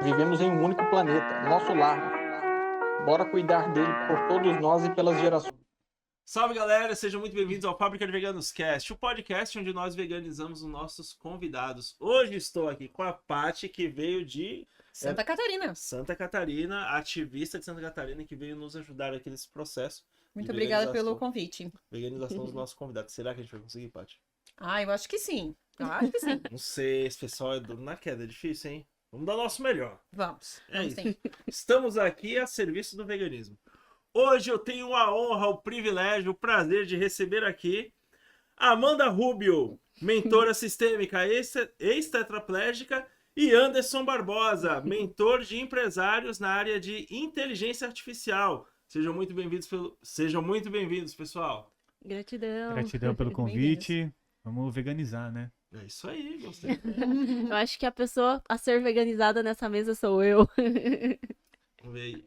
Vivemos em um único planeta, nosso lar. Bora cuidar dele por todos nós e pelas gerações. Salve galera, sejam muito bem-vindos ao Fábrica de Veganos Cast, o podcast onde nós veganizamos os nossos convidados. Hoje estou aqui com a Paty, que veio de Santa Catarina. Santa Catarina, ativista de Santa Catarina, que veio nos ajudar aqui nesse processo. Muito obrigada pelo convite. Veganização dos nossos convidados. Será que a gente vai conseguir, Paty? Eu acho que sim. Eu acho que sim. Não sei, esse pessoal é duro na queda, é difícil, hein? Vamos dar o nosso melhor. Vamos. É Vamos isso. sim. Estamos aqui a serviço do veganismo. Hoje eu tenho a honra, o privilégio, o prazer de receber aqui Amanda Rubio, mentora sistêmica ex-tetraplégica, e Anderson Barbosa, mentor de empresários na área de inteligência artificial. Sejam muito bem-vindos, pessoal. Gratidão. Gratidão pelo convite. Vamos veganizar, né? É isso aí, gostei. Eu acho que a pessoa a ser veganizada nessa mesa sou eu. Vamos ver aí.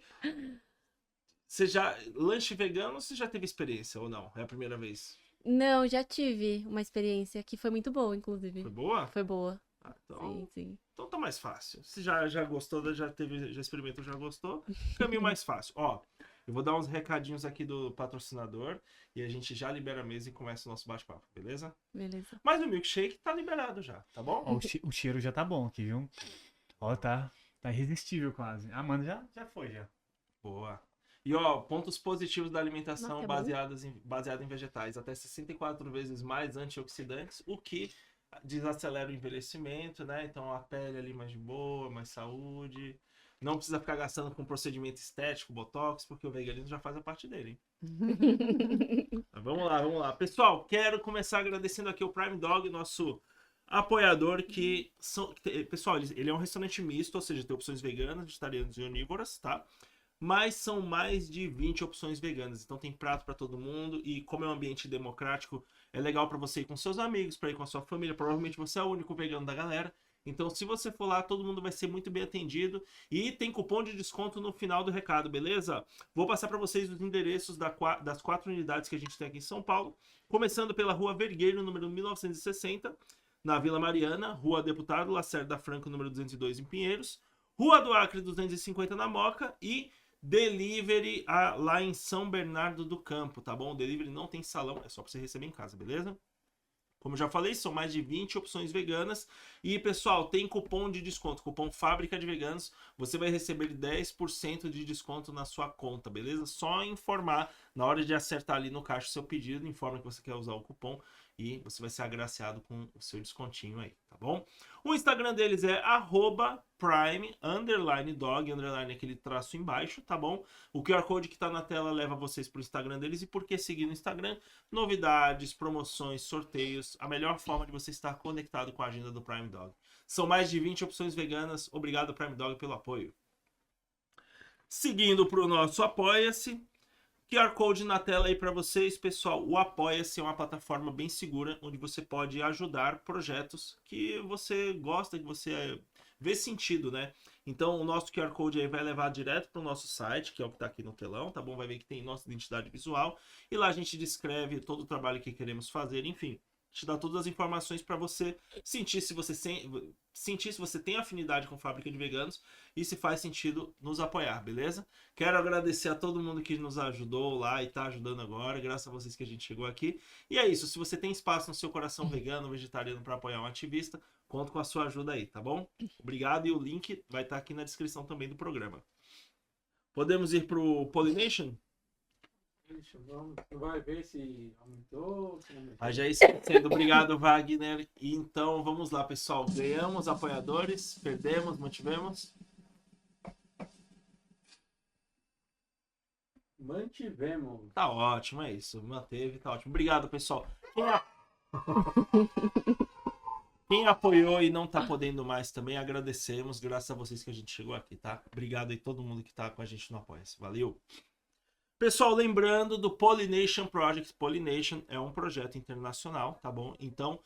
Lanche vegano, você já teve experiência ou não? É a primeira vez? Não, já tive uma experiência que foi muito boa, inclusive. Foi boa? Foi boa. Ah, então... Sim. Então tá mais fácil. Se já gostou, já experimentou, já gostou, caminho mais fácil. Ó, eu vou dar uns recadinhos aqui do patrocinador e a gente já libera a mesa e começa o nosso bate-papo, beleza? Beleza. Mas o milkshake tá liberado já, tá bom? Ó, o cheiro já tá bom aqui, viu? Ó, tá irresistível quase. A Amanda já foi, já. Boa. E ó, pontos positivos da alimentação Nossa, baseada em vegetais. Até 64 vezes mais antioxidantes, o que desacelera o envelhecimento, né? Então a pele ali mais de boa, mais saúde. Não precisa ficar gastando com procedimento estético, botox, porque o veganismo já faz a parte dele, hein? Mas vamos lá. Pessoal, quero começar agradecendo aqui o Prime Dog, nosso apoiador, pessoal, ele é um restaurante misto, ou seja, tem opções veganas, vegetarianas e onívoras, tá? Mas são mais de 20 opções veganas, então tem prato para todo mundo, e como é um ambiente democrático, é legal para você ir com seus amigos, para ir com a sua família. Provavelmente você é o único vegano da galera, então se você for lá, todo mundo vai ser muito bem atendido, e tem cupom de desconto no final do recado, beleza? Vou passar para vocês os endereços das 4 unidades que a gente tem aqui em São Paulo, começando pela Rua Vergueiro, número 1960, na Vila Mariana, Rua Deputado Lacerda Franco, número 202 em Pinheiros, Rua do Acre 250 na Moca, e delivery lá em São Bernardo do Campo, tá bom? O delivery não tem salão, é só pra você receber em casa, beleza? Como já falei, são mais de 20 opções veganas. E, pessoal, tem cupom de desconto, cupom Fábrica de Veganos. Você vai receber 10% de desconto na sua conta, beleza? Só informar, na hora de acertar ali no caixa o seu pedido, informa que você quer usar o cupom e você vai ser agraciado com o seu descontinho aí, tá bom? O Instagram deles é @prime_dog, aquele traço embaixo, tá bom? O QR Code que tá na tela leva vocês pro Instagram deles. E por que seguir no Instagram? Novidades, promoções, sorteios, a melhor forma de você estar conectado com a agenda do Prime Dog. São mais de 20 opções veganas. Obrigado, Prime Dog, pelo apoio. Seguindo pro nosso Apoia-se, QR Code na tela aí para vocês, pessoal. O Apoia-se é uma plataforma bem segura, onde você pode ajudar projetos que você gosta, que você vê sentido, né? Então o nosso QR Code aí vai levar direto para o nosso site, que é o que está aqui no telão, tá bom? Vai ver que tem nossa identidade visual, e lá a gente descreve todo o trabalho que queremos fazer, enfim. Te dá todas as informações para você sentir se você tem afinidade com Fábrica de Veganos e se faz sentido nos apoiar, beleza? Quero agradecer a todo mundo que nos ajudou lá e tá ajudando agora, graças a vocês que a gente chegou aqui. E é isso, se você tem espaço no seu coração vegano, vegetariano para apoiar um ativista, conto com a sua ajuda aí, tá bom? Obrigado, e o link vai estar aqui na descrição também do programa. Podemos ir pro Pollination? Vamos, vai ver se aumentou. Se não aumentou. Já esquecendo, obrigado, Wagner. Então vamos lá, pessoal. Ganhamos apoiadores, perdemos, mantivemos. Mantivemos. Tá ótimo, é isso. Manteve, tá ótimo. Obrigado, pessoal. Quem apoiou e não tá podendo mais também, agradecemos. Graças a vocês que a gente chegou aqui, tá? Obrigado aí todo mundo que tá com a gente no Apoia-se. Valeu! Pessoal, lembrando do Pollination Project. Pollination é um projeto internacional, tá bom? Então,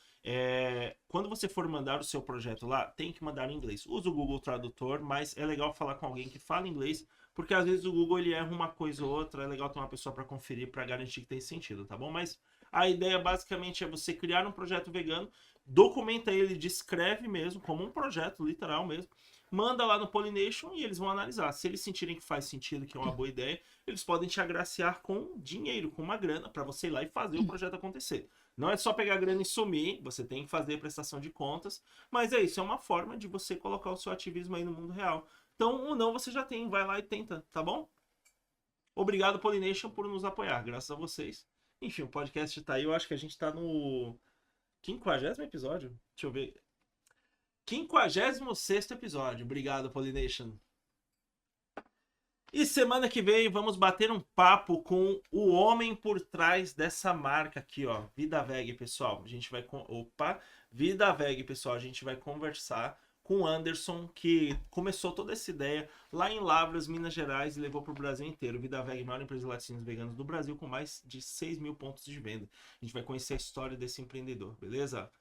quando você for mandar o seu projeto lá, tem que mandar em inglês. Usa o Google Tradutor, mas é legal falar com alguém que fala inglês, porque às vezes o Google ele erra uma coisa ou outra, é legal ter uma pessoa para conferir, para garantir que tem sentido, tá bom? Mas a ideia basicamente é você criar um projeto vegano documenta ele, descreve mesmo, como um projeto literal mesmo, manda lá no Pollination e eles vão analisar. Se eles sentirem que faz sentido, que é uma boa ideia, eles podem te agraciar com dinheiro, com uma grana, para você ir lá e fazer o projeto acontecer. Não é só pegar a grana e sumir, você tem que fazer a prestação de contas, mas é isso, é uma forma de você colocar o seu ativismo aí no mundo real. Então, ou não, você já tem, vai lá e tenta, tá bom? Obrigado, Pollination, por nos apoiar, graças a vocês. Enfim, o podcast tá aí, eu acho que a gente tá no 50º episódio, deixa eu ver. 56º episódio, obrigado, Pollination. E semana que vem vamos bater um papo com o homem por trás dessa marca aqui, ó, Vida Veg, pessoal. A gente vai Vida Veg, pessoal, a gente vai conversar com o Anderson, que começou toda essa ideia lá em Lavras, Minas Gerais, e levou para o Brasil inteiro. Vida Veg, maior empresa de laticínios veganos do Brasil, com mais de 6 mil pontos de venda. A gente vai conhecer a história desse empreendedor, beleza?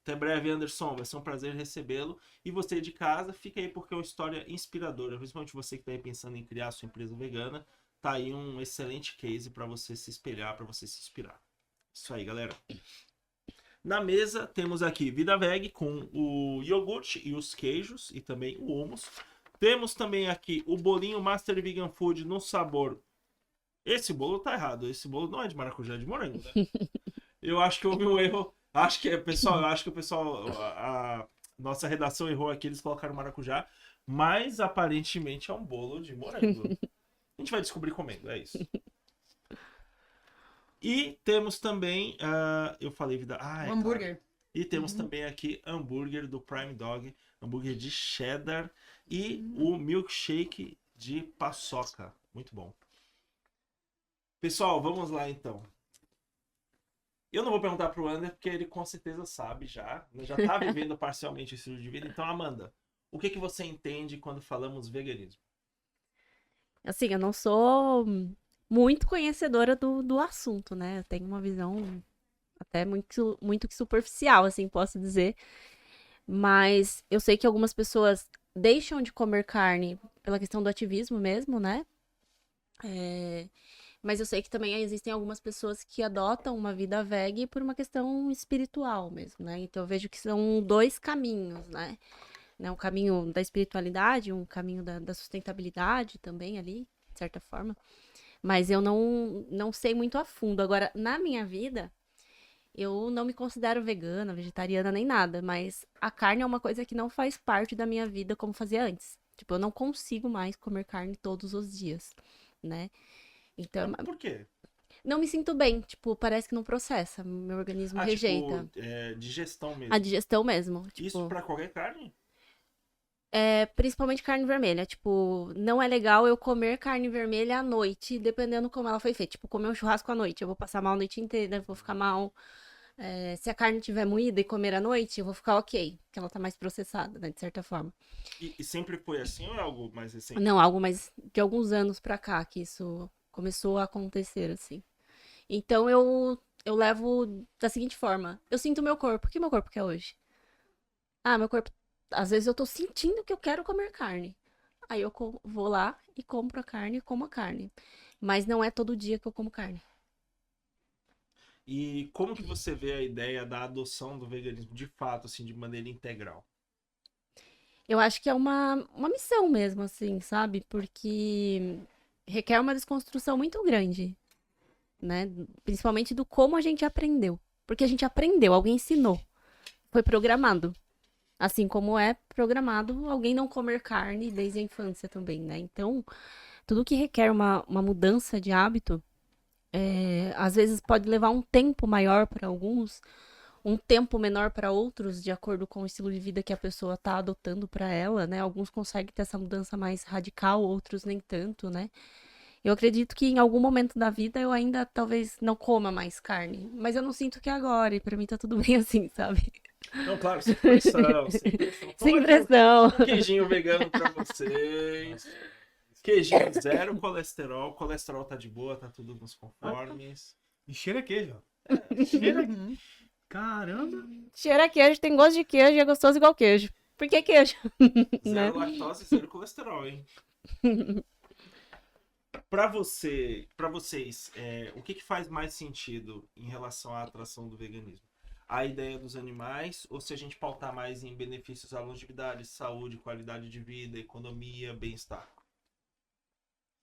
Até breve, Anderson. Vai ser um prazer recebê-lo. E você de casa, fica aí porque é uma história inspiradora. Principalmente você que está aí pensando em criar a sua empresa vegana. Tá aí um excelente case para você se espelhar, para você se inspirar. Isso aí, galera. Na mesa temos aqui Vida Veg com o iogurte e os queijos e também o hummus. Temos também aqui o bolinho Master Vegan Food no sabor. Esse bolo tá errado. Esse bolo não é de maracujá, é de morango, né? Eu acho que houve um erro. Acho que o pessoal, a nossa redação errou aqui, eles colocaram maracujá, mas aparentemente é um bolo de morango. A gente vai descobrir comendo, é isso. E temos também, eu falei vida... Um hambúrguer. Claro. E temos também aqui hambúrguer do Prime Dog, hambúrguer de cheddar e o milkshake de paçoca. Muito bom. Pessoal, vamos lá então. Eu não vou perguntar pro Ander, porque ele com certeza sabe já. Já tá vivendo parcialmente o estilo de vida. Então, Amanda, o que você entende quando falamos veganismo? Assim, eu não sou muito conhecedora do assunto, né? Eu tenho uma visão até muito que superficial, assim, posso dizer. Mas eu sei que algumas pessoas deixam de comer carne pela questão do ativismo mesmo, né? Mas eu sei que também existem algumas pessoas que adotam uma vida veg por uma questão espiritual mesmo, né? Então eu vejo que são dois caminhos, né? Um caminho da espiritualidade, um caminho da sustentabilidade também ali, de certa forma. Mas eu não sei muito a fundo. Agora, na minha vida, eu não me considero vegana, vegetariana, nem nada. Mas a carne é uma coisa que não faz parte da minha vida como fazia antes. Tipo, eu não consigo mais comer carne todos os dias, né? Então, por quê? Não me sinto bem, tipo, parece que não processa, meu organismo rejeita. Tipo, digestão mesmo. A digestão mesmo. Tipo, isso pra qualquer carne? Principalmente carne vermelha, tipo, não é legal eu comer carne vermelha à noite, dependendo como ela foi feita. Tipo, comer um churrasco à noite, eu vou passar mal a noite inteira, vou ficar mal. Se a carne estiver moída e comer à noite, eu vou ficar ok, porque ela tá mais processada, né, de certa forma. E sempre foi assim ou é algo mais recente? Não, algo mais de alguns anos pra cá que isso começou a acontecer, assim. Então, eu levo da seguinte forma. Eu sinto meu corpo. O que meu corpo quer hoje? Meu corpo... Às vezes eu tô sentindo que eu quero comer carne. Aí eu vou lá e compro a carne e como a carne. Mas não é todo dia que eu como carne. E como que você vê a ideia da adoção do veganismo de fato, assim, de maneira integral? Eu acho que é uma missão mesmo, assim, sabe? Porque requer uma desconstrução muito grande, né? Principalmente do como a gente aprendeu. Porque a gente aprendeu, alguém ensinou. Foi programado. Assim como é programado alguém não comer carne desde a infância também, né? Então, tudo que requer uma mudança de hábito, às vezes pode levar um tempo maior para alguns, um tempo menor para outros, de acordo com o estilo de vida que a pessoa está adotando para ela, né? Alguns conseguem ter essa mudança mais radical, outros nem tanto, né? Eu acredito que em algum momento da vida eu ainda talvez não coma mais carne, mas eu não sinto que é agora, e para mim tá tudo bem assim, sabe? Não, claro, sem pressão, sem pressão. Sem pressão. Um queijinho vegano pra vocês. Queijinho zero colesterol. Colesterol tá de boa, tá tudo nos conformes. E cheira queijo. Cheira... Caramba. Cheira queijo, tem gosto de queijo e é gostoso igual queijo. Por que queijo? Zero lactose, zero colesterol, hein? Pra vocês, o que faz mais sentido em relação à atração do veganismo? a ideia dos animais, ou se a gente pautar mais em benefícios à longevidade, saúde, qualidade de vida, economia, bem-estar.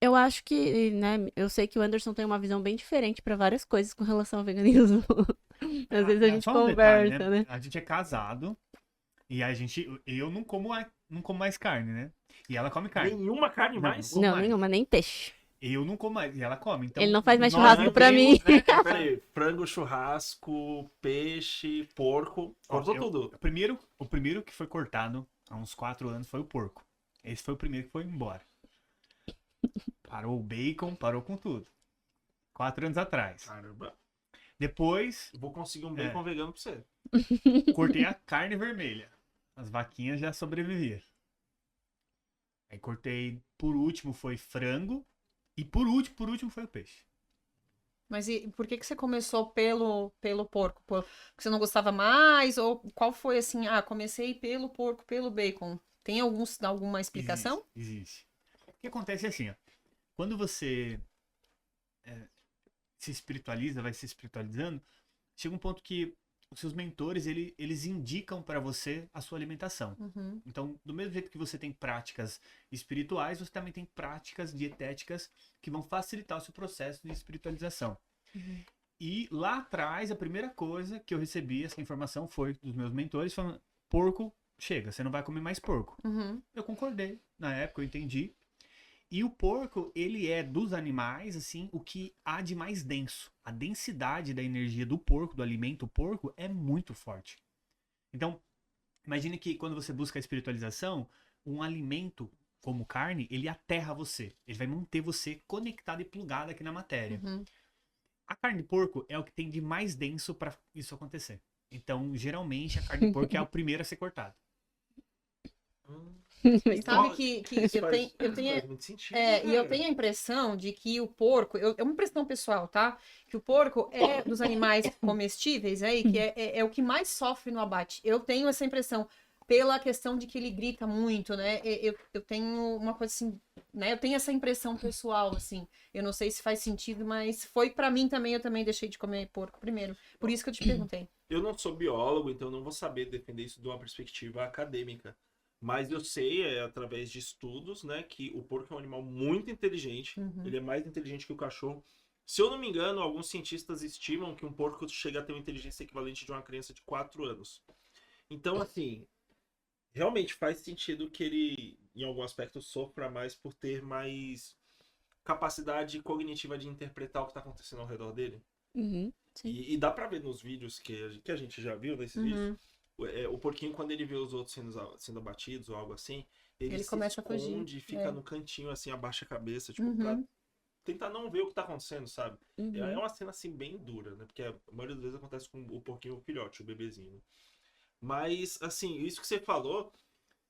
Eu acho que, né, eu sei que o Anderson tem uma visão bem diferente pra várias coisas com relação ao veganismo. Às vezes a gente Só um detalhe, conversa, né? A gente é casado e eu não como, não como mais carne, né? E ela come carne. Nenhuma carne Não, mais? não. Não, mais. nenhuma, nem peixe. Eu não como mais, e ela come. Então, Ele não faz mais nós churrasco não pra temos, mim. né, Peraí, frango, churrasco, peixe, porco, cortou tudo. O primeiro que foi cortado há uns 4 anos foi o porco. Esse foi o primeiro que foi embora. Parou o bacon, parou com tudo. 4 anos atrás. Caramba, Depois, vou conseguir um bacon vegano pra você. cortei a carne vermelha. As vaquinhas já sobreviviam. Aí cortei, por último foi frango. E por último foi o peixe. Mas e por que você começou pelo porco? Porque você não gostava mais? Ou qual foi assim? Ah, comecei pelo porco, pelo bacon. Tem alguma explicação? Existe. O que acontece é assim, ó. Quando você se espiritualiza, vai se espiritualizando, chega um ponto que os seus mentores, eles indicam para você a sua alimentação. Uhum. Então, do mesmo jeito que você tem práticas espirituais, você também tem práticas dietéticas que vão facilitar o seu processo de espiritualização. Uhum. E lá atrás, a primeira coisa que eu recebi, essa informação, foi dos meus mentores, falando, porco, chega, você não vai comer mais porco. Uhum. Eu concordei, na época eu entendi. E o porco, ele é dos animais, assim, o que há de mais denso. A densidade da energia do porco, do alimento porco, é muito forte. Então, imagine que quando você busca a espiritualização, um alimento como carne, ele aterra você. Ele vai manter você conectado e plugado aqui na matéria. Uhum. A carne de porco é o que tem de mais denso para isso acontecer. Então, geralmente, a carne de porco é a primeira a ser cortada. Sabe que Isso eu tenho, faz muito sentido. e eu cara. tenho a impressão de que o porco, é uma impressão pessoal, tá? Que o porco é dos animais comestíveis aí, que é o que mais sofre no abate. Eu tenho essa impressão, pela questão de que ele grita muito, né? Eu tenho uma coisa assim, né? Eu tenho essa impressão pessoal, assim. Eu não sei se faz sentido, mas foi pra mim também, eu também deixei de comer porco primeiro. Por isso que eu te perguntei. Eu não sou biólogo, então não vou saber defender isso de uma perspectiva acadêmica. Mas eu sei, através de estudos, né, que o porco é um animal muito inteligente. Uhum. Ele é mais inteligente que o cachorro. Se eu não me engano, alguns cientistas estimam que um porco chega a ter uma inteligência equivalente de uma criança de 4 anos. Então, assim, realmente faz sentido que ele, em algum aspecto, sofra mais por ter mais capacidade cognitiva de interpretar o que está acontecendo ao redor dele. Uhum, sim. E dá pra ver nos vídeos que a gente já viu, nesses vídeos, o porquinho, quando ele vê os outros sendo abatidos ou algo assim, ele se começa a fugir. esconde, fica É. no cantinho, assim, abaixa a cabeça, tipo, Uhum. pra tentar não ver o que tá acontecendo, sabe? Uhum. É uma cena, assim, bem dura, né? Porque a maioria das vezes acontece com o porquinho, o filhote, o bebezinho. Né? Mas, assim, isso que você falou,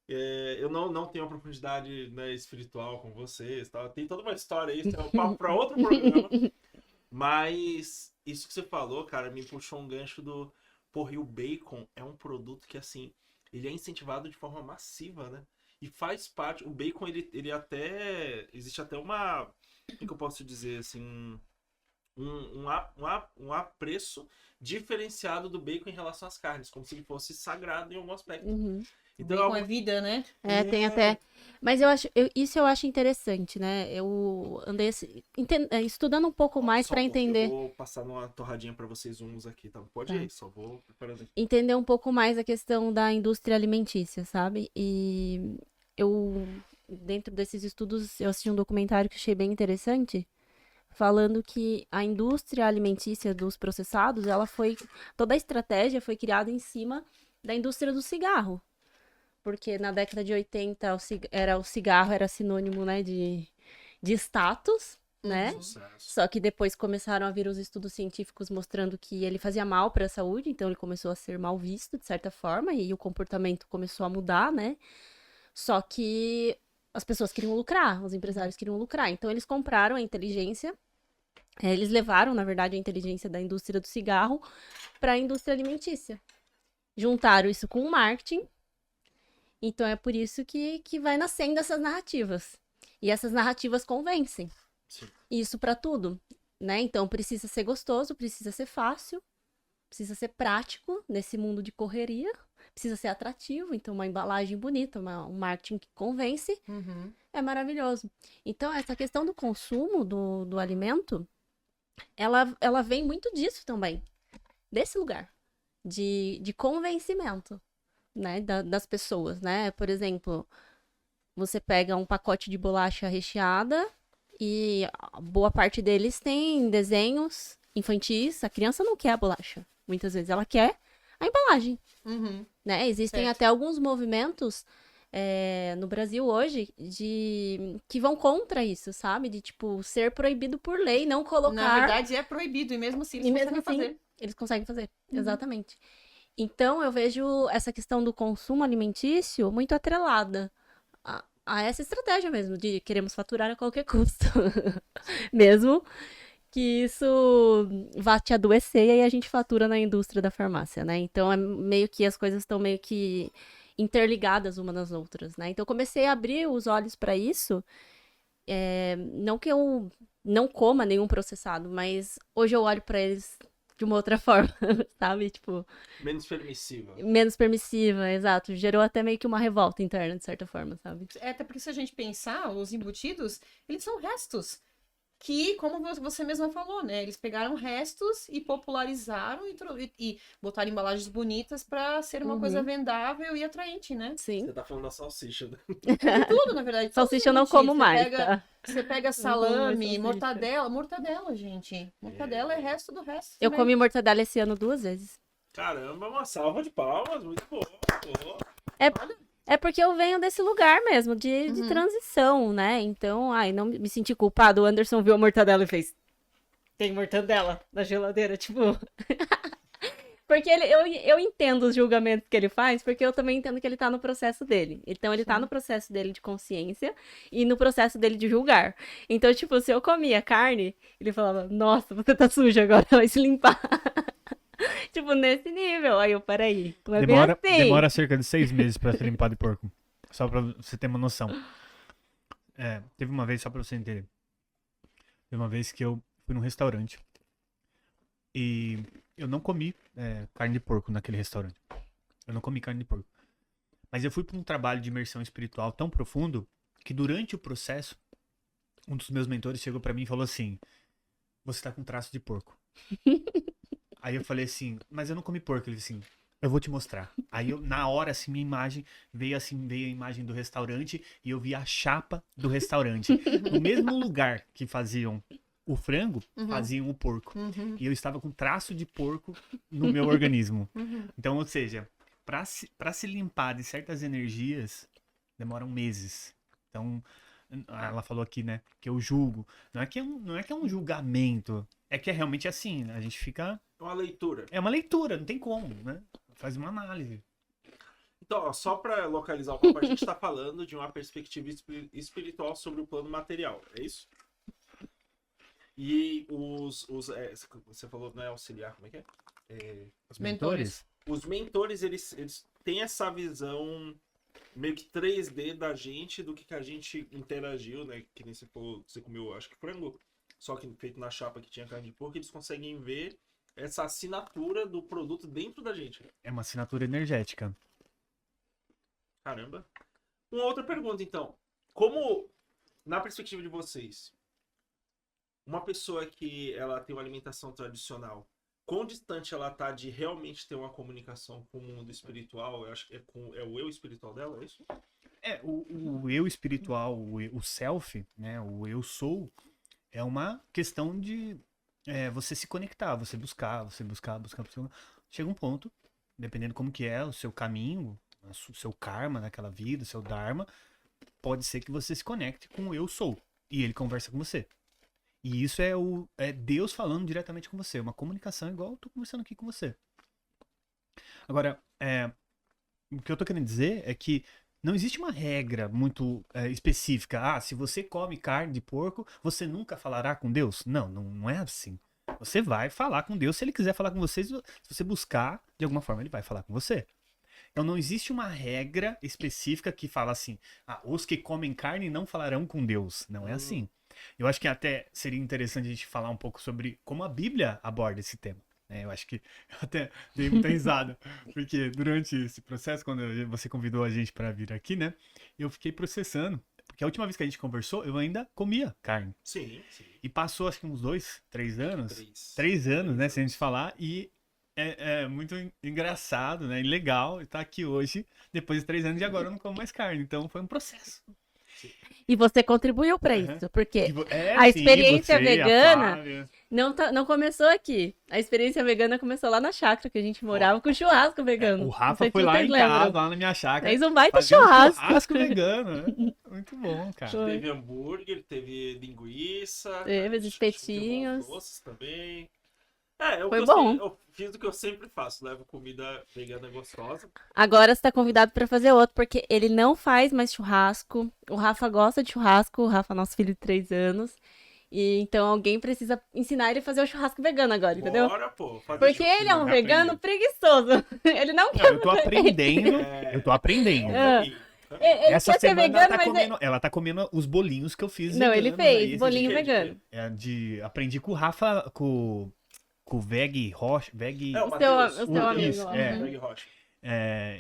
eu não tenho uma profundidade, né, espiritual com vocês, tá? Tem toda uma história aí, isso é um papo pra outro programa. Mas isso que você falou, cara, me puxou um gancho do... Porra, e o bacon é um produto que, assim, ele é incentivado de forma massiva, né? E faz parte... O bacon, ele até... Existe até uma... O que eu posso dizer, assim... Um apreço diferenciado do bacon em relação às carnes. Como se ele fosse sagrado em algum aspecto. Uhum. Então, Bacon é vida, né? Tem até. Mas isso eu acho interessante, né? Eu andei estudando um pouco mais só pra um pouco, entender. Eu vou passar uma torradinha pra vocês uns aqui, tá? Pode Tá. ir, só vou preparando aqui. Entender um pouco mais a questão da indústria alimentícia, sabe? E dentro desses estudos, eu assisti um documentário que achei bem interessante, falando que a indústria alimentícia dos processados, toda a estratégia foi criada em cima da indústria do cigarro. Porque na década de 80 o cigarro era sinônimo, né, de status, né? Sucesso. Só que depois começaram a vir os estudos científicos mostrando que ele fazia mal para a saúde, então ele começou a ser mal visto, de certa forma, e o comportamento começou a mudar, né? Só que as pessoas queriam lucrar, os empresários queriam lucrar. Então eles compraram a inteligência, eles levaram, na verdade, a inteligência da indústria do cigarro para a indústria alimentícia. Juntaram isso com o marketing. Então é por isso que vai nascendo essas narrativas. E essas narrativas convencem. Sim. Isso pra tudo, né? Então precisa ser gostoso, precisa ser fácil, precisa ser prático nesse mundo de correria, precisa ser atrativo, então uma embalagem bonita, um marketing que convence, Uhum. é maravilhoso. Então, essa questão do consumo do alimento, ela vem muito disso também, desse lugar, de convencimento, né, das pessoas, né? Por exemplo, você pega um pacote de bolacha recheada e a boa parte deles tem desenhos infantis, a criança não quer a bolacha, muitas vezes ela quer a embalagem, Uhum. né? Existem Certo. até alguns movimentos no Brasil hoje que vão contra isso, sabe? De, tipo, ser proibido por lei, não colocar... Na verdade, é proibido, e mesmo assim eles E mesmo conseguem assim, fazer. eles conseguem fazer, exatamente. Então, eu vejo essa questão do consumo alimentício muito atrelada a essa estratégia mesmo, de queremos faturar a qualquer custo. Mesmo que isso vá te adoecer e aí a gente fatura na indústria da farmácia, né? Então, é meio que as coisas estão meio que interligadas uma nas outras, né? Então, eu comecei a abrir os olhos para isso. Não que eu não coma nenhum processado, mas hoje eu olho para eles de uma outra forma, sabe? Tipo, Menos permissiva. menos permissiva, exato. Gerou até meio que uma revolta interna, de certa forma, sabe? Até porque se a gente pensar, os embutidos, eles são restos. Que, como você mesma falou, né? Eles pegaram restos e popularizaram e botaram embalagens bonitas pra ser uma coisa vendável e atraente, né? Sim. Você tá falando da salsicha, né? De tudo, na verdade. todos os Salsicha eu não embutidos. como mais, tá? Você pega Não como mais salame, salsicha. mortadela, gente. Mortadela é resto do resto. Eu também. comi mortadela esse ano 2 vezes. Caramba, uma salva de palmas, muito boa. Boa. É porque eu venho desse lugar mesmo, de Uhum. transição, né? Então, não me senti culpado. O Anderson viu a mortadela e fez... Tem mortadela na geladeira, tipo... Porque eu entendo os julgamentos que ele faz, porque eu também entendo que ele tá no processo dele. Então, ele tá no processo dele de consciência e no processo dele de julgar. Então, tipo, se eu comia carne, ele falava, nossa, você tá suja agora, vai se limpar. Tipo, nesse nível. Aí eu, peraí, não é bem assim. Demora cerca de 6 meses pra ser limpado de porco. Só pra você ter uma noção. Teve uma vez, só pra você entender. Teve uma vez que eu fui num restaurante e eu não comi carne de porco naquele restaurante. Eu não comi carne de porco. Mas eu fui pra um trabalho de imersão espiritual tão profundo que durante o processo, um dos meus mentores chegou pra mim e falou assim: você tá com traço de porco. Aí eu falei assim, mas eu não comi porco. Ele disse assim, eu vou te mostrar. Aí na hora, assim, minha imagem veio a imagem do restaurante e eu vi a chapa do restaurante. No mesmo lugar que faziam o frango, faziam o porco. Uhum. E eu estava com traço de porco no meu organismo. Uhum. Então, ou seja, pra se limpar de certas energias, demoram meses. Então, ela falou aqui, né, que eu julgo. Não é que é um julgamento. É que é realmente assim, a gente fica... É uma leitura. É uma leitura, não tem como, né? Faz uma análise. Então, ó, só pra localizar o papo, a gente tá falando de uma perspectiva espiritual sobre o plano material, é isso? E você falou, não é auxiliar, como é que é? Os Mentores. Os mentores, eles têm essa visão meio que 3D da gente, do que a gente interagiu, né? Que nem você falou, você comeu, acho que frango, só que feito na chapa que tinha carne de porco, eles conseguem ver essa assinatura do produto dentro da gente. É uma assinatura energética. Caramba. Uma outra pergunta, então. Como, na perspectiva de vocês, uma pessoa que ela tem uma alimentação tradicional, quão distante ela tá de realmente ter uma comunicação com o mundo espiritual? Eu acho que é o eu espiritual dela, é isso? O eu espiritual, o self, né? O eu sou, é uma questão de você se conectar, você buscar. Chega um ponto, dependendo como que é o seu caminho, o seu karma naquela vida, o seu dharma, pode ser que você se conecte com o eu sou. E ele conversa com você. E isso é Deus falando diretamente com você. Uma comunicação igual eu tô conversando aqui com você. Agora, o que eu tô querendo dizer é que não existe uma regra muito específica. Se você come carne de porco, você nunca falará com Deus? Não é assim. Você vai falar com Deus se ele quiser falar com você. Se você buscar, de alguma forma, ele vai falar com você. Então não existe uma regra específica que fala assim, os que comem carne não falarão com Deus. Não é assim. Eu acho que até seria interessante a gente falar um pouco sobre como a Bíblia aborda esse tema. Eu acho que eu até dei muita risada, porque durante esse processo, quando você convidou a gente pra vir aqui, né, eu fiquei processando, porque a última vez que a gente conversou, eu ainda comia carne. Sim, sim. E passou, acho que uns 2, 3 anos, 3. 3 anos, né, se a gente falar, e é muito engraçado, né, e legal estar aqui hoje, depois de 3 anos, e agora eu não como mais carne, então foi um processo. E você contribuiu pra Aham. isso, porque a Sim, experiência você, vegana a Flávia. não começou aqui. A experiência vegana começou lá na chácara que a gente morava com churrasco vegano. O Não Rafa sei se foi lá vocês em lembram. casa, lá na minha chácara. Fez um baita fazia um churrasco. churrasco vegano, né? Muito bom, cara. Foi. Teve hambúrguer, teve linguiça. Teve os acho que teve espetinhos. uns doces também. Foi bom. Eu fiz o que eu sempre faço, levo comida vegana gostosa. Agora você tá convidado pra fazer outro, porque ele não faz mais churrasco. O Rafa gosta de churrasco, o Rafa é nosso filho de 3 anos. E então alguém precisa ensinar ele a fazer o churrasco vegano agora, entendeu? Bora, pô. fazer Porque ele é um já vegano aprendi. preguiçoso. Ele não Não, quer. eu tô aprendendo. É. Eu tô aprendendo. Ah. E- Ele Essa quer ser semana vegano, ela tá mas. comendo, ela tá comendo os bolinhos que eu fiz. Não, ele veganos aí, fez esse bolinho dia. vegano. Aprendi com o Rafa, com o Veg Rocha. Veg, É, o O Matheus, seu amigo. isso, ó. é. Uhum. Greg Rocha.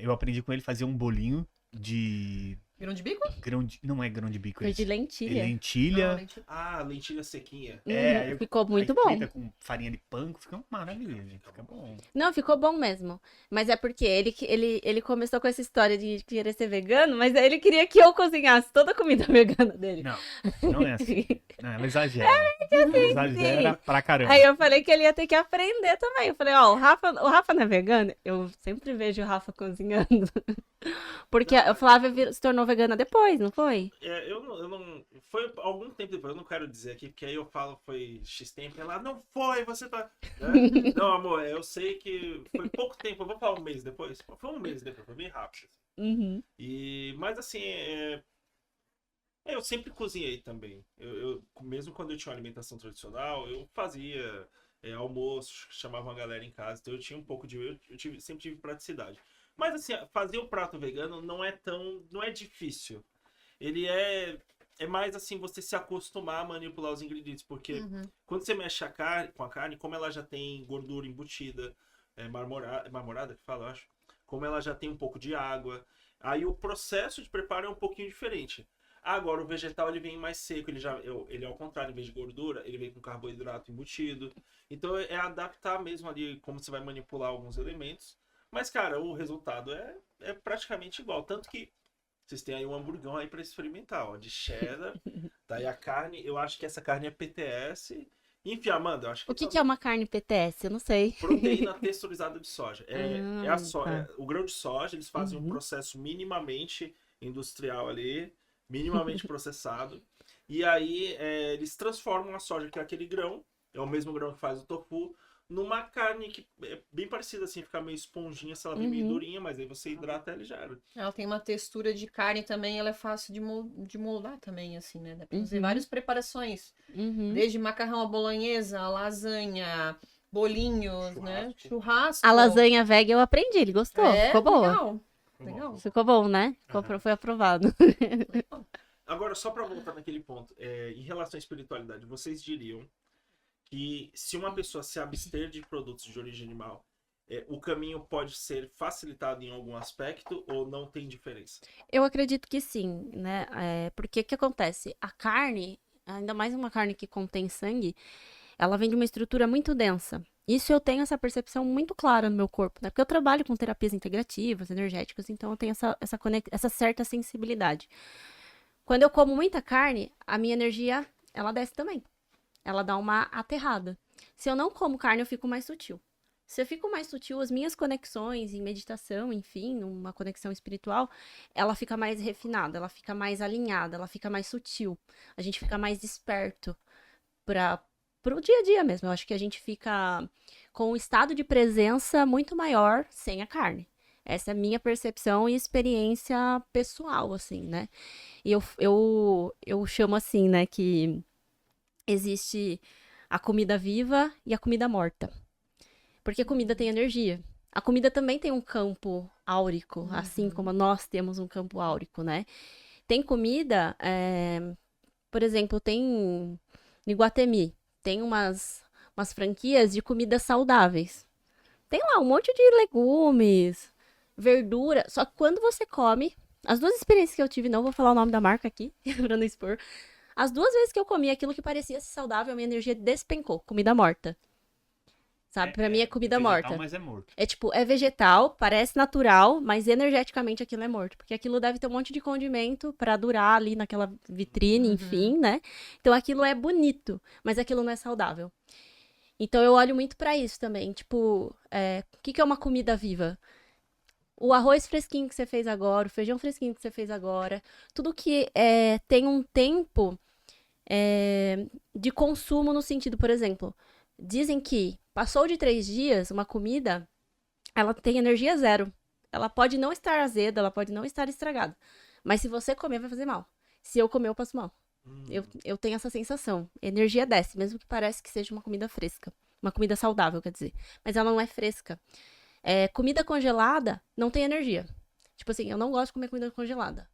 eu aprendi com ele fazer um bolinho de Grão de bico? grão de, não é grão de bico, Foi de esse. lentilha. Lentilha. Não, gente. Ah, lentilha sequinha. É, aí Ficou muito aí bom. frita com farinha de panko, fica maravilhoso, fica bom. Não, ficou bom mesmo. Mas é porque ele começou com essa história de querer ser vegano, mas aí ele queria que eu cozinhasse toda a comida vegana dele. Não é assim. Não, ela exagera. Ela exagera pra caramba. Aí eu falei que ele ia ter que aprender também. Eu falei, ó, o Rafa não é vegano? Eu sempre vejo o Rafa cozinhando. Porque a Flávia se tornou vegana depois, não foi? Eu não. Foi algum tempo depois, eu não quero dizer aqui, porque aí eu falo foi X tempo, ela não foi, você tá. Né? Não, amor, eu sei que foi pouco tempo, eu vou falar um mês depois. Foi um mês depois, foi bem rápido. Uhum. Mas assim, eu sempre cozinhei também. Mesmo quando eu tinha uma alimentação tradicional, eu fazia almoço, chamava uma galera em casa, então eu tinha um pouco de. Sempre tive praticidade. Mas assim, fazer o prato vegano não é difícil. Ele é mais assim, você se acostumar a manipular os ingredientes, porque quando você mexe com a carne, como ela já tem gordura embutida, marmorada que fala, eu acho, como ela já tem um pouco de água, aí o processo de preparo é um pouquinho diferente. Agora o vegetal ele vem mais seco, ele ao contrário, em vez de gordura, ele vem com carboidrato embutido. Então é adaptar mesmo ali como você vai manipular alguns elementos. Mas, cara, o resultado é praticamente igual. Tanto que vocês têm aí um hamburgão aí pra experimentar, ó, de cheddar. Daí a carne, eu acho que essa carne é PTS. Enfim, Amanda, eu acho que... O que é uma carne PTS? Eu não sei. Proteína texturizada de soja. Tá. O grão de soja, eles fazem um processo minimamente industrial ali, minimamente processado. E aí eles transformam a soja, que é aquele grão, é o mesmo grão que faz o tofu, numa carne que é bem parecida assim, fica meio esponjinha, se ela vem meio durinha, mas aí você hidrata ela e já era. Ela tem uma textura de carne também, ela é fácil de moldar também, assim, né? Dá pra fazer várias preparações. Uhum. Desde macarrão à bolonhesa, lasanha, bolinhos, né? Churrasco. A lasanha veg eu aprendi, ele gostou. Ficou boa. Legal. Legal. Ficou bom, né? Foi aprovado. Agora, só pra voltar naquele ponto, em relação à espiritualidade, vocês diriam que se uma pessoa se abster de produtos de origem animal, o caminho pode ser facilitado em algum aspecto ou não tem diferença? Eu acredito que sim, né? Porque o que acontece? A carne, ainda mais uma carne que contém sangue, ela vem de uma estrutura muito densa. Isso eu tenho essa percepção muito clara no meu corpo, né? Porque eu trabalho com terapias integrativas, energéticas, então eu tenho essa certa sensibilidade. Quando eu como muita carne, a minha energia, ela desce também. Ela dá uma aterrada. Se eu não como carne, eu fico mais sutil. Se eu fico mais sutil, as minhas conexões em meditação, enfim, uma conexão espiritual, ela fica mais refinada, ela fica mais alinhada, ela fica mais sutil. A gente fica mais desperto pro dia a dia mesmo. Eu acho que a gente fica com um estado de presença muito maior sem a carne. Essa é a minha percepção e experiência pessoal, assim, né? E eu chamo assim, né, que existe a comida viva e a comida morta. Porque a comida tem energia. A comida também tem um campo áurico, assim como nós temos um campo áurico, né? Tem comida, por exemplo, tem no Iguatemi, tem umas umas franquias de comidas saudáveis. Tem lá um monte de legumes, verdura. Só que quando você come, as duas experiências que eu tive, não vou falar o nome da marca aqui, pra não expor. As duas vezes que eu comi aquilo que parecia ser saudável, a minha energia despencou. Comida morta. Sabe? Pra mim é comida vegetal, morta. Mas é morto. É tipo, é vegetal, parece natural, mas energeticamente aquilo é morto. Porque aquilo deve ter um monte de condimento pra durar ali naquela vitrine, enfim, né? Então aquilo é bonito, mas aquilo não é saudável. Então eu olho muito pra isso também. Tipo, o que é uma comida viva? O arroz fresquinho que você fez agora, o feijão fresquinho que você fez agora, tudo que tem um tempo de consumo no sentido, por exemplo, dizem que passou de 3 dias, uma comida, ela tem energia zero. Ela pode não estar azeda, ela pode não estar estragada. Mas se você comer, vai fazer mal. Se eu comer, eu passo mal. Eu tenho essa sensação. Energia desce, mesmo que pareça que seja uma comida fresca. Uma comida saudável, quer dizer. Mas ela não é fresca. Comida congelada não tem energia. Tipo assim, eu não gosto de comer comida congelada.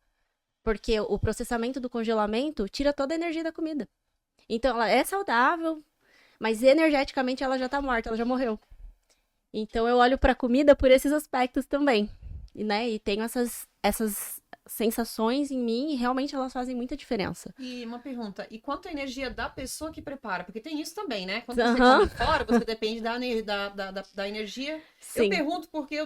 Porque o processamento do congelamento tira toda a energia da comida. Então, ela é saudável, mas energeticamente ela já tá morta, ela já morreu. Então, eu olho pra comida por esses aspectos também. E tenho essas sensações em mim e realmente elas fazem muita diferença. E uma pergunta, e quanto a energia da pessoa que prepara? Porque tem isso também, né? Quando você Aham. come fora, você depende da energia. Sim. Eu pergunto porque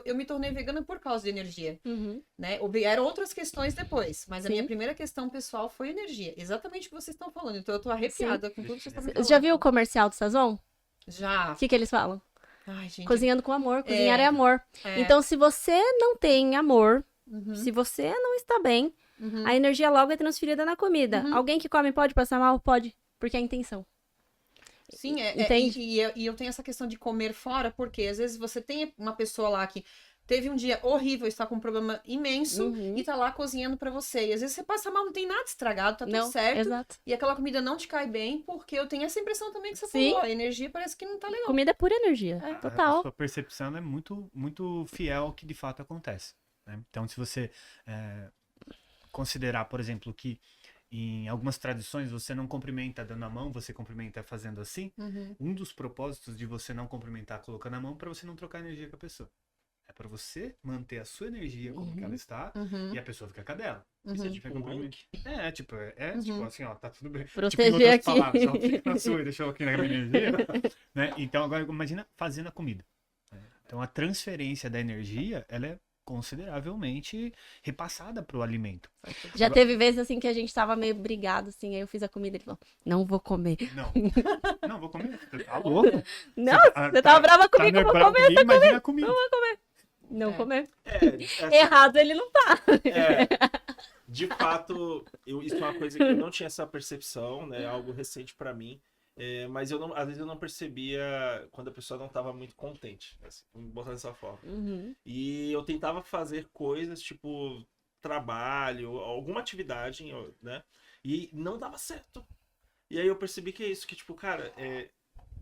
eu me tornei vegana por causa de energia, Uhum. né? Vieram outras questões depois, mas a Sim. minha primeira questão pessoal foi energia. Exatamente o que vocês estão falando, então eu tô arrepiada com tudo que vocês estão me Você falando. já viu o comercial do Sazon? Já. O que eles falam? Ai, gente. Cozinhando com amor, cozinhar é amor. Então, se você não tem amor, se você não está bem, a energia logo é transferida na comida. Alguém que come pode passar mal? Pode, porque é a intenção. Sim, Entende? e eu tenho essa questão de comer fora, porque às vezes você tem uma pessoa lá que teve um dia horrível, está com um problema imenso e tá lá cozinhando pra você. E às vezes você passa mal, não tem nada estragado, tá tudo Não, certo. exato. E aquela comida não te cai bem, porque eu tenho essa impressão também que você Sim. falou. A energia parece que não tá legal. Comida é pura energia, A total. sua percepção é muito, muito fiel ao que de fato acontece, né? Então, se você considerar, por exemplo, que em algumas tradições você não cumprimenta dando a mão, você cumprimenta fazendo assim, um dos propósitos de você não cumprimentar colocando a mão é para você não trocar energia com a pessoa. É para você manter a sua energia como que ela está e a pessoa ficar com a dela. E você Tipo fica um com link. tipo assim, ó, tá tudo bem. Proteger tipo, em outras aqui. palavras, ó, fica na sua e deixa eu aqui na minha energia. Né? Então, agora imagina fazendo a comida. Então, a transferência da energia, ela é consideravelmente repassada pro alimento. Já teve vezes assim que a gente tava meio brigado, assim, aí eu fiz a comida e ele falou, não vou comer. Não vou comer. Você tá louco? Não, você tava brava comigo, eu vou bravo comer comigo, essa comida. imagina comigo. Não comer. Assim, Errado ele não tá. de fato, isso é uma coisa que eu não tinha essa percepção, né? Algo recente pra mim. Mas às vezes eu não percebia quando a pessoa não estava muito contente, assim, vamos botar dessa forma. E eu tentava fazer coisas, tipo, trabalho, alguma atividade, né? E não dava certo. E aí eu percebi que é isso, que tipo, cara,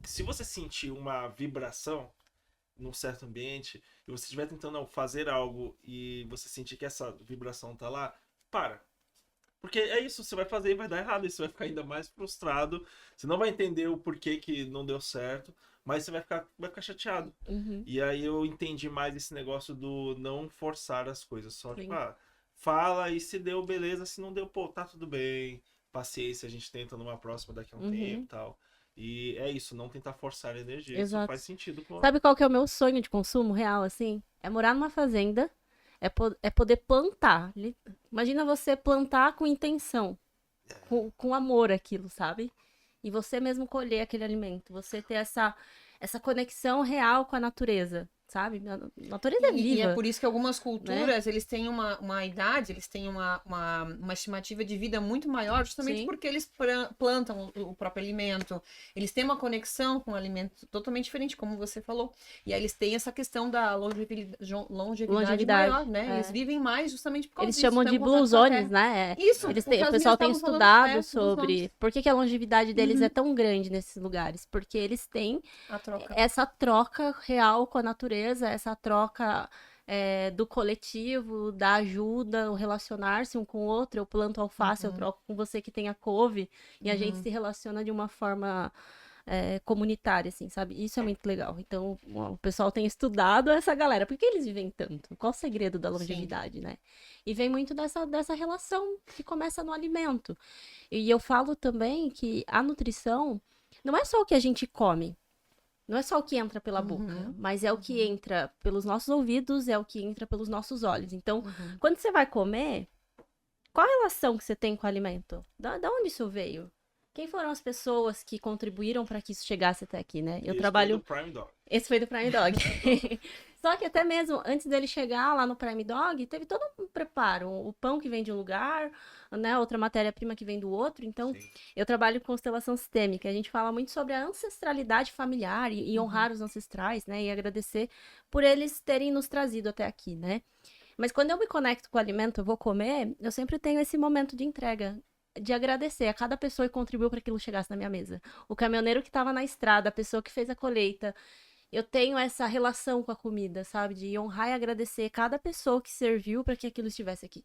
se você sentir uma vibração num certo ambiente, e você estiver tentando fazer algo e você sentir que essa vibração tá lá, para. Porque é isso, você vai fazer e vai dar errado, e você vai ficar ainda mais frustrado, você não vai entender o porquê que não deu certo, mas você vai ficar chateado. E aí eu entendi mais esse negócio do não forçar as coisas, só tipo, fala e se deu, beleza, se não deu, pô, tá tudo bem, paciência, a gente tenta numa próxima daqui a um tempo e tal. E é isso, não tentar forçar a energia, Exato. isso faz sentido. Sabe qual que é o meu sonho de consumo real, assim? É morar numa fazenda, é poder plantar. Imagina você plantar com intenção, com amor aquilo, sabe? E você mesmo colher aquele alimento, você ter essa conexão real com a natureza, sabe? A natureza é viva. E é por isso que algumas culturas, eles têm uma idade, eles têm uma estimativa de vida muito maior, justamente Sim. porque eles plantam o próprio alimento, eles têm uma conexão com o alimento totalmente diferente, como você falou. E aí eles têm essa questão da longevidade maior, né? Eles vivem mais justamente por causa Eles disso. chamam estão de em contato blue com a zones, terra. né? Isso, O as pessoal meninas tem estavam falando, estudado blue sobre zones. por que a longevidade deles é tão grande nesses lugares. Porque eles têm A troca. essa troca real com a natureza, essa troca do coletivo, da ajuda, o relacionar-se um com o outro. Eu planto alface, eu troco com você que tem a couve, e a gente se relaciona de uma forma comunitária, assim, sabe? Isso é muito legal. Então, o pessoal tem estudado essa galera. Por que eles vivem tanto? Qual o segredo da longevidade, né? E vem muito dessa relação que começa no alimento. E eu falo também que a nutrição não é só o que a gente come. Não é só o que entra pela boca, mas é o que entra pelos nossos ouvidos, é o que entra pelos nossos olhos. Então, quando você vai comer, qual a relação que você tem com o alimento? Da onde isso veio? Quem foram as pessoas que contribuíram para que isso chegasse até aqui, né? Eu Esse trabalho. foi do Prime Dog. Esse foi do Prime Dog. Só que até mesmo antes dele chegar lá no Prime Dog, teve todo um preparo. O pão que vem de um lugar, né? Outra matéria-prima que vem do outro. Então, Sim. eu trabalho com constelação sistêmica. A gente fala muito sobre a ancestralidade familiar e honrar os ancestrais, né? E agradecer por eles terem nos trazido até aqui, né? Mas quando eu me conecto com o alimento, eu vou comer, eu sempre tenho esse momento de entrega. De agradecer a cada pessoa que contribuiu para que aquilo chegasse na minha mesa. O caminhoneiro que estava na estrada, a pessoa que fez a colheita. Eu tenho essa relação com a comida, sabe? De honrar e agradecer cada pessoa que serviu para que aquilo estivesse aqui.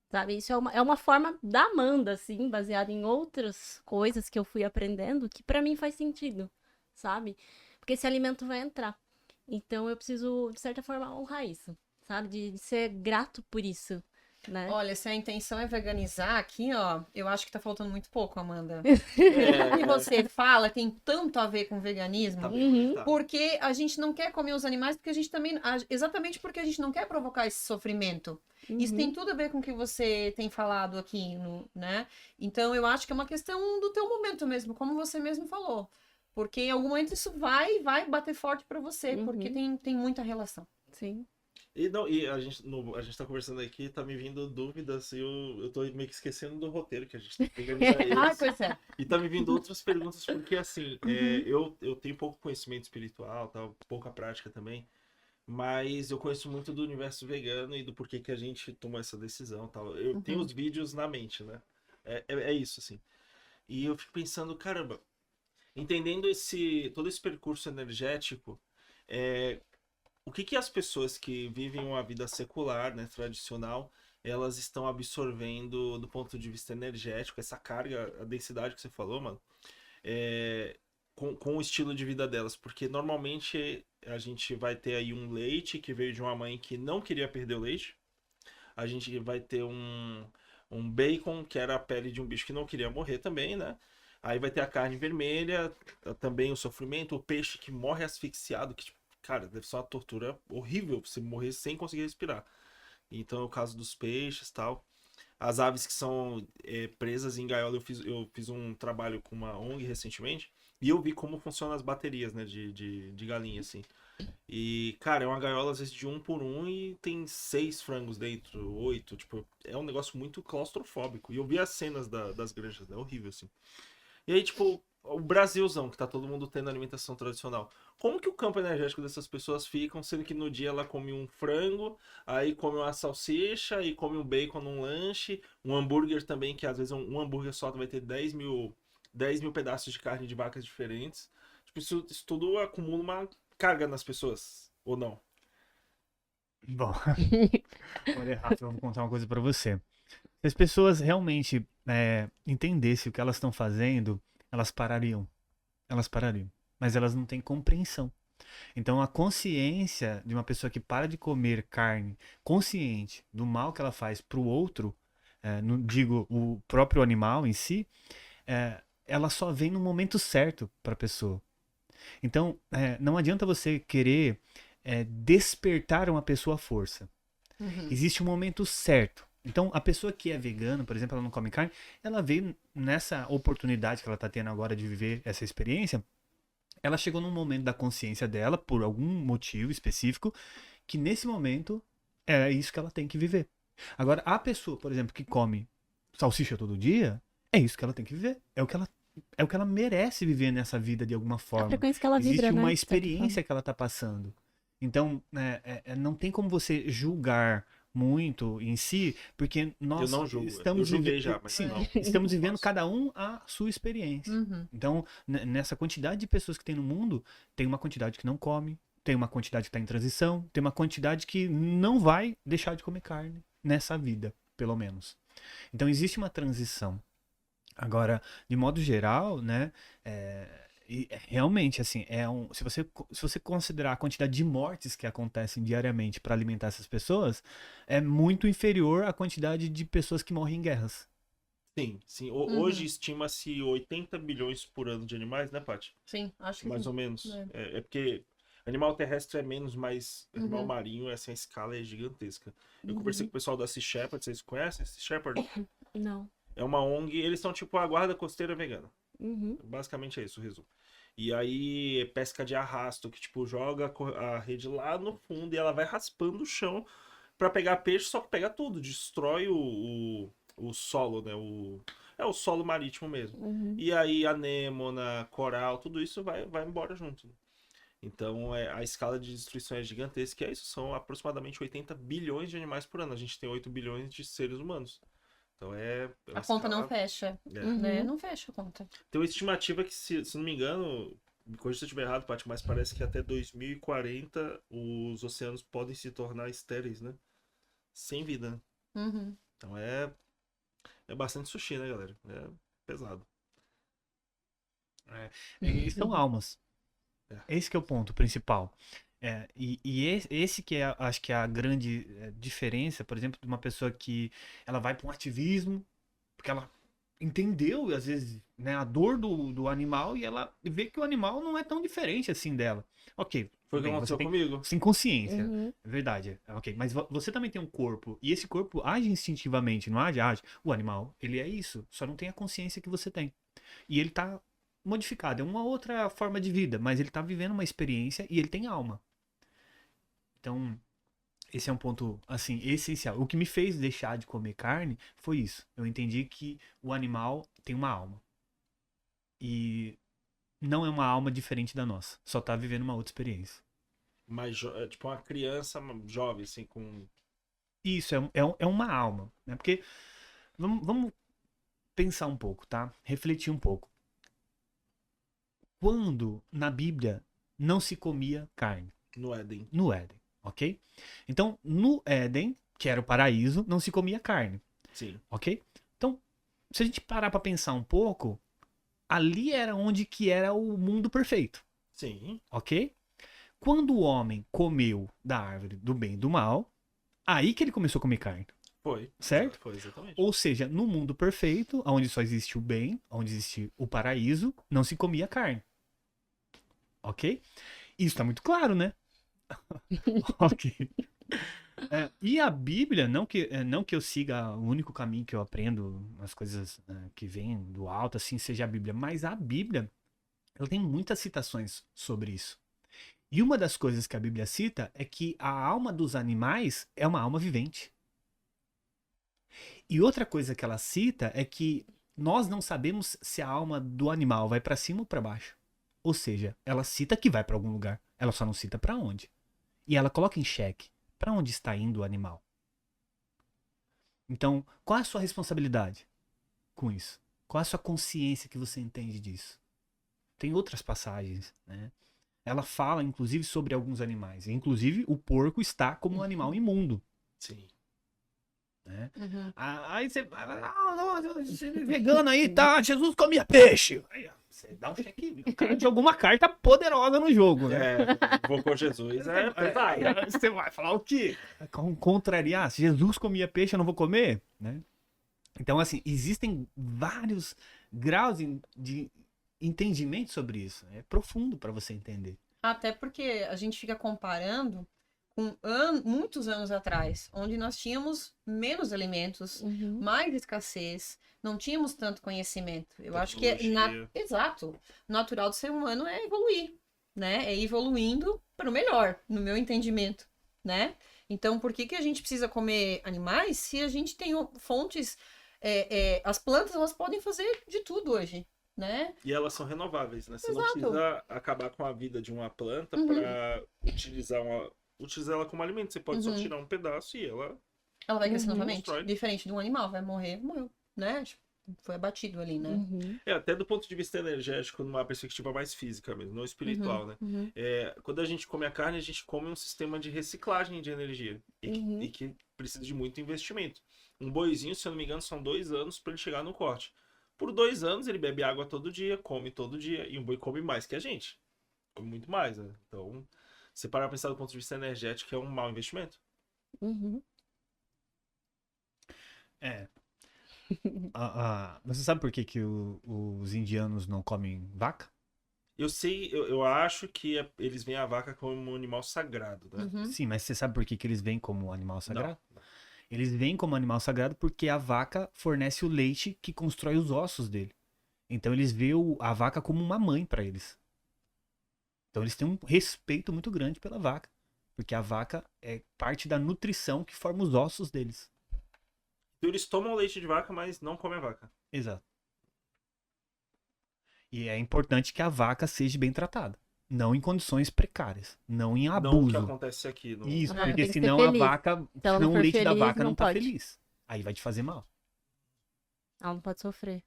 Sabe? Isso é uma forma da Amanda, assim, baseada em outras coisas que eu fui aprendendo, que para mim faz sentido, sabe? Porque esse alimento vai entrar. Então eu preciso, de certa forma, honrar isso, sabe? De ser grato por isso. Né? Olha, se a intenção é veganizar aqui, ó, eu acho que tá faltando muito pouco, Amanda. É, O que você fala tem tanto a ver com veganismo, tá bem conectado. porque a gente não quer comer os animais, porque a gente também, exatamente porque a gente não quer provocar esse sofrimento. Isso tem tudo a ver com o que você tem falado aqui, né? Então eu acho que é uma questão do teu momento mesmo, como você mesmo falou. Porque em algum momento isso vai bater forte pra você, porque tem muita relação. Sim. E a gente tá conversando aqui, tá me vindo dúvidas e eu tô meio que esquecendo do roteiro que a gente tem que organizar eles. Pois é. E tá me vindo outras perguntas, porque assim, eu tenho pouco conhecimento espiritual, tal, pouca prática também, mas eu conheço muito do universo vegano e do porquê que a gente tomou essa decisão, tal. Eu tenho os vídeos na mente, né? É isso, assim. E eu fico pensando, caramba, entendendo todo esse percurso energético, o que as pessoas que vivem uma vida secular, né, tradicional, elas estão absorvendo do ponto de vista energético, essa carga, a densidade que você falou, mano, com o estilo de vida delas? Porque normalmente a gente vai ter aí um leite que veio de uma mãe que não queria perder o leite, a gente vai ter um bacon, que era a pele de um bicho que não queria morrer também, né? Aí vai ter a carne vermelha, também o sofrimento, o peixe que morre asfixiado, que, tipo, cara, deve ser uma tortura horrível você morrer sem conseguir respirar. Então é o caso dos peixes e tal. As aves que são presas em gaiola, eu fiz um trabalho com uma ONG recentemente, e eu vi como funcionam as baterias, né, de galinha, assim. E, cara, é uma gaiola às vezes de 1 por 1 e tem 6 frangos dentro, 8, tipo, é um negócio muito claustrofóbico. E eu vi as cenas das granjas, é horrível, assim. E aí, tipo, o Brasilzão, que tá todo mundo tendo alimentação tradicional. Como que o campo energético dessas pessoas ficam, sendo que no dia ela come um frango, aí come uma salsicha, aí come um bacon num lanche, um hambúrguer também, que às vezes um hambúrguer só vai ter 10 mil pedaços de carne de vacas diferentes. Tipo, isso tudo acumula uma carga nas pessoas, ou não? Bom, olha, Rafa, eu vou contar uma coisa pra você. Se as pessoas realmente entendessem o que elas estão fazendo, elas parariam. Elas parariam. Mas elas não têm compreensão. Então, a consciência de uma pessoa que para de comer carne, consciente do mal que ela faz para o outro, não digo o próprio animal em si, ela só vem no momento certo para a pessoa. Então, não adianta você querer despertar uma pessoa à força. Existe um momento certo. Então, a pessoa que é vegana, por exemplo, ela não come carne, ela veio nessa oportunidade que ela está tendo agora de viver essa experiência, ela chegou num momento da consciência dela, por algum motivo específico, que nesse momento é isso que ela tem que viver. Agora, a pessoa, por exemplo, que come salsicha todo dia, é isso que ela tem que viver. É o que ela merece viver nessa vida de alguma A forma. frequência que ela Existe vibra, uma né? experiência que ela está passando. Então, não tem como você julgar muito em si, porque nós Eu não julgo. estamos Eu julguei vivendo, já, mas sim, não. estamos vivendo cada um a sua experiência. Então, nessa quantidade de pessoas que tem no mundo, tem uma quantidade que não come, tem uma quantidade que está em transição, tem uma quantidade que não vai deixar de comer carne nessa vida, pelo menos. Então, existe uma transição. Agora, de modo geral, né, E realmente, assim, se você considerar a quantidade de mortes que acontecem diariamente para alimentar essas pessoas, é muito inferior à quantidade de pessoas que morrem em guerras. Sim, sim. Uhum. Hoje estima-se 80 bilhões por ano de animais, né, Paty? Sim, acho que Mais sim. ou menos. É. É porque animal terrestre é menos, mas animal Uhum. marinho, essa escala é gigantesca. Eu Uhum. conversei com o pessoal da Sea Shepherd, vocês conhecem Sea Shepherd? Não. É uma ONG, eles são tipo a guarda costeira vegana. Uhum. Basicamente é isso o resumo. E aí, pesca de arrasto, que tipo, joga a rede lá no fundo e ela vai raspando o chão pra pegar peixe, só que pega tudo, destrói o solo, né? É o solo marítimo mesmo. Uhum. E aí, anêmona, coral, tudo isso vai embora junto. Então, a escala de destruição é gigantesca. E é isso, são aproximadamente 80 bilhões de animais por ano. A gente tem 8 bilhões de seres humanos. Então, é uma A conta não escala- fecha, É. né? Uhum. Não fecha a conta. Tem uma estimativa que, se não me engano, me corrija se eu estiver errado, Paty, mas parece que até 2040 os oceanos podem se tornar estéreis, né? Sem vida. Uhum. Então é bastante sushi, né, galera? É pesado. E são almas. É. Esse que é o ponto principal. Esse que é, acho que é a grande diferença, por exemplo, de uma pessoa que ela vai para um ativismo, porque ela entendeu, às vezes, né, a dor do animal e ela vê que o animal não é tão diferente assim dela. Ok, Foi o que bem, aconteceu você tem comigo. sem consciência, Uhum. é verdade, ok, mas você também tem um corpo, e esse corpo age instintivamente, não age? Age. O animal, ele é isso, só não tem a consciência que você tem. E ele tá modificado, é uma outra forma de vida, mas ele tá vivendo uma experiência e ele tem alma. Então, esse é um ponto, assim, essencial. O que me fez deixar de comer carne foi isso. Eu entendi que o animal tem uma alma. E não é uma alma diferente da nossa. Só tá vivendo uma outra experiência. Mas é tipo uma criança jovem, assim, com. Isso, é uma alma. Né? Porque, vamos pensar um pouco, tá? Refletir um pouco. Quando, na Bíblia, não se comia carne? No Éden. No Éden, ok? Então, no Éden, que era o paraíso, não se comia carne. Sim. Ok? Então, se a gente parar pra pensar um pouco, ali era onde que era o mundo perfeito, Sim. ok? Quando o homem comeu da árvore do bem e do mal, aí que ele começou a comer carne, Foi. certo? Foi, exatamente. Ou seja, no mundo perfeito, onde só existe o bem, onde existe o paraíso, não se comia carne. Ok? Isso tá muito claro, né? Ok. E a Bíblia, não que eu siga o único caminho que eu aprendo, as coisas que vêm do alto, assim, seja a Bíblia, mas a Bíblia, ela tem muitas citações sobre isso. E uma das coisas que a Bíblia cita é que a alma dos animais é uma alma vivente. E outra coisa que ela cita é que nós não sabemos se a alma do animal vai para cima ou para baixo. Ou seja, ela cita que vai para algum lugar, ela só não cita para onde. E ela coloca em xeque para onde está indo o animal. Então, qual é a sua responsabilidade com isso? Qual é a sua consciência que você entende disso? Tem outras passagens, né? Ela fala, inclusive, sobre alguns animais. Inclusive, o porco está como um animal imundo. Sim. Né? Uhum. Aí você. Você é vegano aí, tá? Jesus comia peixe. Aí, ó, você dá um check. O cara jogou uma carta poderosa no jogo, né? Invocou Jesus. Pesado. Você vai falar o quê? Contrariar? Se Jesus comia peixe, eu não vou comer? Né? Então, assim, existem vários graus de entendimento sobre isso. É profundo para você entender. Até porque a gente fica comparando com muitos anos atrás, onde nós tínhamos menos alimentos, Uhum. mais escassez, não tínhamos tanto conhecimento. Eu acho que Tecnologia. exato, natural do ser humano é evoluir, né? É ir evoluindo para o melhor, no meu entendimento, né? Então, por que a gente precisa comer animais se a gente tem fontes? As plantas elas podem fazer de tudo hoje, né? E elas são renováveis, né? Você não Exato. precisa acabar com a vida de uma planta Uhum. para utilizar ela como alimento. Você pode só Uhum. tirar um pedaço e ela. Ela vai crescer Uhum. novamente. Constrói. Diferente de um animal, vai morrer, morreu, né? Tipo, foi abatido ali, né? Uhum. Até do ponto de vista energético, numa perspectiva mais física mesmo, não espiritual, né? Uhum. Quando a gente come a carne, a gente come um sistema de reciclagem de energia. Uhum. E que precisa de muito investimento. Um boizinho, se eu não me engano, são 2 anos para ele chegar no corte. Por 2 anos ele bebe água todo dia, come todo dia. E um boi come mais que a gente. Come muito mais, né? Então, se parar pra pensar do ponto de vista energético, é um mau investimento. Uhum. É. Você sabe por que, que os indianos não comem vaca? Eu sei, eu acho que eles veem a vaca como um animal sagrado, né? Uhum. Sim, mas você sabe por que, que eles veem como animal sagrado? Não. Eles veem como animal sagrado porque a vaca fornece o leite que constrói os ossos dele. Então eles veem a vaca como uma mãe para eles. Então eles têm um respeito muito grande pela vaca. Porque a vaca é parte da nutrição que forma os ossos deles. Então eles tomam leite de vaca, mas não comem a vaca. Exato. E é importante que a vaca seja bem tratada. Não em condições precárias. Não em Não o que abuso. acontece aqui. No... Isso, Ah, ela porque tem que ser senão a feliz. vaca. ela não Senão o for leite da feliz, vaca não não tá pode. feliz. Aí vai te fazer mal. Ela não pode sofrer.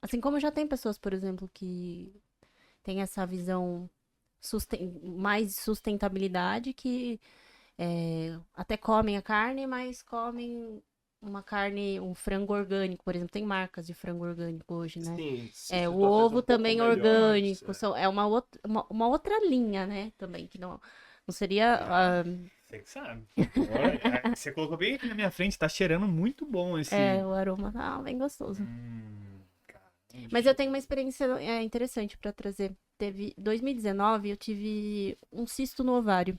Assim como já tem pessoas, por exemplo, que têm essa visão mais de sustentabilidade, que até comem a carne, mas comem uma carne, um frango orgânico, por exemplo. Tem marcas de frango orgânico hoje, né? Sim, O situações um ovo pouco também melhores, orgânico. é. É uma outra linha, né? Também, que não seria. Você que sabe. Olha, você colocou bem aqui na minha frente, tá cheirando muito bom esse. O aroma tá bem gostoso. Cara, Mas eu tenho uma experiência interessante pra trazer. Teve 2019, eu tive um cisto no ovário.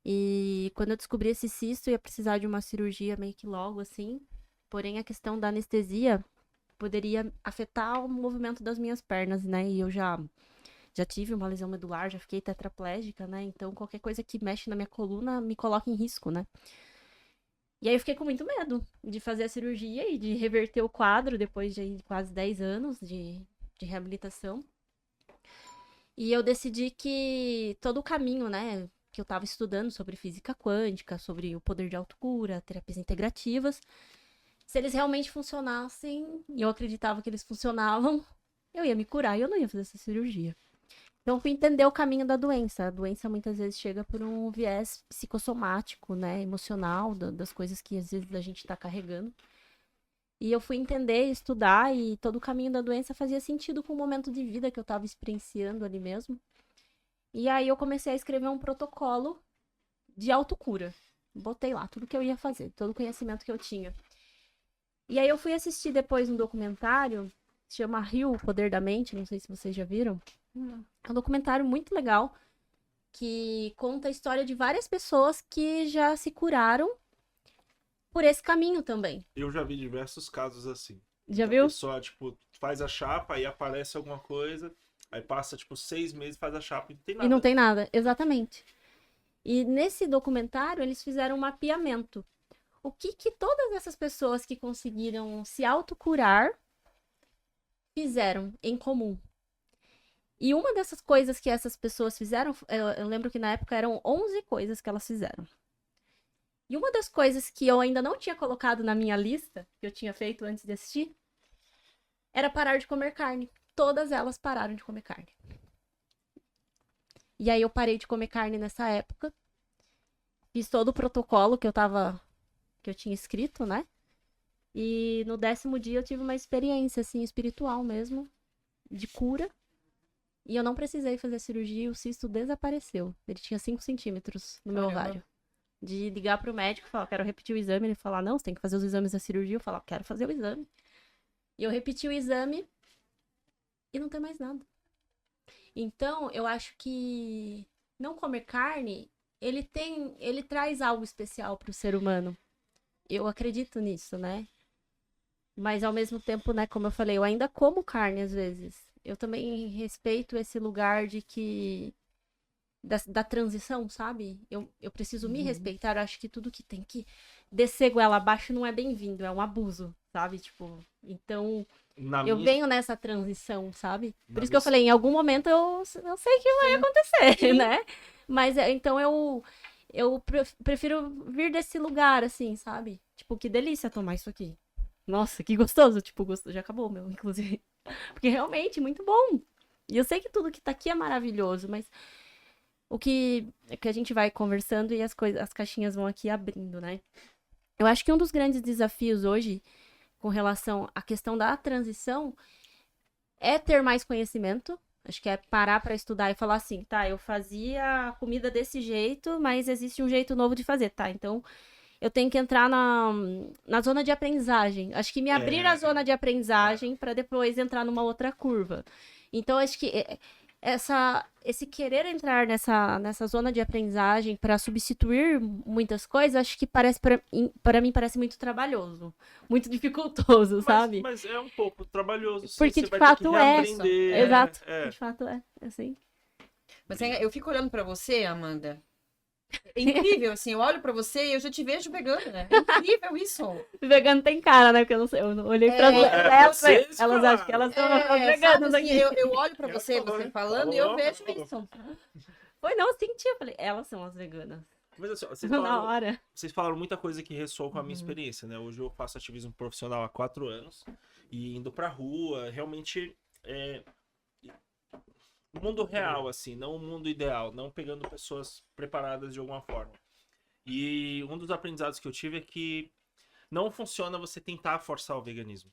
E quando eu descobri esse cisto, eu ia precisar de uma cirurgia meio que logo, assim. Porém, a questão da anestesia poderia afetar o movimento das minhas pernas, né? E eu já tive uma lesão medular, já fiquei tetraplégica, né? Então, qualquer coisa que mexe na minha coluna me coloca em risco, né? E aí eu fiquei com muito medo de fazer a cirurgia e de reverter o quadro depois de quase 10 anos de reabilitação. E eu decidi que todo o caminho, né, que eu estava estudando sobre física quântica, sobre o poder de autocura, terapias integrativas, se eles realmente funcionassem, e eu acreditava que eles funcionavam, eu ia me curar e eu não ia fazer essa cirurgia. Então, eu fui entender o caminho da doença. A doença muitas vezes chega por um viés psicossomático, né, emocional, das coisas que às vezes a gente está carregando. E eu fui entender, estudar, e todo o caminho da doença fazia sentido com o momento de vida que eu estava experienciando ali mesmo. E aí eu comecei a escrever um protocolo de autocura. Botei lá tudo que eu ia fazer, todo o conhecimento que eu tinha. E aí eu fui assistir depois um documentário, se chama Rio, o Poder da Mente, não sei se vocês já viram. É um documentário muito legal, que conta a história de várias pessoas que já se curaram por esse caminho também. Eu já vi diversos casos assim. Já A viu? pessoa, tipo, faz a chapa, aí aparece alguma coisa, aí passa, tipo, 6 meses, faz a chapa e não tem nada. E não tem nada, exatamente. E nesse documentário, eles fizeram um mapeamento. O que todas essas pessoas que conseguiram se autocurar fizeram em comum? E uma dessas coisas que essas pessoas fizeram, eu lembro que na época eram 11 coisas que elas fizeram. E uma das coisas que eu ainda não tinha colocado na minha lista, que eu tinha feito antes de assistir, era parar de comer carne. Todas elas pararam de comer carne. E aí eu parei de comer carne nessa época. Fiz todo o protocolo que eu tinha escrito, né? E no 10º dia eu tive uma experiência, assim, espiritual mesmo, de cura. E eu não precisei fazer cirurgia e o cisto desapareceu. Ele tinha 5 centímetros no meu ovário. De ligar pro médico e falar, quero repetir o exame. Ele falar, não, você tem que fazer os exames da cirurgia. Eu falar, quero fazer o exame. E eu repeti o exame e não tem mais nada. Então, eu acho que não comer carne, ele traz algo especial pro ser humano. Eu acredito nisso, né? Mas ao mesmo tempo, né, como eu falei, eu ainda como carne às vezes. Eu também respeito esse lugar de que da transição, sabe? Eu preciso me respeitar. Eu acho que tudo que tem que descer goela abaixo não é bem-vindo, é um abuso, sabe? Tipo, então eu venho nessa transição, sabe? Por isso que eu falei, em algum momento eu sei que vai acontecer, né? Mas então eu prefiro vir desse lugar, assim, sabe? Tipo, que delícia tomar isso aqui. Nossa, que gostoso. Tipo, já acabou o meu, inclusive. Porque realmente, muito bom. E eu sei que tudo que tá aqui é maravilhoso, mas o que a gente vai conversando e as caixinhas vão aqui abrindo, né? Eu acho que um dos grandes desafios hoje com relação à questão da transição é ter mais conhecimento. Acho que é parar para estudar e falar assim, tá, eu fazia a comida desse jeito, mas existe um jeito novo de fazer, tá? Então, eu tenho que entrar na zona de aprendizagem. Acho que me abrir a zona de aprendizagem para depois entrar numa outra curva. Então, acho que esse querer entrar nessa zona de aprendizagem para substituir muitas coisas, acho que parece para mim parece muito trabalhoso, muito dificultoso, sabe? Mas é um pouco trabalhoso. Porque você de vai ter que fato é. reaprender, Exato. De fato é, assim. Mas eu fico olhando pra você, Amanda. É incrível, assim, eu olho pra você e eu já te vejo vegana, né? É incrível isso. Vegano tem cara, né? Porque eu não olhei pra elas, vocês elas acham que elas são veganas sabe, assim, aqui. eu olho pra você falando e eu vejo isso. Foi, não, eu senti, eu falei, elas são as veganas. Mas assim, Na hora. vocês falaram muita coisa que ressoou com a minha experiência, né? Hoje eu faço ativismo profissional há 4 anos e indo pra rua, realmente o mundo real, assim, não o mundo ideal, não pegando pessoas preparadas de alguma forma. E um dos aprendizados que eu tive é que não funciona você tentar forçar o veganismo.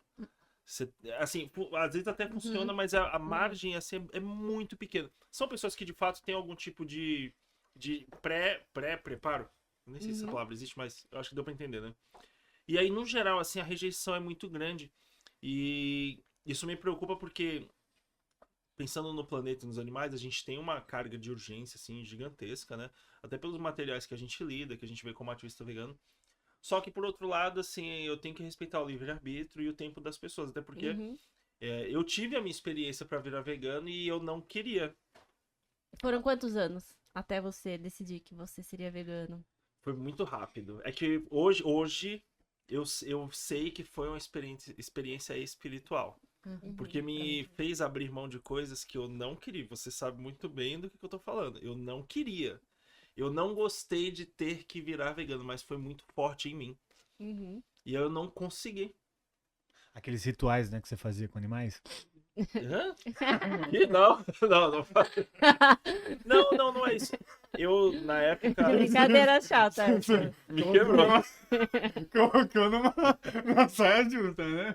Assim, às vezes até funciona, mas a margem assim, é muito pequena. São pessoas que de fato têm algum tipo de pré-preparo. Nem sei se essa palavra existe, mas eu acho que deu pra entender, né? E aí, no geral, assim, a rejeição é muito grande. E isso me preocupa porque, pensando no planeta e nos animais, a gente tem uma carga de urgência, assim, gigantesca, né? Até pelos materiais que a gente lida, que a gente vê como ativista vegano. Só que, por outro lado, assim, eu tenho que respeitar o livre-arbítrio e o tempo das pessoas. Até porque eu tive a minha experiência para virar vegano e eu não queria. Foram quantos anos até você decidir que você seria vegano? Foi muito rápido. É que hoje eu sei que foi uma experiência espiritual. Porque me fez abrir mão de coisas que eu não queria. Você sabe muito bem do que eu tô falando. Eu não queria. Eu não gostei de ter que virar vegano, mas foi muito forte em mim. E eu não consegui. Aqueles rituais, né, que você fazia com animais? Hã? Ih, não é isso. Eu, na época... Brincadeira chata. Me quebrou. Colocou numa saia justa, né?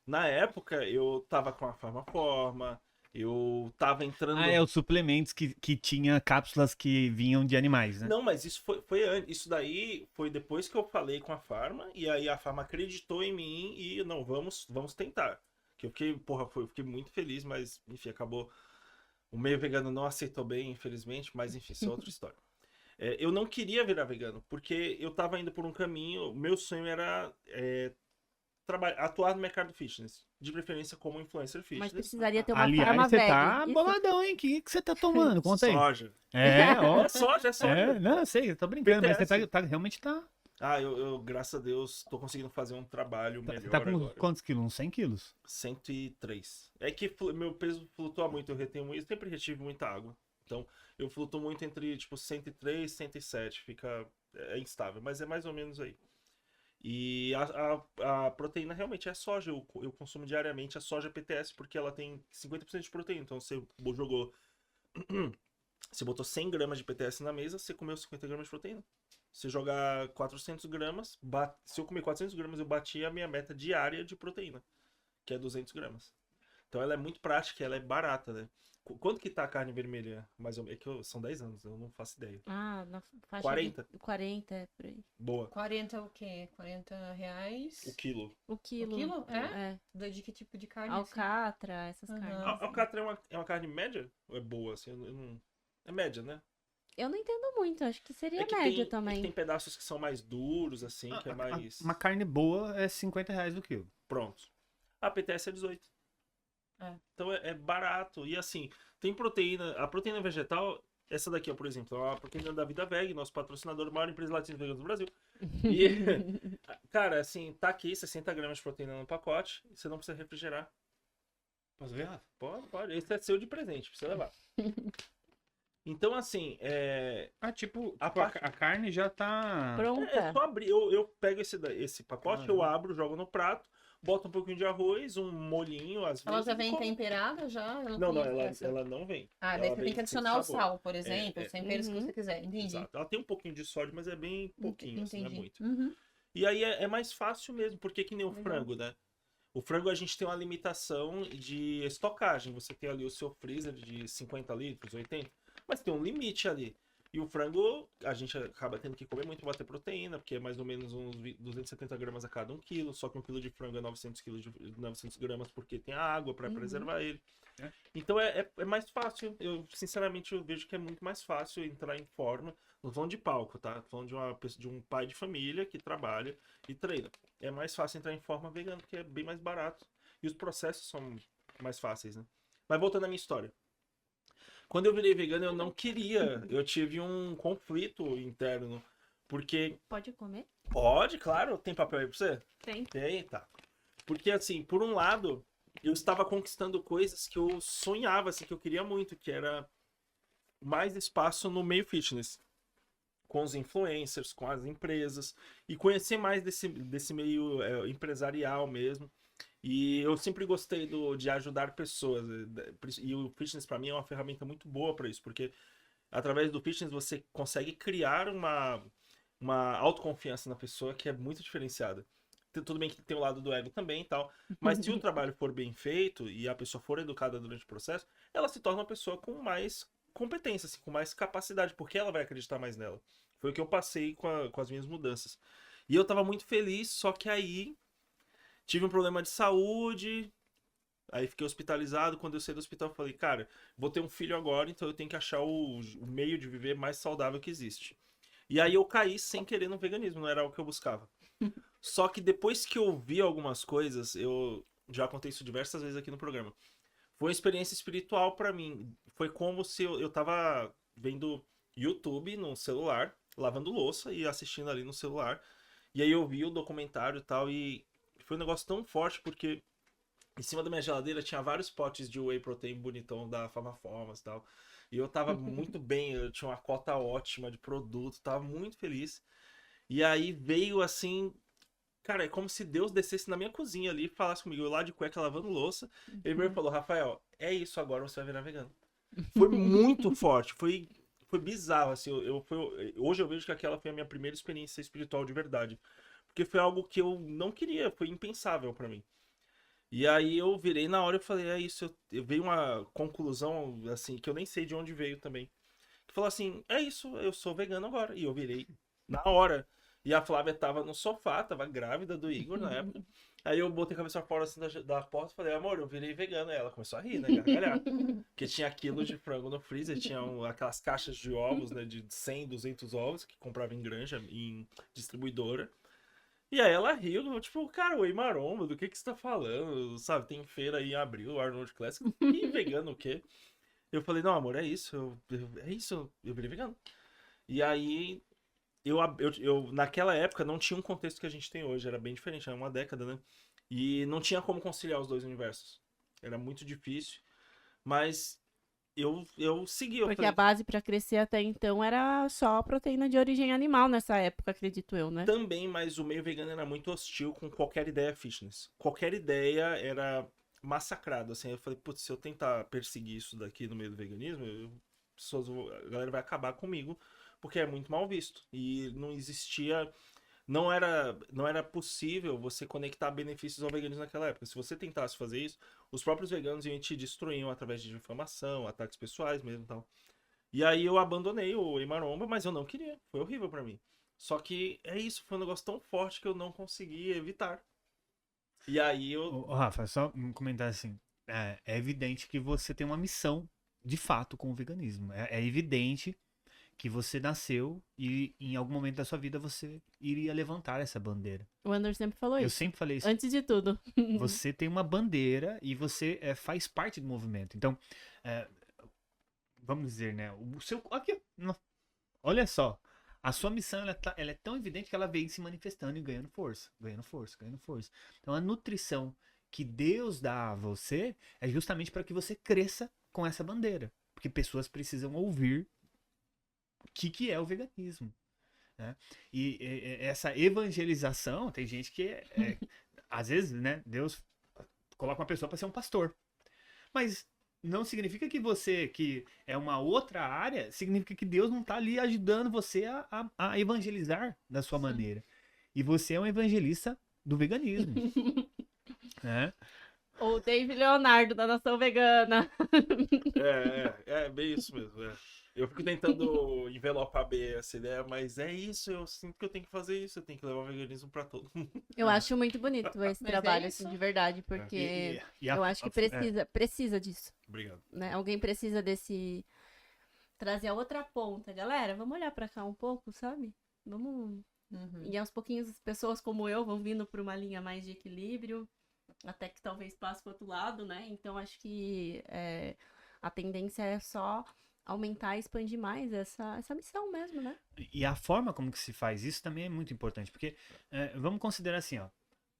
Na época, eu tava com a Farmaforma, eu tava entrando... Os suplementos que tinha cápsulas que vinham de animais, né? Não, mas isso foi antes. Isso daí foi depois que eu falei com a Farma, e aí a Farma acreditou em mim e, não, vamos tentar. Que eu fiquei, eu fiquei muito feliz, mas, enfim, acabou... O meio vegano não aceitou bem, infelizmente, mas, enfim, isso é outra história. Eu não queria virar vegano, porque eu tava indo por um caminho, o meu sonho era... atuar no mercado fitness, de preferência como influencer fitness. Mas precisaria ter uma Aliás, farma você velha. tá boladão, hein? O que você tá tomando? Conta aí. Soja. Ó. É soja. Não, eu sei, eu tô brincando, mas BTS. você realmente tá... Eu, graças a Deus, tô conseguindo fazer um trabalho melhor Você tá com agora. quantos quilos? Uns 100 quilos? 103. É que meu peso flutua muito, eu sempre retive muita água. Então, eu flutuo muito entre, 103 e 107, é instável, mas é mais ou menos aí. E a proteína realmente é soja, eu consumo diariamente a soja PTS, porque ela tem 50% de proteína, então você jogou... Você botou 100 gramas de PTS na mesa, você comeu 50 gramas de proteína. Se jogar 400 gramas, se eu comer 400 gramas, eu bati a minha meta diária de proteína, que é 200 gramas. Então ela é muito prática, ela é barata, né? Quanto que tá a carne vermelha? Mais ou menos, são 10 anos, eu não faço ideia. Na faixa 40? 40, por aí. Boa. 40 o quê? 40 reais? O quilo. O quilo. O quilo? É? De que tipo de carne? Alcatra, essas carnes. A alcatra é uma carne média? Ou é boa, assim? Eu não... É média, né? Eu não entendo muito, acho que seria que média tem, também. Tem pedaços que são mais duros, assim, que é mais... Uma carne boa é 50 reais o quilo. Pronto. A PTS é 18. Então é barato. E assim, tem proteína. A proteína vegetal, essa daqui, ó, por exemplo, é a proteína da Vida Veg, nosso patrocinador, maior empresa de laticínios veganos do Brasil. E, cara, assim, tá aqui 60 gramas de proteína no pacote, e você não precisa refrigerar. Posso ver? Pode. Esse é seu de presente, precisa levar. Então, assim, a carne já tá... Pronta. É só abrir. Eu pego esse pacote, eu abro, jogo no prato, boto um pouquinho de arroz, um molhinho, às vezes. Ela já vem temperada já? Não, ela não vem. Ah, daí você tem que adicionar o sal, por exemplo, os temperos que você quiser. Entendi. Exato. Ela tem um pouquinho de sódio, mas é bem pouquinho, assim, não é muito. E aí é mais fácil mesmo, porque que nem o Legal. frango, né? O frango a gente tem uma limitação de estocagem. Você tem ali o seu freezer de 50 litros, 80, mas tem um limite ali. E o frango, a gente acaba tendo que comer muito para ter proteína, porque é mais ou menos uns 270 gramas a cada 1 quilo. Só que 1 quilo de frango é 900 gramas, porque tem a água para Uhum. preservar ele. É. Então é mais fácil. Eu, sinceramente, eu vejo que é muito mais fácil entrar em forma. Não tô falando de palco, tá? Tô falando de um pai de família que trabalha e treina. É mais fácil entrar em forma vegana, porque é bem mais barato. E os processos são mais fáceis, né? Mas voltando à minha história. Quando eu virei vegano, eu não queria. Eu tive um conflito interno. Porque Pode comer? pode, claro. Tem papel aí pra você? Tem. Tem, tá. Porque, assim, por um lado, eu estava conquistando coisas que eu sonhava, assim, que eu queria muito, que era mais espaço no meio fitness. Com os influencers, com as empresas. E conhecer mais desse meio empresarial mesmo. E eu sempre gostei de ajudar pessoas. E o fitness, para mim, é uma ferramenta muito boa para isso, porque através do fitness você consegue criar uma autoconfiança na pessoa que é muito diferenciada. Tudo bem que tem o lado do ego também e tal, mas se o trabalho for bem feito e a pessoa for educada durante o processo, ela se torna uma pessoa com mais competência, assim, com mais capacidade, porque ela vai acreditar mais nela. Foi o que eu passei com as minhas mudanças. E eu tava muito feliz, só que aí tive um problema de saúde, aí fiquei hospitalizado. Quando eu saí do hospital, eu falei, cara, vou ter um filho agora, então eu tenho que achar o meio de viver mais saudável que existe. E aí eu caí sem querer no veganismo, não era o que eu buscava. Só que depois que eu vi algumas coisas, eu já contei isso diversas vezes aqui no programa. Foi uma experiência espiritual pra mim. Foi como se eu tava vendo YouTube no celular, lavando louça e assistindo ali no celular. E aí eu vi o documentário e tal, e foi um negócio tão forte porque em cima da minha geladeira tinha vários potes de whey protein bonitão da Farmaformas e tal. E eu tava muito bem, eu tinha uma cota ótima de produto, tava muito feliz. E aí veio assim, cara, é como se Deus descesse na minha cozinha ali e falasse comigo, eu lá de cueca lavando louça. Ele veio e falou, Rafael, é isso, agora você vai virar vegano. Foi muito forte, foi bizarro, assim, hoje eu vejo que aquela foi a minha primeira experiência espiritual de verdade. Porque foi algo que eu não queria, foi impensável pra mim. E aí eu virei na hora e falei, é isso, eu veio uma conclusão, assim, que eu nem sei de onde veio também. Que falou assim, é isso, eu sou vegano agora. E eu virei na hora. E a Flávia tava no sofá, tava grávida do Igor na época. Aí eu botei a cabeça fora assim da porta e falei, amor, eu virei vegano. Aí ela começou a rir, né, gargalhar. Porque tinha quilos de frango no freezer, tinha aquelas caixas de ovos, né, de 100, 200 ovos, que comprava em granja, em distribuidora. E aí ela riu, tipo, cara, oi maromba, do que você tá falando? Sabe, tem feira aí em abril, Arnold Classic, e vegano o quê? Eu falei, não, amor, é isso, é isso, eu virei vegano. E aí, naquela época não tinha um contexto que a gente tem hoje, era bem diferente, era uma década, né? E não tinha como conciliar os dois universos. Era muito difícil, mas eu segui. Eu Porque falei, a base pra crescer até então era só proteína de origem animal nessa época, acredito eu, né? também, mas o meio vegano era muito hostil com qualquer ideia fitness. Qualquer ideia era massacrado, assim. Eu falei, putz, se eu tentar perseguir isso daqui no meio do veganismo, a galera vai acabar comigo, porque é muito mal visto. E não existia, não era possível você conectar benefícios ao veganismo naquela época. Se você tentasse fazer isso, os próprios veganos iam te destruir através de difamação, ataques pessoais mesmo e tal. E aí eu abandonei o Emaromba, mas eu não queria. Foi horrível pra mim. Só que é isso, foi um negócio tão forte que eu não consegui evitar. E aí eu. Ô, Rafa, só um comentário assim. É evidente que você tem uma missão, de fato, com o veganismo. É evidente que você nasceu e em algum momento da sua vida você iria levantar essa bandeira. O Anderson sempre falou Eu isso. sempre falei isso. Antes de tudo. Você tem uma bandeira e você faz parte do movimento. Então, vamos dizer, né? O seu. Aqui, olha só. A sua missão ela é tão evidente que ela vem se manifestando e ganhando força. Ganhando força, ganhando força. Então, a nutrição que Deus dá a você é justamente para que você cresça com essa bandeira. Porque pessoas precisam ouvir o que é o veganismo. Né? E essa evangelização, tem gente que às vezes, né, Deus coloca uma pessoa para ser um pastor. Mas não significa que você, que é uma outra área, significa que Deus não está ali ajudando você a evangelizar da sua maneira. E você é um evangelista do veganismo. Né? Ou o Dave Leonardo, da Nação Vegana. É bem isso mesmo. Eu fico tentando envelopar bem essa ideia, mas é isso, eu sinto que eu tenho que fazer isso, eu tenho que levar o veganismo pra todo mundo. Eu acho muito bonito esse Mas é trabalho, isso. assim, de verdade, porque E a- eu acho que precisa disso, Obrigado. né? Alguém precisa desse... Trazer a outra ponta. Galera, vamos olhar pra cá um pouco, sabe? Vamos... Uhum. E aos pouquinhos, as pessoas como eu vão vindo pra uma linha mais de equilíbrio, até que talvez passe pro outro lado, né? Então, acho que a tendência é só aumentar e expandir mais essa missão mesmo, né? E a forma como que se faz isso também é muito importante, porque vamos considerar assim, ó,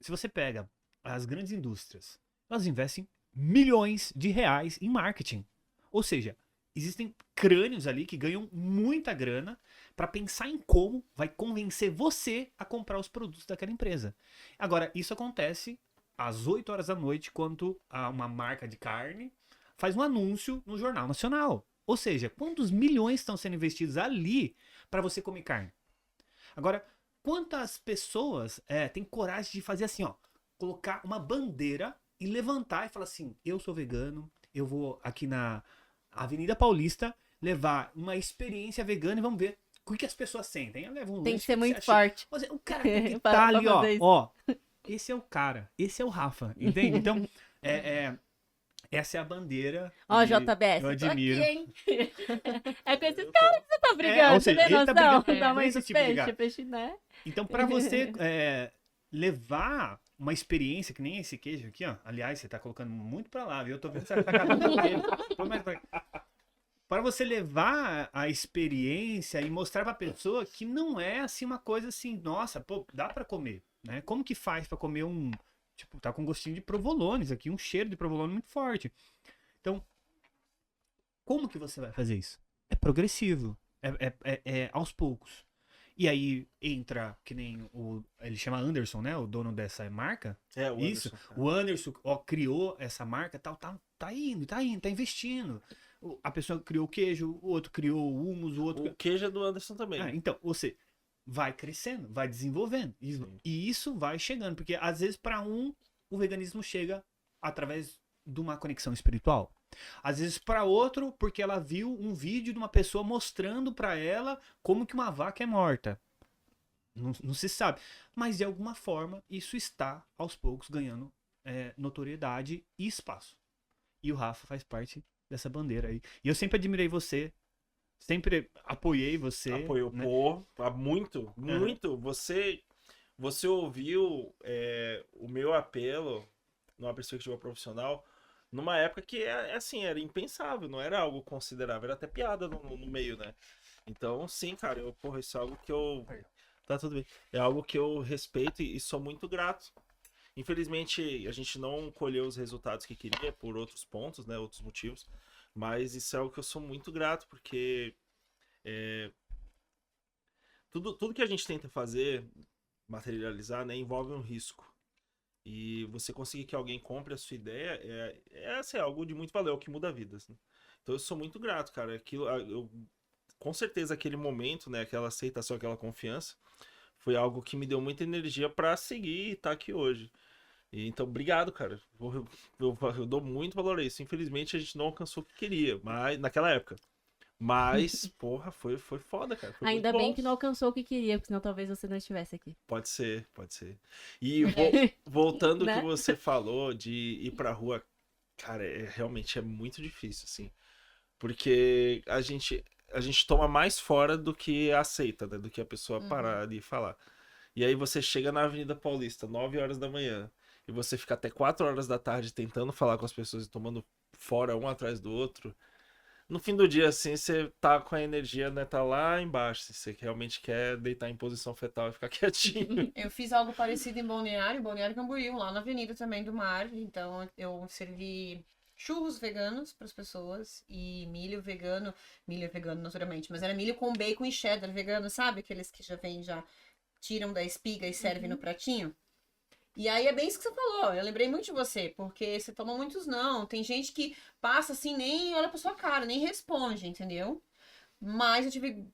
se você pega as grandes indústrias, elas investem milhões de reais em marketing. Ou seja, existem crânios ali que ganham muita grana para pensar em como vai convencer você a comprar os produtos daquela empresa. Agora, isso acontece às 8 horas da noite, quando uma marca de carne faz um anúncio no Jornal Nacional. Ou seja, quantos milhões estão sendo investidos ali para você comer carne? Agora, quantas pessoas têm coragem de fazer assim, ó, colocar uma bandeira e levantar e falar assim, eu sou vegano, eu vou aqui na Avenida Paulista levar uma experiência vegana e vamos ver o que as pessoas sentem. Eu levo um Tem que lanche, ser você muito acha- forte. O cara tem que Pra- estar pra ali, ó, fazer isso. ó. Esse é o cara, esse é o Rafa, entende? Então, essa é a bandeira. Ó, e JBS, eu eu tô aqui, admiro. hein? É com esses caras que você tá brigando, ou seja, você tem ele tá noção? brigando Da com mãe esse dos tipo de peixes, gato. peixe, né? Então, pra você levar uma experiência, que nem esse queijo aqui, ó. Aliás, você tá colocando muito pra lá, viu? Eu tô vendo que você tá catando o queijo. Põe mais pra cá. Para você levar a experiência e mostrar pra pessoa que não é assim uma coisa assim, nossa, pô, dá pra comer, né? Como que faz pra comer tipo, tá com gostinho de provolones aqui, um cheiro de provolone muito forte. Então, como que você vai fazer isso? É progressivo, é aos poucos. E aí entra, que nem ele chama Anderson, né? O dono dessa marca. O Isso. Anderson. O Anderson, ó, criou essa marca, tal, tá indo, tá investindo. A pessoa criou o queijo, o outro criou o hummus, o outro. O queijo é do Anderson também. Então, você vai crescendo, vai desenvolvendo. E isso vai chegando, porque às vezes para o veganismo chega através de uma conexão espiritual. Às vezes para outro, porque ela viu um vídeo de uma pessoa mostrando para ela como que uma vaca é morta. Não se sabe. Mas de alguma forma, isso está aos poucos ganhando notoriedade e espaço. E o Rafa faz parte dessa bandeira aí. E eu sempre admirei você, sempre apoiei você. Apoiou, né? pô, muito, muito. Você ouviu o meu apelo numa perspectiva profissional numa época que assim, era impensável, não era algo considerável, era até piada no meio, né? Então, sim, cara, isso é algo que eu... Tá tudo bem. É algo que eu respeito e sou muito grato. Infelizmente, a gente não colheu os resultados que queria por outros pontos, né? Outros motivos. Mas isso é algo que eu sou muito grato, porque tudo que a gente tenta fazer, materializar, né, envolve um risco. E você conseguir que alguém compre a sua ideia é algo de muito valor, é o que muda vidas. Né? Então eu sou muito grato, cara. Com certeza aquele momento, né, aquela aceitação, aquela confiança, foi algo que me deu muita energia pra seguir e estar aqui hoje. Então, obrigado, cara. Eu dou muito valor a isso. Infelizmente, a gente não alcançou o que queria, mas naquela época. Mas, porra, foi foda, cara. Foi Ainda muito bem bom. que não alcançou o que queria, porque senão talvez você não estivesse aqui. Pode ser. E voltando ao Né? que você falou de ir pra rua, cara, realmente é muito difícil, assim. Porque a gente toma mais fora do que aceita, né? Do que a pessoa parar ali e falar. E aí você chega na Avenida Paulista, 9 horas da manhã, e você fica até 4 horas da tarde tentando falar com as pessoas e tomando fora um atrás do outro. No fim do dia, assim, você tá com a energia, né? Tá lá embaixo. Se você realmente quer deitar em posição fetal e ficar quietinho. Eu fiz algo parecido em Balneário Camboriú, lá na Avenida também do Mar. Então eu servi churros veganos para as pessoas e milho vegano naturalmente, mas era milho com bacon e cheddar vegano, sabe? Aqueles que já tiram da espiga e servem no pratinho. E aí é bem isso que você falou, eu lembrei muito de você, porque você toma muitos não, tem gente que passa assim, nem olha pra sua cara, nem responde, entendeu? Mas eu tive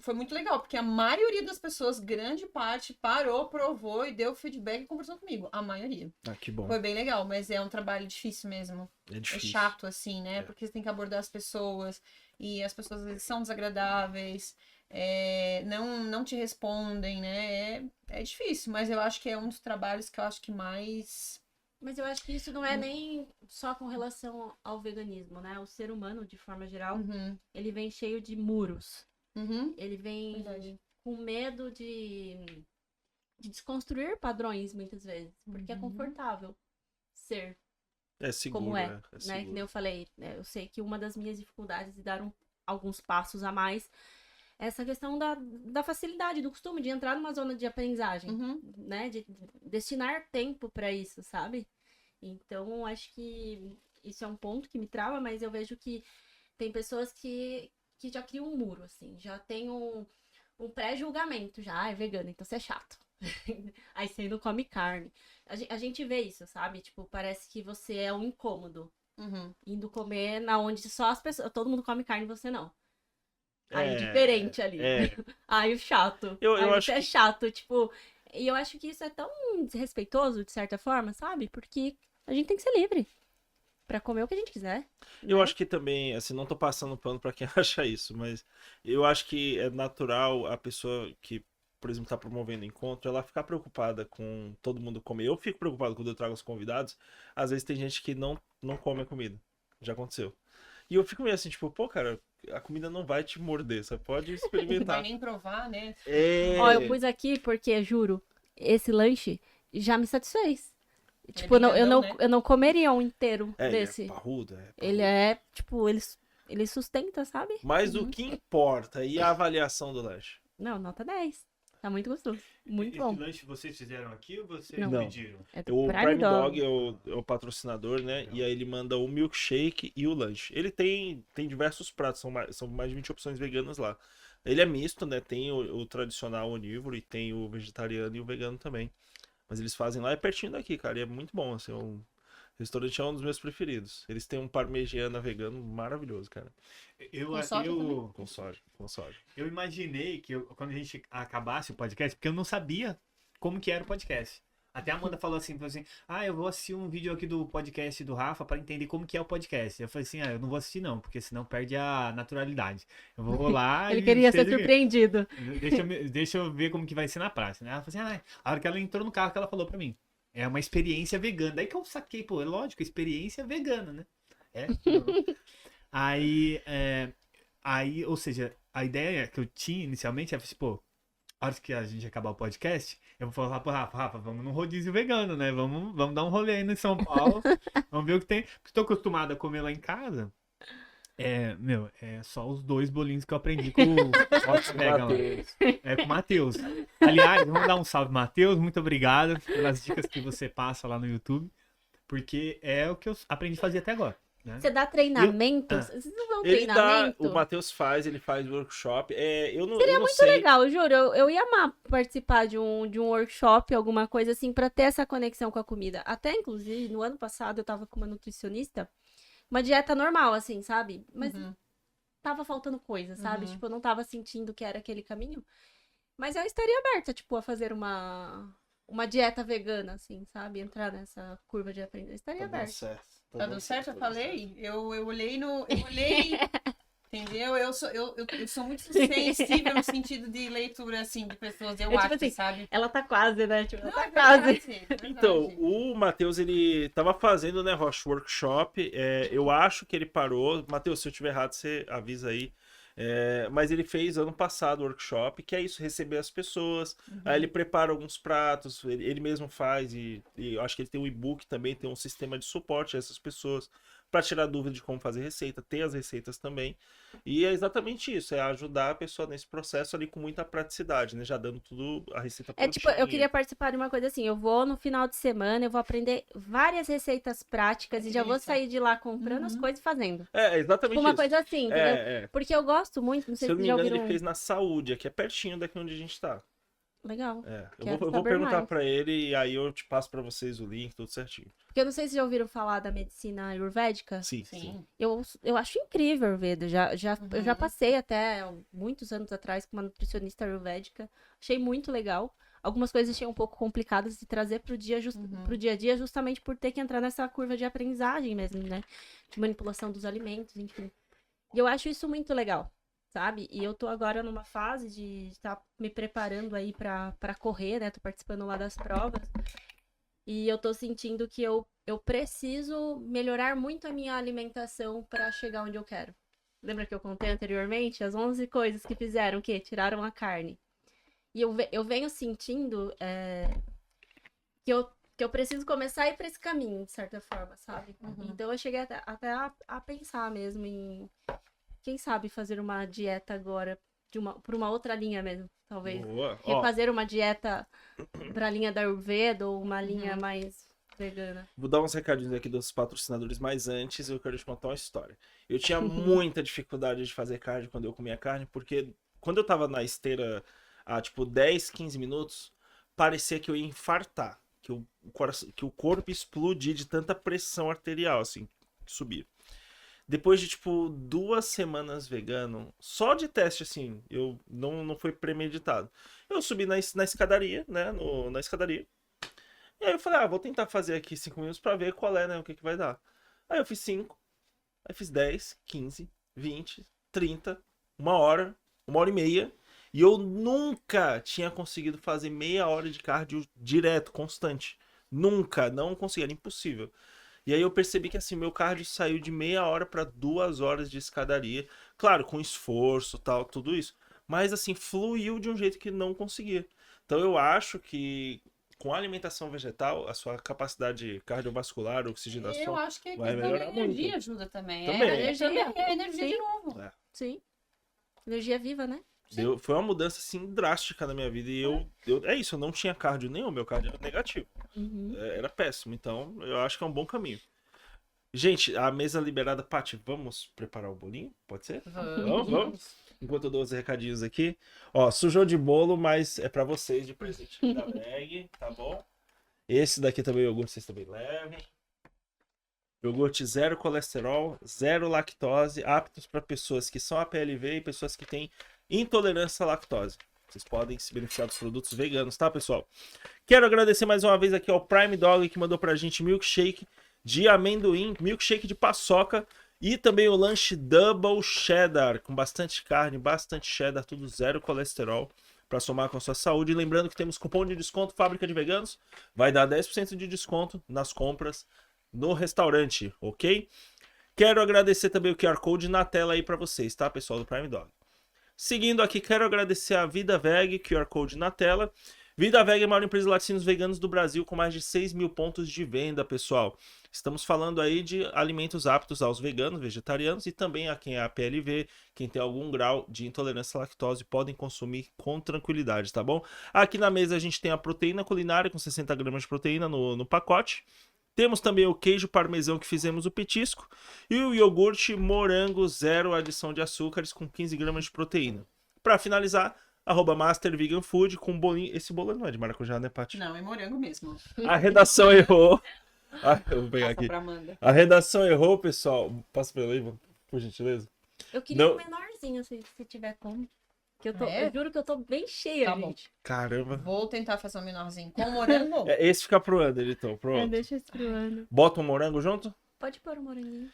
Foi muito legal, porque a maioria das pessoas, grande parte, parou, provou e deu feedback e conversou comigo. A maioria. Ah, que bom. Foi bem legal, mas é um trabalho difícil mesmo. É É difícil. chato, assim, né? Porque você tem que abordar as pessoas e as pessoas às vezes são desagradáveis, não te respondem, né? É difícil, mas eu acho que é um dos trabalhos que eu acho que mais. Mas eu acho que isso não é nem só com relação ao veganismo, né? O ser humano, de forma geral, Uhum, ele vem cheio de muros. uhum, Ele vem verdade. com medo de desconstruir padrões, muitas vezes. Porque é Uhum. confortável ser É seguro, como é, né? É né? Que seguro. nem eu falei, né? Eu sei que uma das minhas dificuldades de dar alguns passos a mais é essa questão da facilidade, do costume de entrar numa zona de aprendizagem, Uhum. né? De destinar tempo para isso, sabe? Então, acho que isso é um ponto que me trava, mas eu vejo que tem pessoas que já criam um muro, assim, já tem um pré-julgamento, já, é vegano, então você é chato. Aí você não come carne. A gente vê isso, sabe? Tipo, parece que você é um incômodo Uhum. indo comer na onde só as pessoas, todo mundo come carne e você não. Aí É, o diferente ali. é. Aí o chato. Eu Aí acho você é que- chato, tipo. E eu acho que isso é tão desrespeitoso, de certa forma, sabe? Porque a gente tem que ser livre pra comer o que a gente quiser. Eu né? acho que também, assim, não tô passando pano pra quem acha isso, mas eu acho que é natural a pessoa que, por exemplo, tá promovendo encontro, ela ficar preocupada com todo mundo comer. Eu fico preocupado quando eu trago os convidados. Às vezes tem gente que não come a comida. Já aconteceu. E eu fico meio assim, tipo, pô, cara, a comida não vai te morder, você pode Não vai experimentar. nem provar, né? Ó, eu É. pus aqui porque, juro, esse lanche já me satisfez. Ele Tipo, é bem grandão, né? eu não comeria um inteiro Ele desse. é parrudo, é parrudo. Ele é, tipo, ele sustenta, sabe? Mas o que importa e a avaliação do lanche? Não, nota 10. Tá muito gostoso. Muito Esse bom. lanche vocês fizeram aqui ou vocês Não. pediram? É do O Prime Prime Dog. Dog é o patrocinador, né? Legal. E aí ele manda o milkshake e o lanche. Ele tem diversos pratos, são mais de 20 opções veganas lá. Ele é misto, né? Tem o tradicional onívoro e tem o vegetariano e o vegano também. Mas eles fazem lá, é pertinho daqui, cara. E é muito bom, assim. O restaurante é um dos meus preferidos. Eles têm um parmegiana vegano maravilhoso, cara. Com soja Com soja, com soja. Eu imaginei que quando a gente acabasse o podcast, porque eu não sabia como que era o podcast. Até a Amanda falou assim, eu vou assistir um vídeo aqui do podcast do Rafa para entender como que é o podcast. Eu falei assim, eu não vou assistir não, porque senão perde a naturalidade. Eu vou lá Ele e queria ser seja- surpreendido. Deixa eu ver como que vai ser na prática, né? Ela falou assim, a hora que ela entrou no carro que ela falou pra mim, é uma experiência vegana. Daí que eu saquei, pô, é lógico, experiência vegana, né? É. Aí, ou seja, a ideia que eu tinha inicialmente era, pô, a hora que a gente acabar o podcast, eu vou falar pro Rafa, vamos num rodízio vegano, né? Vamos dar um rolê aí no São Paulo, vamos ver o que tem. Porque tô acostumado a comer lá em casa. É só os 2 bolinhos que eu aprendi com o Rock Vegan lá. É com o Matheus. Aliás, vamos dar um salve, Matheus. Muito obrigado pelas dicas que você passa lá no YouTube. Porque é o que eu aprendi a fazer até agora. Né? Você dá treinamento? Vocês não dão Ele dá, treinamento? o Matheus ele faz workshop. Eu não, Seria eu não muito sei. legal, juro. Eu ia amar participar de um workshop, alguma coisa assim, pra ter essa conexão com a comida. Até, inclusive, no ano passado eu tava com uma nutricionista, uma dieta normal, assim, sabe? Mas Uhum. tava faltando coisa, sabe? Uhum. Tipo, eu não tava sentindo que era aquele caminho. Mas eu estaria aberta, tipo, a fazer uma dieta vegana, assim, sabe? Entrar nessa curva de aprender. Estaria Tá dando aberta. certo. Tá dando certo? Eu tá dando falei? Eu olhei no. Eu olhei. Entendeu? Eu sou muito sensível no sentido de leitura, assim, de pessoas. Eu É tipo acho, assim, sabe? Ela tá quase, né? Tipo, ela Não, tá é quase. verdade, é Então, verdade. o Matheus, ele tava fazendo, né, Roche Workshop. Eu acho que ele parou. Matheus, se eu tiver errado, você avisa aí. Mas ele fez ano passado o workshop, que é isso, receber as pessoas. Aí ele prepara alguns pratos, ele mesmo faz. E eu acho que ele tem um e-book também, tem um sistema de suporte a essas pessoas. Para tirar dúvida de como fazer receita, tem as receitas também. E é exatamente isso, é ajudar a pessoa nesse processo ali com muita praticidade, né? Já dando tudo a receita É tipo, eu prontinha. queria participar de uma coisa assim, eu vou no final de semana, eu vou aprender várias receitas práticas e já vou delícia. sair de lá comprando as Uhum. coisas e fazendo. É exatamente Tipo uma isso. coisa assim, entendeu? É. Porque eu gosto muito, não Se sei eu se não vocês me já engano, ouviram. ele fez na Saúde, que é pertinho daqui onde a gente tá. Legal. Eu Quero vou saber perguntar mais. pra ele e aí eu te passo pra vocês o link, tudo certinho. Porque eu não sei se já ouviram falar da medicina ayurvédica. Sim. Sim. Eu acho incrível o Ayurveda. Eu já Uhum. passei até muitos anos atrás com uma nutricionista ayurvédica. Achei muito legal. Algumas coisas achei um pouco complicadas de trazer pro pro dia a dia, justamente por ter que entrar nessa curva de aprendizagem mesmo, né? De manipulação dos alimentos, enfim. E eu acho isso muito legal, sabe? E eu tô agora numa fase de estar me preparando aí pra correr, né? Tô participando lá das provas. E eu tô sentindo que eu preciso melhorar muito a minha alimentação pra chegar onde eu quero. Lembra que eu contei anteriormente as 11 coisas que fizeram o quê? Tiraram a carne. E eu venho sentindo que eu preciso começar a ir pra esse caminho, de certa forma, sabe? Então eu cheguei até a pensar mesmo em, quem sabe, fazer uma dieta agora por uma outra linha mesmo, talvez. Boa. Ó, Refazer uma dieta pra linha da Ayurveda ou uma linha mais vegana. vou dar uns recadinhos aqui dos patrocinadores, mas antes eu quero te contar uma história. Eu tinha muita dificuldade de fazer cardio quando eu comia carne, porque quando eu tava na esteira há tipo 10, 15 minutos, parecia que eu ia infartar, que que o corpo explodia de tanta pressão arterial, assim, que subia. Depois de, tipo, 2 semanas vegano, só de teste, assim, eu não foi premeditado. Eu subi na escadaria, né, na escadaria, e aí eu falei, vou tentar fazer aqui 5 minutos pra ver qual é, né, o que que vai dar. Aí eu fiz 5, aí fiz 10, 15, 20, 30, 1 hora e meia. E eu nunca tinha conseguido fazer meia hora de cardio direto, constante. Nunca, não conseguia, era impossível. E aí eu percebi que assim, meu cardio saiu de meia hora para 2 horas de escadaria. Claro, com esforço, tal, tudo isso. Mas assim, fluiu de um jeito que não conseguia. Então eu acho que com a alimentação vegetal, a sua capacidade cardiovascular, Eu oxigenação, acho que a vai questão da melhorar energia muito. ajuda também. Também. É energia de Sim. novo. Sim. Energia viva, né? Foi uma mudança assim drástica na minha vida. E é isso, eu não tinha cardio nenhum, meu cardio era negativo. Uhum. Era péssimo. Então eu acho que é um bom caminho. Gente, a mesa liberada, Paty, vamos preparar o bolinho? Pode ser? Vamos. Enquanto eu dou os recadinhos aqui. Ó, sujou de bolo, mas é pra vocês de presente aqui da bag, tá bom? Esse daqui também, o iogurte, vocês também levem. Iogurte zero colesterol, zero lactose, aptos para pessoas que são APLV e pessoas que têm intolerância à lactose. Vocês podem se beneficiar dos produtos veganos, tá, pessoal? Quero agradecer mais uma vez aqui ao Prime Dog, que mandou pra gente milkshake de amendoim, milkshake de paçoca e também o lanche Double Cheddar, com bastante carne, bastante cheddar, tudo zero colesterol, para somar com a sua saúde. E lembrando que temos cupom de desconto Fábrica de Veganos, vai dar 10% de desconto nas compras no restaurante, ok? Quero agradecer também o QR Code na tela aí para vocês, tá, pessoal do Prime Dog. Seguindo aqui, quero agradecer a Vida Veg, QR Code na tela. Vida Veg é a maior empresa de laticínios veganos do Brasil, com mais de 6 mil pontos de venda, pessoal. Estamos falando aí de alimentos aptos aos veganos, vegetarianos e também a quem é APLV, quem tem algum grau de intolerância à lactose, podem consumir com tranquilidade, tá bom? Aqui na mesa a gente tem a proteína culinária com 60 gramas de proteína no pacote. Temos também o queijo parmesão que fizemos o petisco e o iogurte morango zero adição de açúcares com 15 gramas de proteína. Para finalizar, @Master Vegan Food com bolinho. Esse bolo não é de maracujá, né, Paty? Não, é morango mesmo. A redação errou. Eu vou pegar Passa aqui. pra Amanda. A redação errou, pessoal. Passa pra ela aí, por gentileza. Eu queria Não. um menorzinho, se tiver como. Que eu É? juro que eu tô bem cheia, Tá bom. gente. Caramba. Vou tentar fazer um menorzinho com morango. Esse fica pro Ander, então. Pronto. Deixa esse pro ano. Bota um morango junto? Pode pôr o moranguinho.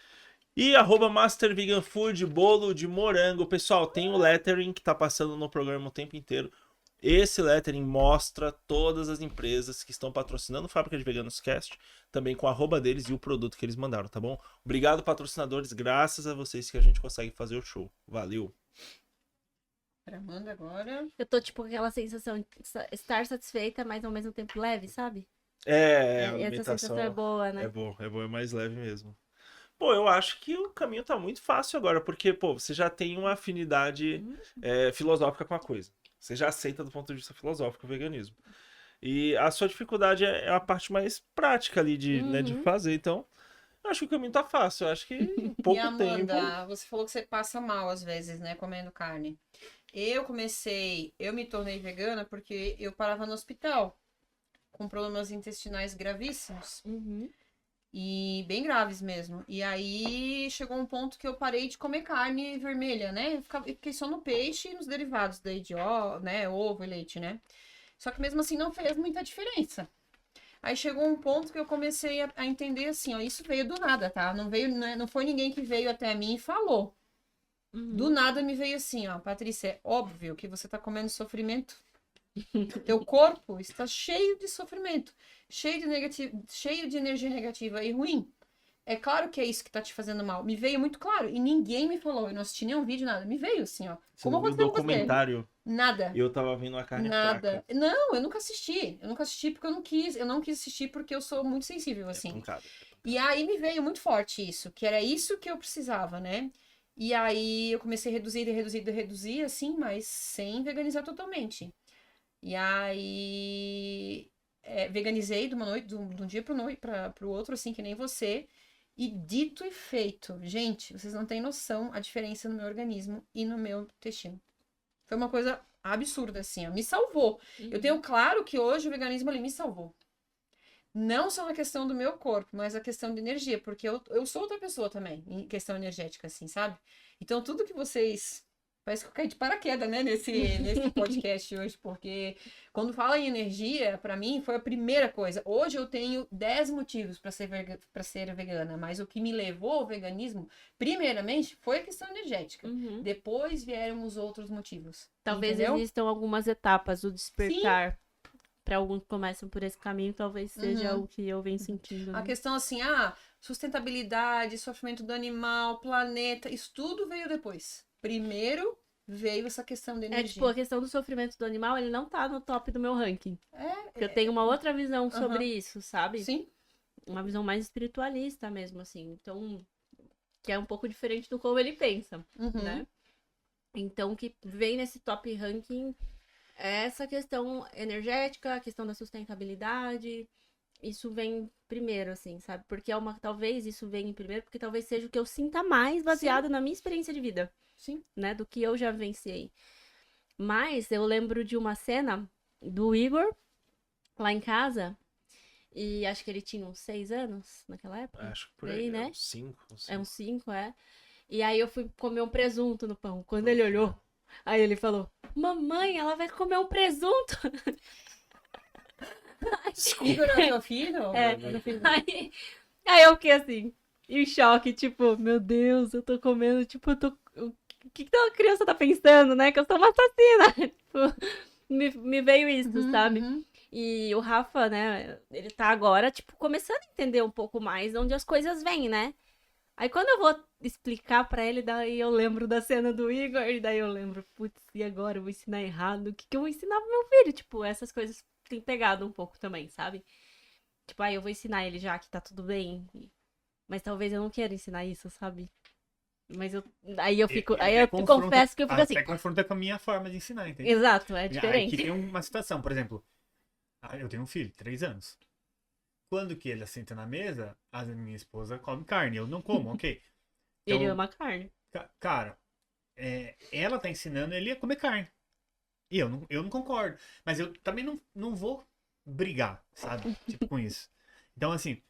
E @Master Vegan Food, bolo de morango. Pessoal, tem o lettering que tá passando no programa o tempo inteiro. Esse lettering mostra todas as empresas que estão patrocinando Fábrica de Veganos Cast, também com a deles e o produto que eles mandaram, tá bom? Obrigado, patrocinadores. Graças a vocês que a gente consegue fazer o show. Valeu. Pra Amanda agora. Eu tô, tipo, com aquela sensação de estar satisfeita, mas ao mesmo tempo leve, sabe? A Essa alimentação sensação é boa, né? é bom, é mais leve mesmo. Pô, eu acho que o caminho tá muito fácil agora, porque, pô, você já tem uma afinidade filosófica com a coisa. Você já aceita do ponto de vista filosófico o veganismo. E a sua dificuldade é a parte mais prática ali né, de fazer. Então, eu acho que o caminho tá fácil. Eu acho que em pouco E Amanda, tempo. você falou que você passa mal às vezes, né, comendo carne. eu me tornei vegana porque eu parava no hospital com problemas intestinais gravíssimos. Uhum. E bem graves mesmo. E aí chegou um ponto que eu parei de comer carne vermelha, né? Eu fiquei só no peixe e nos derivados daí de né? Ovo e leite, né? Só que mesmo assim não fez muita diferença. Aí chegou um ponto que eu comecei a entender assim, ó, isso veio do nada, tá? Não veio, né, não foi ninguém que veio até mim e falou. Do nada me veio assim, ó, Patrícia, é óbvio que você tá comendo sofrimento. Teu corpo está cheio de sofrimento, cheio de energia negativa e ruim. É claro que é isso que tá te fazendo mal. Me veio muito claro. E ninguém me falou. Eu não assisti nenhum vídeo, nada. Me veio assim, ó. Você Como não viu o aconteceu com você? documentário? Nada. Eu tava vendo a carne Nada. fraca. Não, eu nunca assisti. Eu nunca assisti porque eu não quis. Eu não quis assistir porque eu sou muito sensível, assim. Pancada. E aí me veio muito forte isso, que era isso que eu precisava, né? E aí eu comecei a reduzir, assim, mas sem veganizar totalmente. E aí veganizei de uma noite, de um dia pro outro, assim, que nem você. E dito e feito, gente, vocês não têm noção a diferença no meu organismo e no meu intestino. Foi uma coisa absurda, assim, ó. Me salvou. Eu tenho claro que hoje o veganismo ali me salvou. Não só na questão do meu corpo, mas a questão de energia, porque eu sou outra pessoa também, em questão energética, assim, sabe? Então, tudo que vocês... Parece que eu caí de paraquedas, né, nesse podcast hoje, porque quando fala em energia, pra mim, foi a primeira coisa. Hoje eu tenho 10 motivos pra ser vegana, mas o que me levou ao veganismo, primeiramente, foi a questão energética. Uhum. Depois vieram os outros motivos. Talvez Entendeu? existam algumas etapas, o despertar. Para alguns que começam por esse caminho, talvez seja o que eu venho sentindo. A Né? questão assim, sustentabilidade, sofrimento do animal, planeta, isso tudo veio depois. Primeiro veio essa questão da energia. Tipo, a questão do sofrimento do animal, ele não tá no top do meu ranking. Porque eu tenho uma outra visão sobre isso, sabe? Sim. Uma visão mais espiritualista mesmo, assim. Então, que é um pouco diferente do como ele pensa, né? Então, o que vem nesse top ranking é essa questão energética, a questão da sustentabilidade. Isso vem primeiro, assim, sabe? Porque talvez isso venha primeiro, porque talvez seja o que eu sinta mais baseado na minha experiência de vida. Sim. Né? Do que eu já vivenciei. Mas eu lembro de uma cena do Igor, lá em casa, e acho que ele tinha uns 6 anos naquela época. Acho que por aí, né? uns 5. É uns 5, é. E aí eu fui comer um presunto no pão. Quando ele olhou, aí ele falou, mamãe, ela vai comer um presunto. Igor é meu filho? É. Aí eu fiquei assim, em choque, tipo, meu Deus, eu tô comendo, tipo, o que a criança tá pensando, né? Que eu sou uma assassina. Tipo, me veio isso, sabe? E o Rafa, né, ele tá agora, tipo, começando a entender um pouco mais onde as coisas vêm, né? Aí quando eu vou explicar pra ele, daí eu lembro da cena do Igor, e daí eu lembro, putz, e agora eu vou ensinar errado? O que eu vou ensinar pro meu filho? Tipo, essas coisas têm pegado um pouco também, sabe? Tipo, aí eu vou ensinar ele já que tá tudo bem. Mas talvez eu não queira ensinar isso, sabe? Mas aí eu confesso que eu fico assim. Até confronta com a minha forma de ensinar, entendeu? Exato, é diferente. Aqui tem uma situação, por exemplo, eu tenho um filho, 3 anos. Quando que ele senta na mesa, a minha esposa come carne, eu não como, ok? Então, Ele ama carne. Cara, ela tá ensinando ele a comer carne. E eu não concordo. Mas eu também não vou brigar, sabe? Tipo, com isso. Então, assim,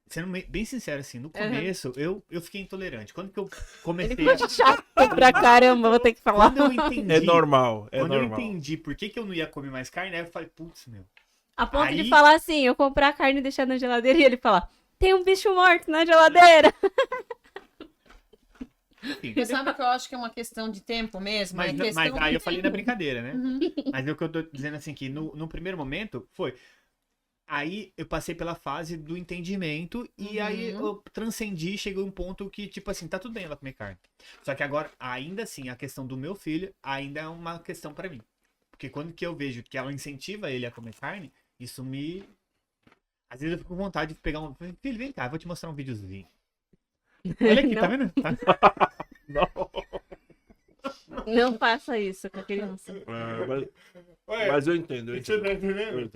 sendo bem sincero, assim, no começo, eu fiquei intolerante. Quando que eu comecei Ele ficou chato pra caramba, vou ter que falar. Quando eu entendi... É normal, Quando eu entendi por que eu não ia comer mais carne, aí eu falei, putz, meu... A ponto de falar assim, eu comprar a carne e deixar na geladeira, e ele falar, tem um bicho morto na geladeira. Você sabe que eu acho que é uma questão de tempo mesmo? Mas aí eu falei na brincadeira, né? Mas é o que eu tô dizendo assim, que no primeiro momento foi... Aí eu passei pela fase do entendimento e aí eu transcendi, cheguei a um ponto que, tipo assim, tá tudo bem ela comer carne. Só que agora, ainda assim, a questão do meu filho ainda é uma questão pra mim. Porque quando que eu vejo que ela incentiva ele a comer carne, isso me... Às vezes eu fico com vontade de pegar filho, vem cá, eu vou te mostrar um videozinho. Olha aqui, tá vendo? Não faça isso com a criança. Mas eu entendo, Você tá entendendo?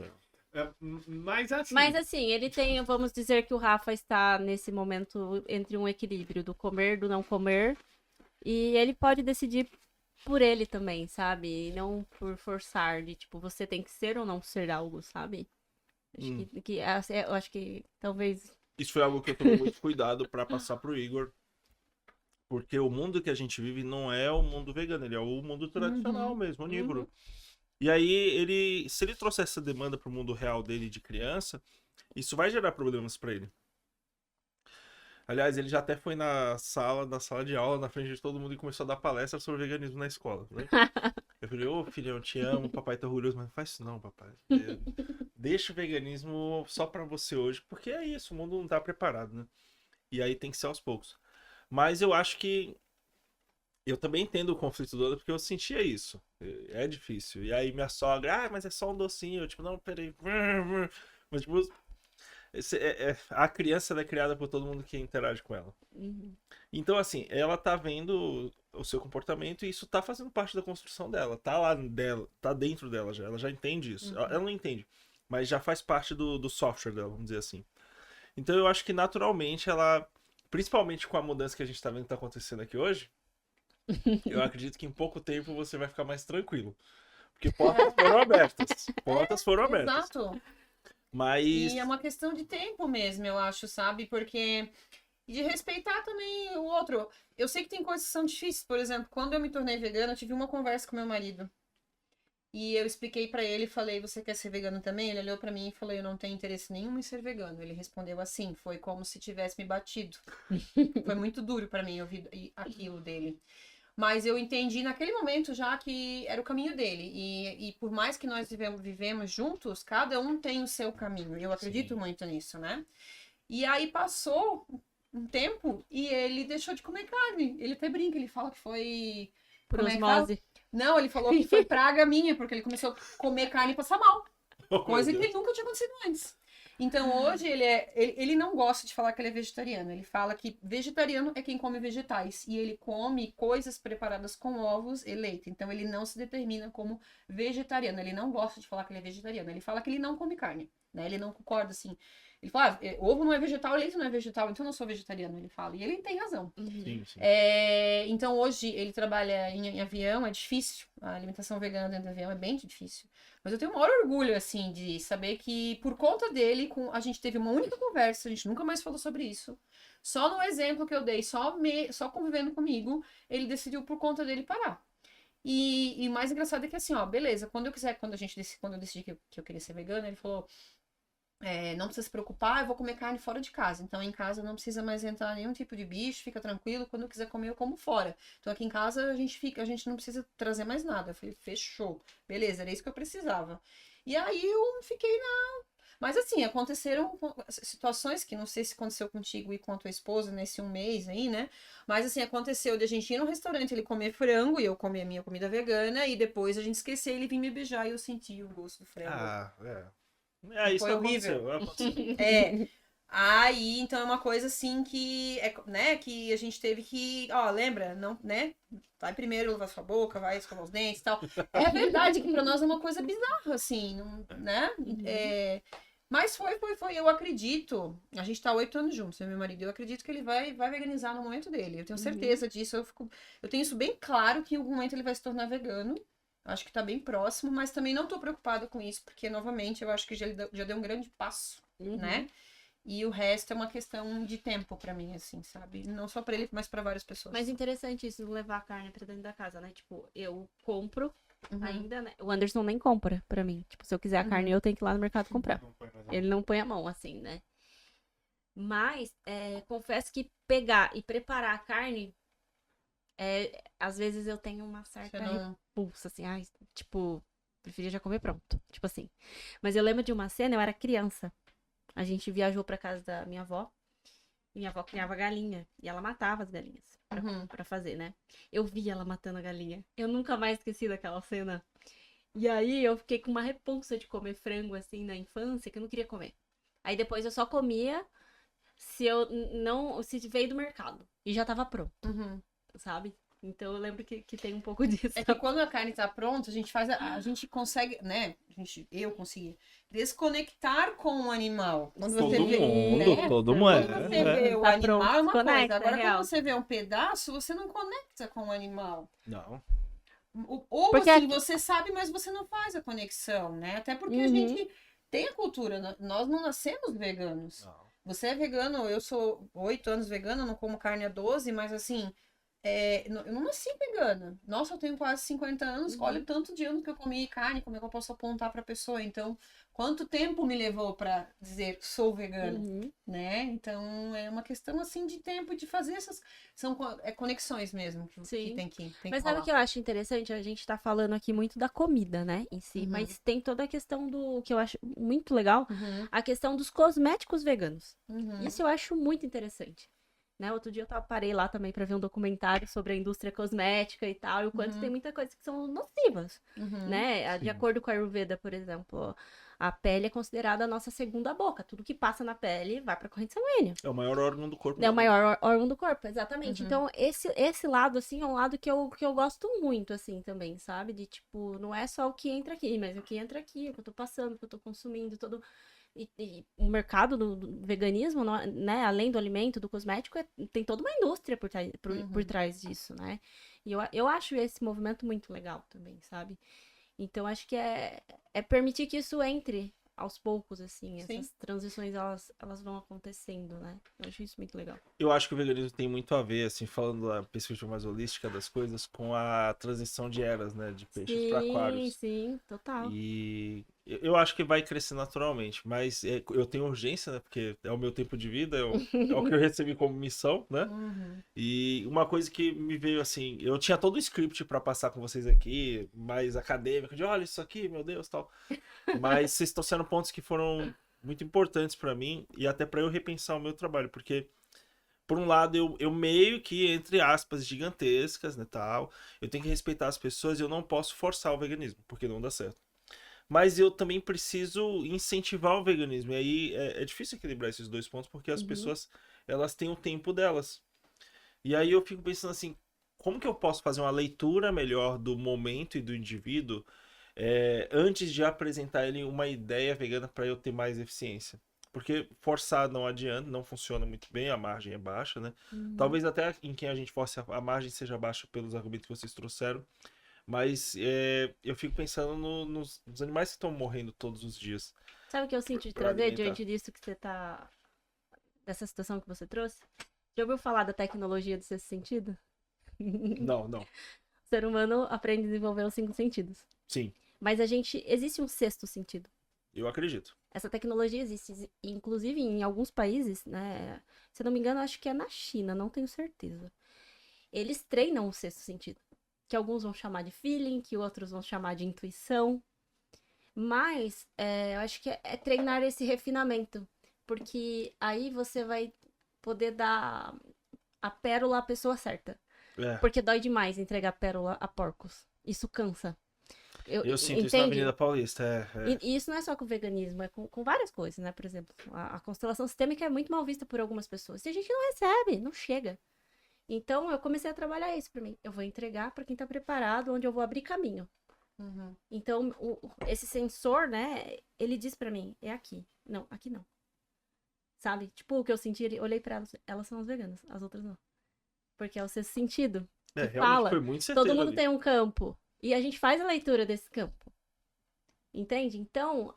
Mas assim, ele tem, vamos dizer que o Rafa está nesse momento entre um equilíbrio do comer, do não comer, e ele pode decidir por ele também, sabe? E não por forçar, de tipo, você tem que ser ou não ser algo, sabe? Eu acho que talvez. Isso foi algo que eu tomei muito cuidado pra passar pro Igor. Porque o mundo que a gente vive não é o mundo vegano, ele é o mundo tradicional mesmo, onívoro. E aí, se ele trouxer essa demanda pro mundo real dele de criança, isso vai gerar problemas pra ele. Aliás, ele já até foi na sala de aula, na frente de todo mundo, e começou a dar palestra sobre veganismo na escola. Né? Eu falei, ô filhão, eu te amo, papai tá orgulhoso, mas não faz isso não, papai. Deixa o veganismo só pra você hoje, porque é isso, o mundo não tá preparado, né? E aí tem que ser aos poucos. Mas eu acho que eu também entendo o conflito do outro, porque eu sentia isso. É difícil. E aí minha sogra, mas é só um docinho. Eu, tipo, não, peraí. Mas, tipo, a criança ela é criada por todo mundo que interage com ela. Então, assim, ela tá vendo o seu comportamento e isso tá fazendo parte da construção dela. Tá lá dela, tá dentro dela já. Ela já entende isso. Ela não entende, mas já faz parte do software dela, vamos dizer assim. Então eu acho que naturalmente ela, principalmente com a mudança que a gente tá vendo que tá acontecendo aqui hoje, eu acredito que em pouco tempo você vai ficar mais tranquilo. Porque portas foram abertas. Portas foram abertas. Exato. Mas. E é uma questão de tempo mesmo, eu acho, sabe? Porque. E de respeitar também o outro. Eu sei que tem coisas que são difíceis. Por exemplo, quando eu me tornei vegana, eu tive uma conversa com meu marido. E eu expliquei pra ele, falei, você quer ser vegano também? Ele olhou pra mim e falou, eu não tenho interesse nenhum em ser vegano. Ele respondeu assim, foi como se tivesse me batido. Foi muito duro pra mim ouvir aquilo dele. Mas eu entendi naquele momento já que era o caminho dele. E por mais que nós vivemos juntos, cada um tem o seu caminho. Eu acredito muito nisso, né? E aí passou um tempo e ele deixou de comer carne. Ele até brinca, ele fala que foi... Por como é que fala? osmose. Não, ele falou que foi praga minha, porque ele começou a comer carne e passar mal. Oh, Coisa meu que Deus. nunca tinha acontecido antes. Então hoje ele não gosta de falar que ele é vegetariano. Ele fala que vegetariano é quem come vegetais. E ele come coisas preparadas com ovos e leite. Então ele não se determina como vegetariano. Ele não gosta de falar que ele é vegetariano. Ele fala que ele não come carne. Né? Ele não concorda assim. Ele fala, ovo não é vegetal, leite não é vegetal, então eu não sou vegetariano, ele fala. E ele tem razão. Sim, sim. Então hoje ele trabalha em avião, é difícil. A alimentação vegana dentro do avião é bem difícil. Mas eu tenho o maior orgulho, assim, de saber que por conta dele, a gente teve uma única conversa, a gente nunca mais falou sobre isso. Só no exemplo que eu dei, só convivendo comigo, ele decidiu por conta dele parar. E o mais engraçado é que assim, ó, beleza, quando eu decidi que eu queria ser vegana, ele falou... não precisa se preocupar, eu vou comer carne fora de casa. Então, em casa não precisa mais entrar nenhum tipo de bicho, fica tranquilo. Quando eu quiser comer, eu como fora. Então, aqui em casa a gente não precisa trazer mais nada. Eu falei, fechou. Beleza, era isso que eu precisava. E aí eu fiquei Mas assim, aconteceram situações que não sei se aconteceu contigo e com a tua esposa nesse um mês aí, né? Mas assim, aconteceu de a gente ir no restaurante, ele comer frango e eu comer a minha comida vegana. E depois a gente esquecer, ele vir me beijar e eu senti o gosto do frango. Ah, é. Isso Foi aconteceu. Aí, então é uma coisa assim que, né, que a gente teve que, ó, lembra, não, né, vai primeiro lavar sua boca, vai escovar os dentes e tal. É verdade que pra nós é uma coisa bizarra, assim, né, mas foi, eu acredito, a gente tá 8 anos juntos, eu e meu marido, eu acredito que ele vai veganizar no momento dele, eu tenho certeza disso, eu tenho isso bem claro que em algum momento ele vai se tornar vegano. Acho que tá bem próximo, mas também não tô preocupada com isso, porque, novamente, eu acho que já deu um grande passo, né? E o resto é uma questão de tempo pra mim, assim, sabe? Não só pra ele, mas pra várias pessoas. Mas interessante isso, levar a carne pra dentro da casa, né? Tipo, eu compro ainda, né? O Anderson nem compra pra mim. Tipo, se eu quiser a carne, eu tenho que ir lá no mercado comprar. Ele não põe a mão, assim, né? Mas, confesso que pegar e preparar a carne... às vezes eu tenho uma certa repulsa, assim, tipo, preferia já comer pronto, tipo assim. Mas eu lembro de uma cena, eu era criança, a gente viajou pra casa da minha avó, e minha avó criava galinha, e ela matava as galinhas pra fazer, né? Eu vi ela matando a galinha, eu nunca mais esqueci daquela cena. E aí eu fiquei com uma repulsa de comer frango, assim, na infância, que eu não queria comer. Aí depois eu só comia se veio do mercado, e já tava pronto. Sabe? Então eu lembro que tem um pouco disso. É que quando a carne tá pronta, a gente consegue, né? Eu consegui desconectar com o animal. Quando Todo você vê, mundo, todo mundo. Quando você vê o Tá animal pronto, é uma desconecta, coisa. Agora, é real. quando você vê um pedaço, você não conecta com o animal. Não. Ou Porque assim, você sabe, mas você não faz a conexão, né? Até porque a Uhum. gente tem a cultura, nós não nascemos veganos. Você é vegano, eu sou 8 anos vegana, não como carne há 12, mas assim, eu não nasci vegana. Nossa, eu tenho quase 50 anos, olha o tanto de anos que eu comi carne, como é que eu posso apontar pra pessoa? Então, quanto tempo me levou pra dizer sou vegana, Uhum. né? Então, é uma questão assim de tempo de fazer essas são conexões mesmo que Sim. tem que Mas sabe o rolar. que eu acho interessante? A gente tá falando aqui muito da comida, né, em si, Uhum. mas tem toda a questão do que eu acho muito legal, Uhum, a questão dos cosméticos veganos. uhum. Isso eu acho muito interessante. Né? Outro dia parei lá também pra ver um documentário sobre a indústria cosmética e tal, e o quanto Uhum. tem muita coisa que são nocivas, Uhum. né? De Sim. acordo com a Ayurveda, por exemplo, a pele é considerada a nossa segunda boca. Tudo que passa na pele vai pra corrente sanguínea. É o maior órgão do corpo. É o maior órgão do corpo, exatamente. Uhum. Então, esse lado, assim, é um lado que eu gosto muito, assim, também, sabe? De, tipo, não é só o que entra aqui, mas o que entra aqui, o que eu tô passando, o que eu tô consumindo, todo... E o mercado do veganismo, né, além do alimento, do cosmético, tem toda uma indústria por trás disso, né? E eu acho esse movimento muito legal também, sabe? Então, acho que é permitir que isso entre aos poucos, assim. Sim. Essas transições, elas vão acontecendo, né? Eu acho isso muito legal. Eu acho que o veganismo tem muito a ver, assim, falando da perspectiva mais holística das coisas, com a transição de eras, né? De peixes para aquários. Sim, total. E eu acho que vai crescer naturalmente, mas eu tenho urgência, né? Porque é o meu tempo de vida, é o que eu recebi como missão, né? Uhum. E uma coisa que me veio assim, eu tinha todo o script para passar com vocês aqui, mais acadêmico, de olha isso aqui, meu Deus, tal. Mas vocês estão sendo pontos que foram muito importantes para mim e até para eu repensar o meu trabalho, porque por um lado eu meio que entre aspas gigantescas, né, tal, eu tenho que respeitar as pessoas e eu não posso forçar o veganismo, porque não dá certo. Mas eu também preciso incentivar o veganismo. E aí é difícil equilibrar esses dois pontos, porque as pessoas elas têm o tempo delas. E aí eu fico pensando assim, como que eu posso fazer uma leitura melhor do momento e do indivíduo antes de apresentar ele uma ideia vegana para eu ter mais eficiência? Porque forçar não adianta, não funciona muito bem, a margem é baixa, né? Talvez até em quem a gente force a margem seja baixa pelos argumentos que vocês trouxeram. Mas eu fico pensando nos animais que estão morrendo todos os dias Sabe o que eu sinto de para trazer alimentar. diante disso que você tá. Dessa situação que você trouxe? Já ouviu falar da tecnologia do sexto sentido? Não, não. O ser humano aprende a desenvolver os 5 sentidos. Sim, Mas existe um sexto sentido. eu acredito. Essa tecnologia existe, inclusive em alguns países, né? Se eu não me engano, acho que é na China, não tenho certeza. Eles treinam o sexto sentido. Que alguns vão chamar de feeling, que outros vão chamar de intuição. Mas eu acho que é treinar esse refinamento. Porque aí você vai poder dar a pérola à pessoa certa. É, Porque dói demais entregar pérola a porcos. Isso cansa. eu sinto isso na Entende? Avenida Paulista. E isso não é só com o veganismo, é com várias coisas, né? Por exemplo, a constelação sistêmica é muito mal vista por algumas pessoas. E a gente não recebe, não chega. Então eu comecei a trabalhar isso pra mim. Eu vou entregar pra quem tá preparado, onde eu vou abrir caminho. Uhum. Então, esse sensor, né, ele diz pra mim, é aqui. Não, aqui não. Sabe? Tipo, o que eu senti, olhei pra elas são as veganas, as outras não. Porque é o sexto sentido. Que Realmente fala, foi muito certeiro todo mundo ali. tem um campo. E a gente faz a leitura desse campo. Entende? Então,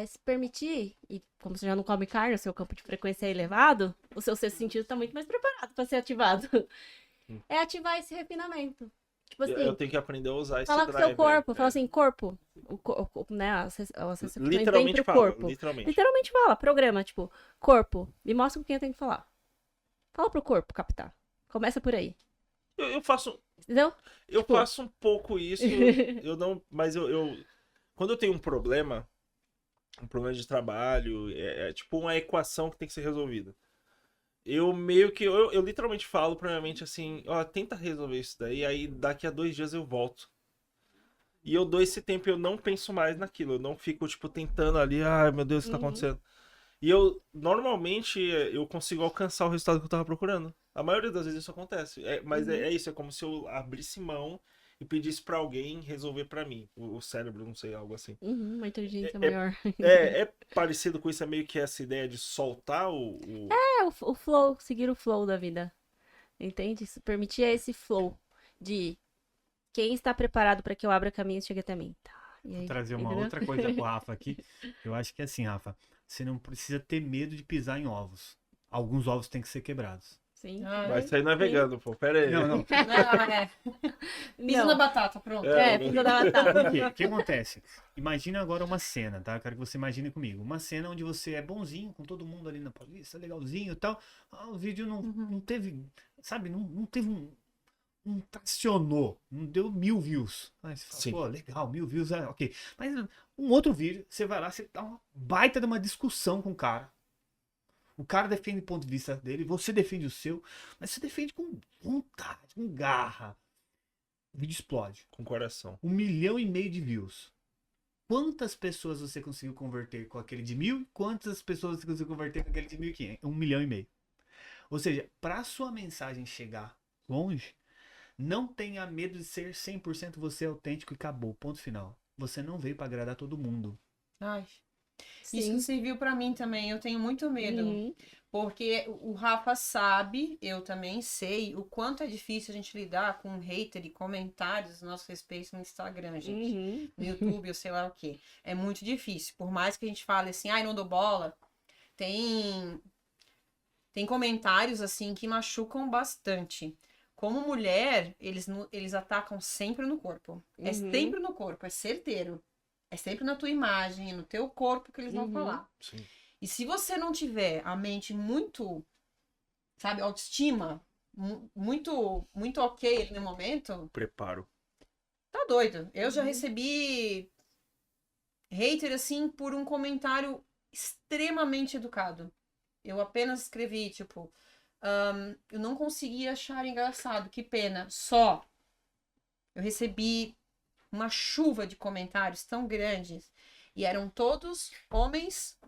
se permitir, e como você já não come carne, o seu campo de frequência é elevado, o seu sexto sentido tá muito mais preparado pra ser ativado. É ativar esse refinamento. Tipo Eu assim, tenho que aprender a usar esse fala com o seu driver. corpo, fala assim, corpo. Né, as recepções vêm Literalmente pro fala, corpo. literalmente. Literalmente fala, programa, tipo, corpo, me mostra com quem eu tenho que falar. Fala pro corpo captar. Começa por aí. Eu faço, Entendeu? eu Tipo- faço um pouco isso, eu não, mas quando eu tenho um problema de trabalho, é tipo uma equação que tem que ser resolvida. Eu meio que, eu literalmente falo pra minha mente assim, ó, tenta resolver isso daí, aí daqui a 2 dias eu volto. E eu dou esse tempo e eu não penso mais naquilo, eu não fico, tipo, tentando ali, ai meu Deus, o que tá Uhum. acontecendo? E eu, normalmente, eu consigo alcançar o resultado que eu tava procurando. A maioria das vezes isso acontece. Mas é isso, é como se eu abrisse mão e pedisse pra alguém resolver pra mim. O cérebro, não sei, algo assim. Uma inteligência É- maior. É parecido com isso, é meio que essa ideia de soltar O flow, seguir o flow da vida. Entende? Isso permitir esse flow de Quem está preparado para que eu abra caminho chegue até mim? Tá. E Vou aí, trazer uma entendeu? outra coisa pro Rafa aqui. Eu acho que é assim, Rafa. Você não precisa ter medo de pisar em ovos. Alguns ovos têm que ser quebrados. Sim. Ah, Mas isso aí não é vegano, pô. Pera aí. Não, não. Não, é. Pisa Não. na batata, pronto. Precisa da batata. Por quê? O que acontece? Imagina agora uma cena, tá? Eu quero que você imagine comigo. Uma cena onde você é bonzinho com todo mundo ali na Paulista, legalzinho e tal. Ah, o vídeo não teve, sabe? Não teve não tracionou. Não deu 1000 views. Aí você fala, Sim. pô, legal, 1000 views, ok. Mas um outro vídeo, você vai lá, você dá uma baita de uma discussão com o cara. O cara defende o ponto de vista dele, você defende o seu, mas você defende com vontade, com garra. O vídeo explode. Com coração. 1,5 milhão de views. Quantas pessoas você conseguiu converter com aquele de 1000? Quantas pessoas você conseguiu converter com aquele de 1.500? 1,5 milhão. Ou seja, para sua mensagem chegar longe, não tenha medo de ser 100% você autêntico e acabou. Ponto final. Você não veio para agradar todo mundo. Ai, Sim. isso serviu pra mim também. Eu tenho muito medo. Uhum. Porque o Rafa sabe, eu também sei, o quanto é difícil a gente lidar com hater e comentários a nosso respeito no Instagram, gente. Uhum. No YouTube, ou sei lá o quê. É muito difícil. Por mais que a gente fale assim, ai, não dou bola, tem comentários assim que machucam bastante. Como mulher, eles atacam sempre no corpo. É Uhum. sempre no corpo, é certeiro. É sempre na tua imagem, no teu corpo que eles vão Uhum. falar. Sim. E se você não tiver a mente muito, sabe, autoestima, muito ok ali no momento, Preparo. tá doido. Eu já recebi hater, assim, por um comentário extremamente educado. Eu apenas escrevi, tipo, eu não consegui achar engraçado, que pena. Só. Eu recebi uma chuva de comentários tão grandes. E eram todos homens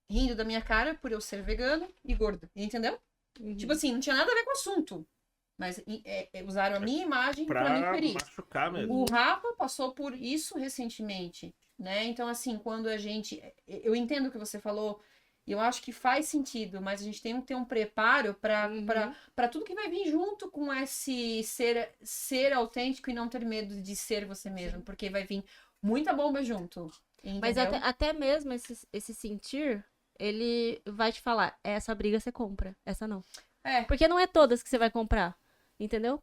rindo da minha cara por eu ser vegano e gorda. Entendeu? Uhum. Tipo assim, não tinha nada a ver com o assunto. Mas usaram a minha imagem pra me Pra ferir. machucar mesmo. O Rafa passou por isso recentemente, né? Então, assim, quando a gente... Eu entendo o que você falou, e eu acho que faz sentido, mas a gente tem que ter um preparo pra tudo que vai vir junto com esse ser autêntico e não ter medo de ser você mesmo, porque vai vir muita bomba junto. Mas Entendeu? até mesmo esse sentir, ele vai te falar, essa briga você compra, essa não. É. Porque não é todas que você vai comprar, entendeu?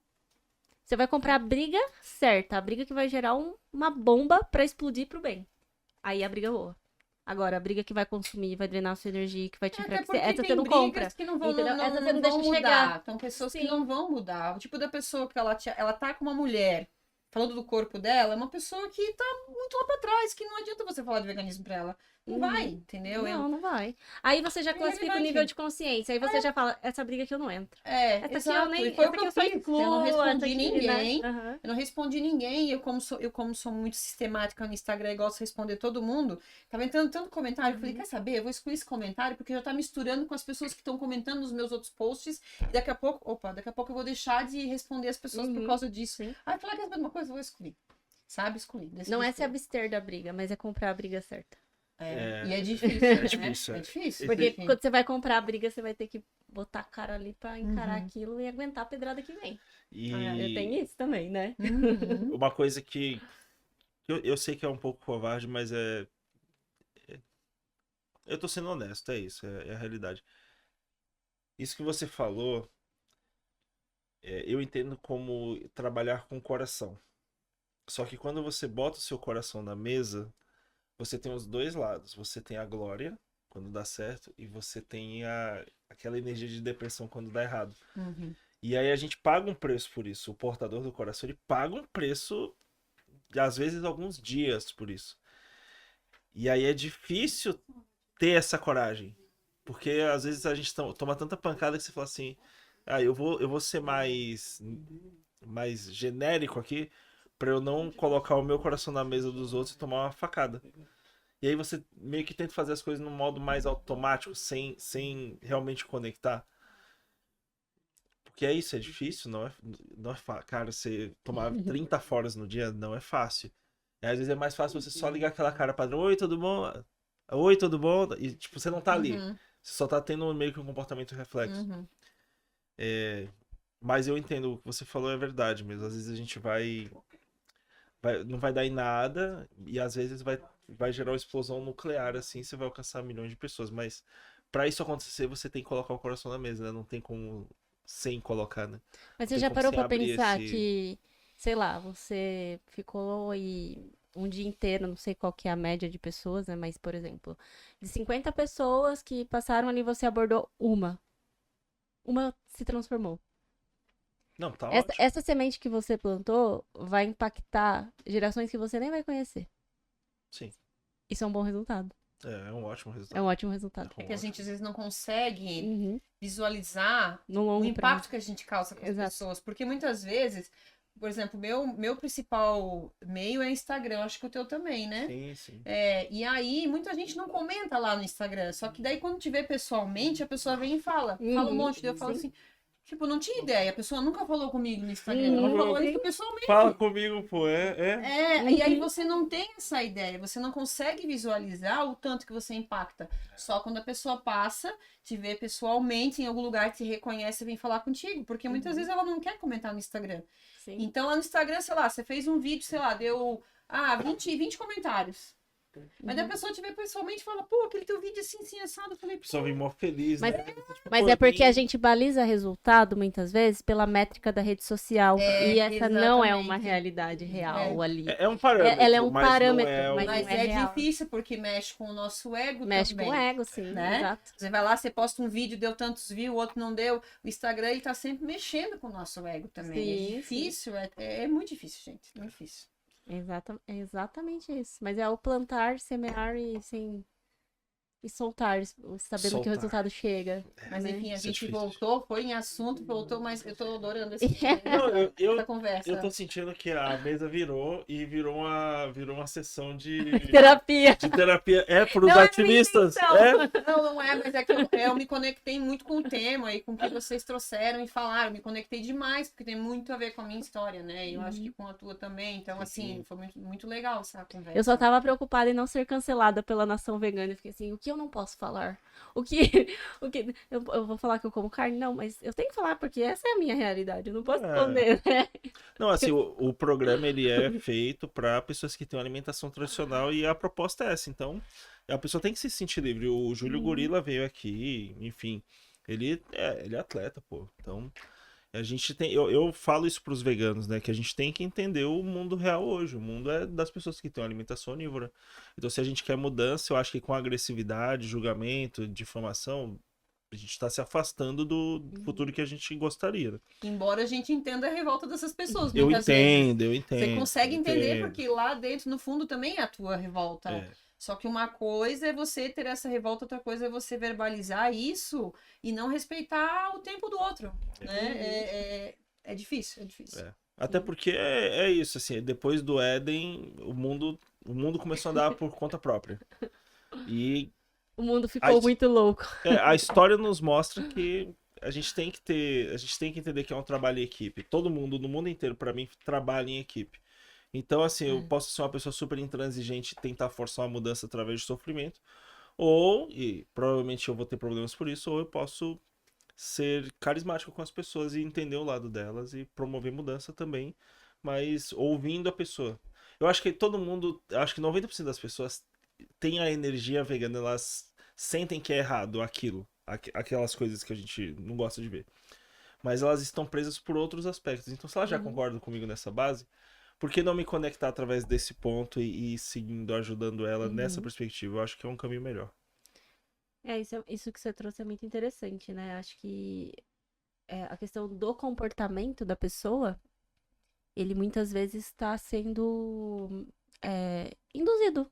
Você vai comprar a briga certa, a briga que vai gerar uma bomba pra explodir pro bem. Aí a briga é boa. Agora, a briga que vai consumir, vai drenar a sua energia, que vai te Até enfraquecer, porque essa tem você não brigas compra. que não vão, entendeu? não, Essa não você não deixa vão mudar. chegar. São pessoas que Sim. não vão mudar. O tipo da pessoa que ela tá com uma mulher, falando do corpo dela, é uma pessoa que tá muito lá pra trás, que não adianta você falar de veganismo pra ela. Não Uhum. vai, entendeu? Não vai. Aí você já É classifica o irrelevante. nível de consciência. Aí você já fala, essa briga que eu não entro. É, Essa aqui exato. eu nem. E foi Essa o que aqui eu eu só fiz. excluo. Eu não respondi essa aqui, ninguém. Né? Aham. Eu não respondi ninguém. Eu como sou muito sistemática no Instagram e gosto de responder todo mundo, tava entrando tanto comentário. Eu Uhum. falei, quer saber? Eu vou excluir esse comentário porque já tá misturando com as pessoas que estão comentando nos meus outros posts. E daqui a pouco eu vou deixar de responder as pessoas por Uhum. causa disso. Sim. Aí falar que é a mesma coisa, eu vou excluir. Sabe? Excluir. Decidi Não é se excluir. abster da briga, mas é comprar a briga certa. E é difícil, né? difícil, É é. difícil. Porque Sim. quando você vai comprar a briga, você vai ter que botar a cara ali pra encarar Uhum. aquilo e aguentar a pedrada que vem. E Eu tenho isso também, né? Uhum. uma coisa que eu sei que é um pouco covarde, mas eu tô sendo honesto, é isso, é a realidade. Isso que você falou, eu entendo como trabalhar com o coração. Só que quando você bota o seu coração na mesa, você tem os dois lados. Você tem a glória, quando dá certo, e você tem aquela energia de depressão quando dá errado. Uhum. E aí a gente paga um preço por isso. O portador do coração, ele paga um preço, às vezes alguns dias por isso. E aí é difícil ter essa coragem. Porque às vezes a gente toma tanta pancada que você fala assim, eu vou ser mais genérico aqui, pra eu não colocar o meu coração na mesa dos outros e tomar uma facada. E aí você meio que tenta fazer as coisas num modo mais automático, sem realmente conectar. Porque é isso, é difícil, não é fácil. Cara, você tomar 30 foras no dia não é fácil. E às vezes é mais fácil você só ligar aquela cara padrão, oi, tudo bom? Oi, tudo bom? E tipo, você não tá ali. Uhum. Você só tá tendo meio que um comportamento reflexo. Uhum. Mas eu entendo, o que você falou é verdade mesmo. Às vezes a gente não vai dar em nada e às vezes vai gerar uma explosão nuclear, assim, você vai alcançar milhões de pessoas. Mas pra isso acontecer, você tem que colocar o coração na mesa, né? Não tem como sem colocar, né? Mas Tem você já como parou você pra abrir pensar esse- que, sei lá, você ficou aí um dia inteiro, não sei qual que é a média de pessoas, né? Mas, por exemplo, de 50 pessoas que passaram ali, você abordou uma. Uma se transformou. Não, tá Essa, ótimo. essa semente que você plantou vai impactar gerações que você nem vai conhecer. Sim. Isso é um bom resultado. É um ótimo É resultado. um ótimo resultado. É que a gente às vezes não consegue Uhum. visualizar No o longo impacto prazo. que a gente causa com as Exato. pessoas. Porque muitas vezes, por exemplo, meu principal meio é Instagram, acho que o teu também, né? Sim, sim. E aí, muita gente não comenta lá no Instagram. Só que daí, quando te vê pessoalmente, a pessoa vem e fala. Fala um monte. Daí eu falo Sim. assim, tipo, não tinha ideia. A pessoa nunca falou comigo no Instagram. Uhum. Ela falou Sim. isso pessoalmente. Fala comigo, pô. E aí você não tem essa ideia, você não consegue visualizar o tanto que você impacta. Só quando a pessoa passa, te vê pessoalmente em algum lugar, te reconhece e vem falar contigo. Porque muitas vezes ela não quer comentar no Instagram. Sim. Então lá no Instagram, sei lá, você fez um vídeo, sei lá, deu 20 comentários. Mas daí a pessoa te vê pessoalmente e fala, pô, aquele teu vídeo assim, assim, assado. Eu falei, O pessoal vem mó feliz, Mas- né? Tipo, Mas pô, é porque a tem- gente baliza resultado, muitas vezes, pela métrica da rede social. E essa não é uma exatamente. realidade real ali. É um parâmetro. Ela é um mas parâmetro, não é mas mas não é real. difícil porque mexe com o nosso ego Mexe também. com o ego, sim, né? exato. Você vai lá, você posta um vídeo, deu tantos views, o outro não deu. O Instagram, ele tá sempre mexendo com o nosso ego também. Sim, É difícil, é muito difícil, gente. Muito difícil. É exatamente isso. Mas é o plantar, semear e soltar, sabendo que o Soltar. resultado chega. Mas né? enfim, a Isso é gente difícil. voltou, foi em assunto, voltou, mas eu tô adorando Não, essa conversa. eu tô sentindo que a mesa virou uma sessão de Terapia. terapia. É pros Não é minha ativistas. intenção. É. Não é, mas é que eu me conectei muito com o tema e com o que vocês trouxeram e falaram. Me conectei demais, porque tem muito a ver com a minha história, né? E eu acho que com a tua também. Então, assim, foi muito, muito legal essa conversa. Eu só tava preocupada em não ser cancelada pela nação vegana. Eu fiquei assim, o que eu não posso falar? Eu vou falar que eu como carne? Não, mas eu tenho que falar porque essa é a minha realidade. Eu não posso esconder, né? Não, assim, o programa ele é feito para pessoas que têm uma alimentação tradicional e a proposta é essa. Então, a pessoa tem que se sentir livre. O Júlio Gorila veio aqui, enfim, ele é atleta, pô. Então, a gente tem, eu falo isso pros veganos, né, que a gente tem que entender o mundo real hoje. O mundo é das pessoas que têm uma alimentação onívora. Então, se a gente quer mudança, eu acho que com agressividade, julgamento, difamação, a gente está se afastando do futuro que a gente gostaria, né? Embora a gente entenda a revolta dessas pessoas. Eu muitas vezes. entendo, eu entendo. Você consegue eu entender entendo. porque lá dentro, no fundo, também é a tua revolta. É. Só que uma coisa é você ter essa revolta, outra coisa é você verbalizar isso e não respeitar o tempo do outro. Né? É difícil, é difícil. É. Até porque é isso, assim, depois do Éden, o mundo começou a andar por conta própria. E O mundo ficou muito louco. a história nos mostra que a gente tem que entender que é um trabalho em equipe. Todo mundo, no mundo inteiro, para mim, trabalha em equipe. Então, assim, eu posso ser uma pessoa super intransigente e tentar forçar uma mudança através de sofrimento, e provavelmente eu vou ter problemas por isso, ou eu posso ser carismático com as pessoas e entender o lado delas e promover mudança também, mas ouvindo a pessoa. Eu acho que acho que 90% das pessoas têm a energia vegana, elas sentem que é errado aquelas coisas que a gente não gosta de ver. Mas elas estão presas por outros aspectos. Então, se elas já concordam comigo nessa base, por que não me conectar através desse ponto e ir seguindo, ajudando ela nessa perspectiva? Eu acho que é um caminho melhor. Isso que você trouxe é muito interessante, né? Acho que a questão do comportamento da pessoa, ele muitas vezes está sendo induzido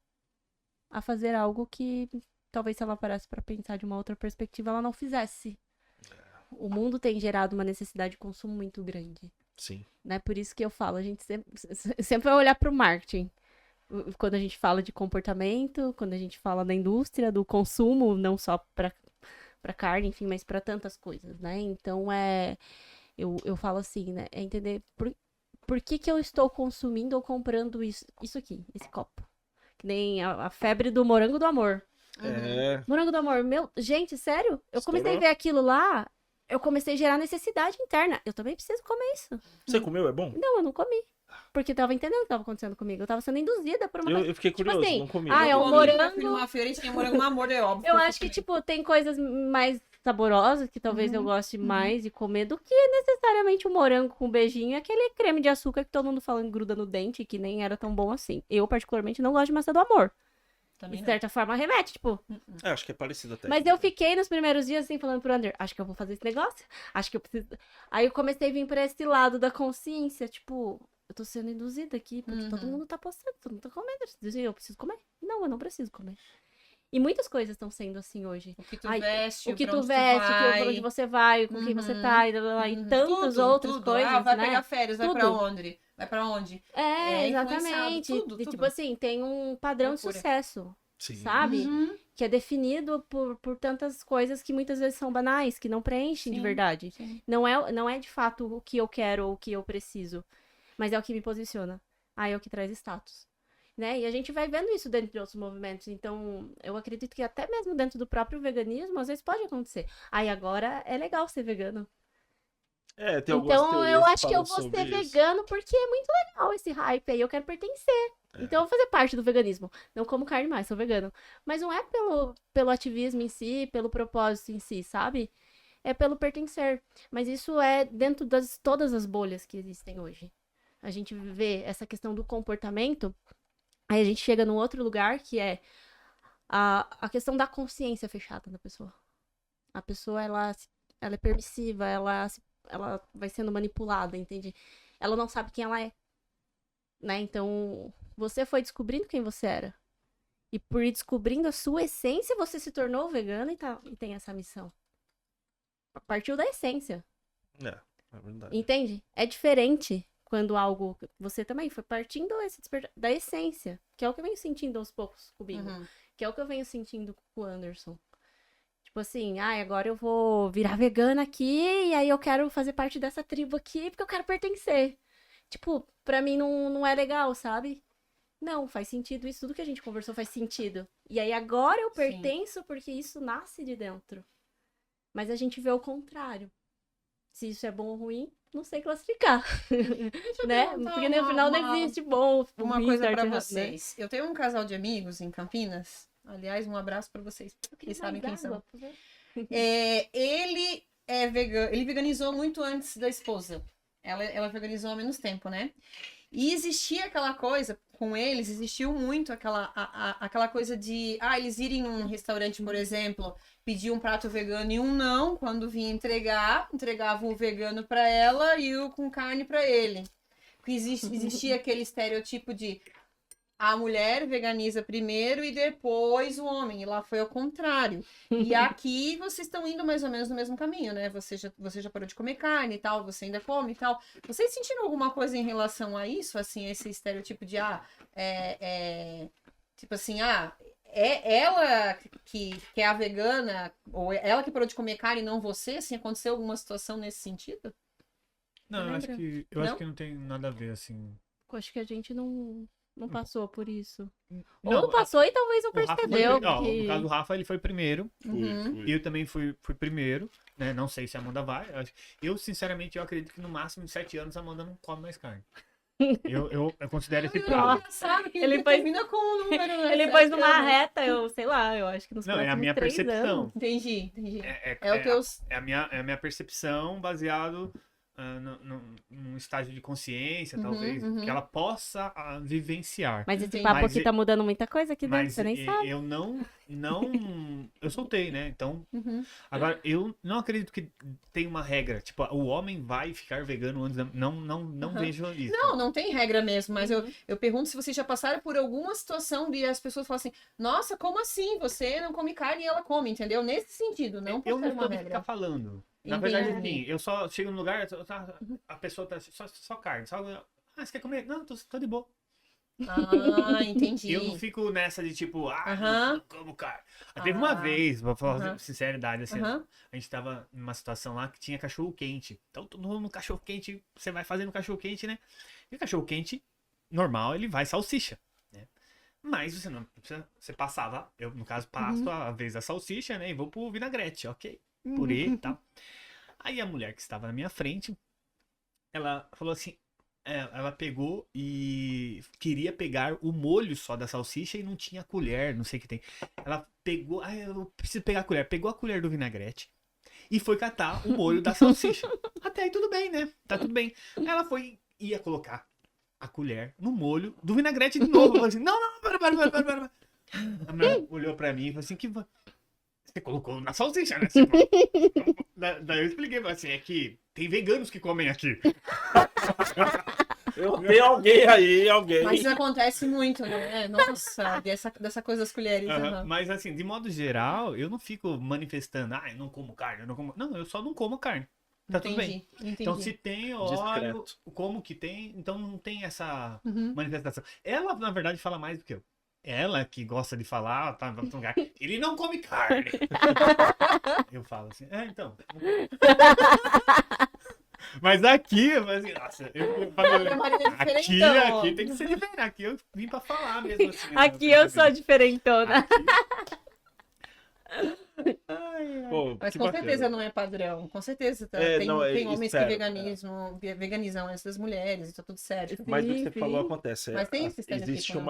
a fazer algo que talvez se ela parasse para pensar de uma outra perspectiva, ela não fizesse. O mundo tem gerado uma necessidade de consumo muito grande. Sim. Né? Por isso que eu falo, a gente sempre vai olhar para o marketing. Quando a gente fala de comportamento, quando a gente fala da indústria, do consumo, não só para carne, enfim, mas para tantas coisas, né? Então, eu falo assim, né? É entender por que eu estou consumindo ou comprando isso aqui, esse copo. Que nem a febre do morango do amor. É. Morango do amor, gente, sério? Eu comecei a Estourou. ver aquilo lá, eu comecei a gerar necessidade interna. Eu também preciso comer isso. Você comeu? É bom? Não, eu não comi. Porque eu tava entendendo o que tava acontecendo comigo. Eu tava sendo induzida por uma coisa. Eu fiquei curioso, assim, não comi. ah, é Eu um comi, morango. já fui numa feira e tinha morango amor, é óbvio. Eu acho que, tipo, tem coisas mais saborosas que talvez eu goste mais de comer do que necessariamente um morango com beijinho e aquele creme de açúcar que todo mundo fala que gruda no dente, que nem era tão bom assim. Eu, particularmente, não gosto de maçã do amor. Também De não. certa forma, remete, tipo. É, acho que é parecido até. Mas eu fiquei nos primeiros dias assim, falando pro Ander, acho que eu vou fazer esse negócio, acho que eu preciso. Aí eu comecei a vir pra esse lado da consciência, tipo, eu tô sendo induzida aqui, porque todo mundo tá postando, todo mundo tá comendo. Eu preciso comer? Não, eu não preciso comer. E muitas coisas estão sendo assim hoje. O que tu Ai, veste, o que pra tu onde veste, vai. pra onde você vai, com quem você tá, e, blá, blá, blá, e tantas outras coisas, Ah, vai né? pegar férias, vai pra Tudo. onde? Vai pra onde? É, influenciado, exatamente. tudo, E, tipo assim, tem um padrão de Loucura. sucesso, Sim. sabe? Uhum. Que é definido por tantas coisas que muitas vezes são banais, que não preenchem de Sim, verdade. sim. Não é de fato o que eu quero ou o que eu preciso, mas é o que me posiciona. Ah, é o que traz status. Né? E a gente vai vendo isso dentro de outros movimentos. Então, eu acredito que até mesmo dentro do próprio veganismo, às vezes pode acontecer. Aí agora é legal ser vegano. É, tem algumas Então, teorias eu que acho que eu falam vou ser sobre isso. vegano porque é muito legal esse hype aí. Eu quero pertencer. Então, eu vou fazer parte do veganismo. Não como carne mais, sou vegano. Mas não é pelo ativismo em si, pelo propósito em si, sabe? É pelo pertencer. Mas isso é dentro das todas as bolhas que existem hoje. A gente vê essa questão do comportamento, aí a gente chega num outro lugar que é a questão da consciência fechada da pessoa. A pessoa, ela é permissiva, ela vai sendo manipulada, entende? Ela não sabe quem ela é, né? Então, você foi descobrindo quem você era. E por ir descobrindo a sua essência, você se tornou vegano e tem essa missão. Partiu da essência, É verdade. entende? É diferente quando algo... Você também foi partindo da essência, que é o que eu venho sentindo aos poucos comigo. Uhum. Que é o que eu venho sentindo com o Anderson. Tipo assim, agora eu vou virar vegana aqui, e aí eu quero fazer parte dessa tribo aqui, porque eu quero pertencer. Tipo, pra mim não é legal, sabe? Não, faz sentido isso, tudo que a gente conversou faz sentido. E aí agora eu pertenço porque isso nasce de dentro. Mas a gente vê o contrário. Se isso é bom ou ruim, não sei classificar. Né? perguntar Porque no final não existe bom, Uma ruim, coisa certo, pra errado, né? vocês. Eu tenho um casal de amigos em Campinas. Aliás, um abraço pra vocês. Vocês sabem quem são. Ele é vegano. Ele veganizou muito antes da esposa. Ela veganizou há menos tempo, né? E existia aquela coisa, com eles, existiu muito aquela coisa de, eles irem num restaurante, por exemplo, pedir um prato vegano e um não, quando vinha entregavam o vegano pra ela e o com carne pra ele. Porque existia aquele estereotipo de a mulher veganiza primeiro e depois o homem, e lá foi ao contrário. E aqui vocês estão indo mais ou menos no mesmo caminho, né? Você já parou de comer carne e tal, você ainda come e tal. Vocês sentiram alguma coisa em relação a isso, assim, esse estereotipo de, tipo assim, é ela que é a vegana, ou é ela que parou de comer carne e não você, assim, aconteceu alguma situação nesse sentido? Não, eu acho lembra? que Não? não tem nada a ver, assim. Acho que a gente não passou por isso. Não, Ou não passou e talvez não o Rafa foi percebeu. no caso do Rafa, ele foi primeiro. Uhum. Eu também fui primeiro, né? Não sei se a Amanda vai. Eu, sinceramente, eu acredito que no máximo de 7 anos a Amanda não come mais carne. Eu considero esse prazo. Engraçado que Ele ele fez- termina com um número, né? Ele pôs 7 numa anos. reta, sei lá, eu acho que nos Não, é a próximos minha 3 percepção. anos. Entendi. É É o teu... a minha percepção baseado num estágio de consciência, Uhum, talvez, uhum. que ela possa vivenciar. Mas esse Entendi. papo Mas aqui tá mudando muita coisa aqui dentro, Mas você nem sabe. eu não. Eu soltei, né? Então. Uhum. Agora, eu não acredito que tem uma regra. Tipo, o homem vai ficar vegano antes. Não vejo isso. Não tem regra mesmo, mas eu pergunto se vocês já passaram por alguma situação de as pessoas falam assim, nossa, como assim? Você não come carne e ela come, entendeu? Nesse sentido, não por Eu ser não uma sou de regra. ficar falando. Na Entendi. verdade, assim, eu só chego no lugar, a pessoa tá só carne. Você quer comer? Não, tô de boa. Ah, entendi. Eu não fico nessa de tipo, Aham. não como carne. Teve uma vez, vou falar Aham. com sinceridade, assim, Aham. a gente tava numa situação lá que tinha cachorro quente. Então, todo mundo no cachorro quente, você vai fazendo cachorro quente, né? E o cachorro quente, normal, ele vai salsicha, né? Mas você não precisa, você passava, eu no caso passo a vez da salsicha, né? E vou pro vinagrete, ok? Purê e tal. Aí a mulher que estava na minha frente, ela falou assim, ela pegou e queria pegar o molho só da salsicha e não tinha colher, não sei o que tem. Ela pegou, eu preciso pegar a colher. Pegou a colher do vinagrete e foi catar o molho da salsicha. Até aí tudo bem, né? Tá tudo bem. Ela ia colocar a colher no molho do vinagrete de novo. Falou assim, não, para. A mulher olhou pra mim e falou assim, você colocou na salsicha, né? Daí eu expliquei, assim, é que tem veganos que comem aqui. Tem alguém. Mas isso acontece muito, né? Nossa, dessa coisa das colheres. aham. Mas assim, de modo geral, eu não fico manifestando, eu não como carne, eu não como... Não, eu só não como carne. Tá tudo bem. Entendi. Então, se tem, eu olho Discreto. como que tem, então não tem essa Uhum. manifestação. Ela, na verdade, fala mais do que eu. Ela que gosta de falar, tá, vamos lugar. Ele não come carne. Eu falo assim, então. Mas aqui, nossa, A Marina é diferentão. aqui tem que ser diferente. Aqui eu vim pra falar mesmo assim. Aqui eu sou diferentona. Aqui, Pô, Mas que com bacana. certeza não é padrão. Com certeza. É, tem não, tem homens espero, que veganizam antes das mulheres e tá tudo certo. Mas o que Sim, você sim. falou acontece. Mas tem esse estereótipo, Existe não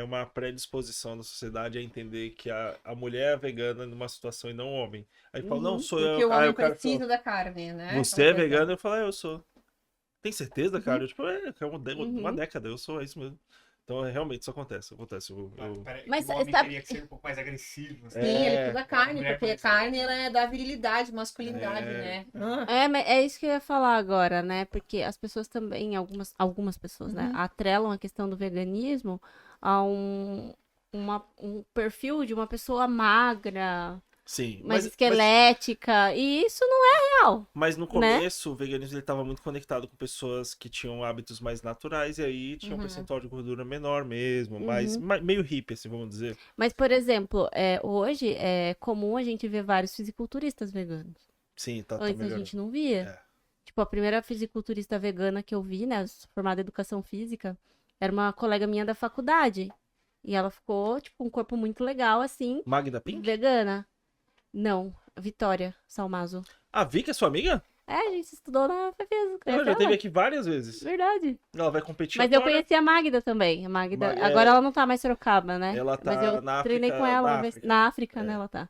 uma predisposição da sociedade a entender que a mulher é vegana numa situação e não o homem. Aí fala, não, sou eu. Porque o Aí homem o cara precisa fala, da carne, né? você é vegano? Eu falo, eu sou. Tem certeza, cara? Eu, tipo, que é uma Uhum. década, eu sou, é isso mesmo. Então, realmente, isso acontece. Mas o homem sabe- teria que ser um pouco mais agressivo. Sim, Assim. ele É, precisa da carne, a mulher porque a pode ser- carne ela é da virilidade, masculinidade, É. né? Mas é isso que eu ia falar agora, né? Porque as pessoas também, algumas pessoas, né, atrelam a questão do veganismo a um perfil de uma pessoa magra, Sim, mais esquelética, e isso não é real. mas no né? começo o veganismo estava muito conectado com pessoas que tinham hábitos mais naturais e aí tinha um percentual de gordura menor mesmo, meio hippie, assim, vamos dizer. Mas, por exemplo, hoje é comum a gente ver vários fisiculturistas veganos. Sim, tá Antes a melhorando. gente não via. É. Tipo, a primeira fisiculturista vegana que eu vi, né, formada em educação física, era uma colega minha da faculdade. E ela ficou, tipo, um corpo muito legal, assim, Magda Pink? vegana. Não, Vitória Salmazo. A Vicky é sua amiga? É, a gente estudou na FEFES. Ela já teve aqui várias vezes. Verdade. Ela vai competir Mas eu agora. conheci a Magda também. A Magda, Mas, agora ela não tá mais em Sorocaba, né? Ela tá Mas eu na treinei África, com ela na uma vez. África. Na África, né? É. Ela tá.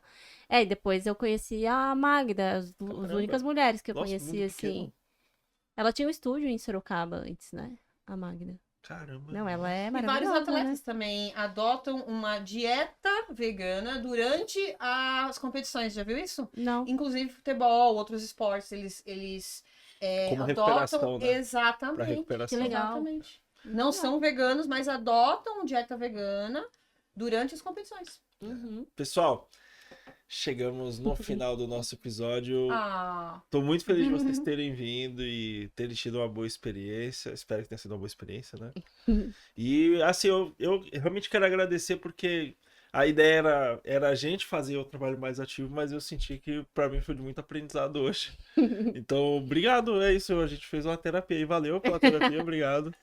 E depois eu conheci a Magda, as Caramba. únicas mulheres que eu Nossa, conheci, mundo assim. pequeno. Ela tinha um estúdio em Sorocaba antes, né? A Magda. Caramba. Não, ela é E vários maravilhosa, atletas né? também adotam uma dieta vegana durante as competições, já viu isso? Não. Inclusive futebol, outros esportes, eles Como adotam recuperação, né? Pra exatamente. recuperação. Que legal. Exatamente. Não são veganos, mas adotam dieta vegana durante as competições. Uhum. Pessoal, chegamos no final do nosso episódio. Ah, Tô muito feliz de vocês terem vindo e terem tido uma boa experiência. Espero que tenha sido uma boa experiência, né? E assim, eu realmente quero agradecer porque a ideia era a gente fazer o trabalho mais ativo, mas eu senti que pra mim foi de muito aprendizado hoje. Então, obrigado, é isso. A gente fez uma terapia e valeu pela terapia, obrigado.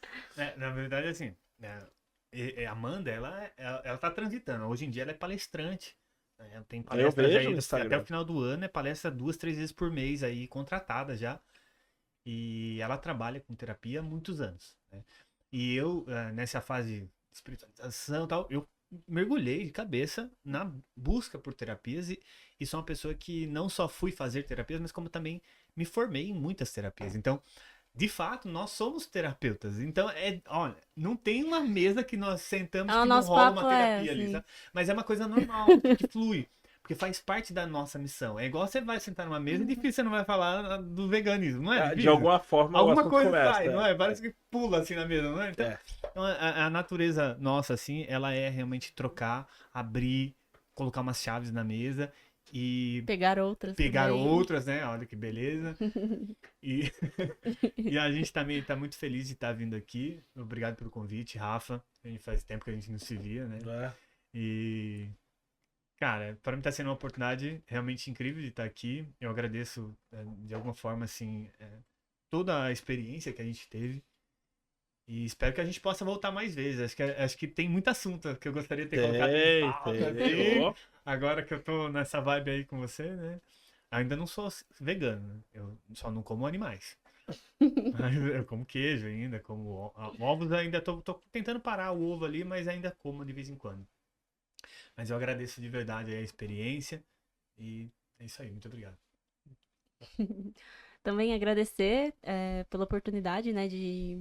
Na verdade, assim, a Amanda, ela tá transitando. Hoje em dia ela é palestrante. Ela tem palestras vejo aí, no Instagram. até o final do ano, é palestra 2, 3 vezes por mês aí, contratada já. E ela trabalha com terapia há muitos anos, né? E eu, nessa fase de espiritualização e tal, eu mergulhei de cabeça na busca por terapias e sou uma pessoa que não só fui fazer terapias, mas como também me formei em muitas terapias. Então, de fato, nós somos terapeutas. Então, olha, não tem uma mesa que nós sentamos O que não nosso rola papo uma terapia é ali, assim. sabe? Mas é uma coisa normal, que flui. Porque faz parte da nossa missão. É igual você vai sentar numa mesa, é difícil você não vai falar do veganismo, não é? De difícil? alguma forma, o Alguma assunto coisa começa, sai, né? não é? Parece que pula assim na mesa, não é? Então, É. então, a natureza nossa, assim, ela é realmente trocar, abrir, colocar umas chaves na mesa e Pegar outras. pegar também. outras, né? Olha que beleza. E, e a gente também tá muito feliz de estar vindo aqui. Obrigado pelo convite, Rafa. A gente faz tempo que a gente não se via, né? É. E, cara, para mim tá sendo uma oportunidade realmente incrível de estar aqui. Eu agradeço, de alguma forma, assim, toda a experiência que a gente teve. E espero que a gente possa voltar mais vezes. Acho que tem muito assunto que eu gostaria de ter colocado em pauta, assim. Tem. Ó, Agora que eu tô nessa vibe aí com você, né? Ainda não sou vegano, né? Eu só não como animais. Eu como queijo ainda, como ovos ainda, tô tentando parar o ovo ali, mas ainda como de vez em quando. Mas eu agradeço de verdade a experiência e é isso aí, muito obrigado. Também agradecer pela oportunidade, né, de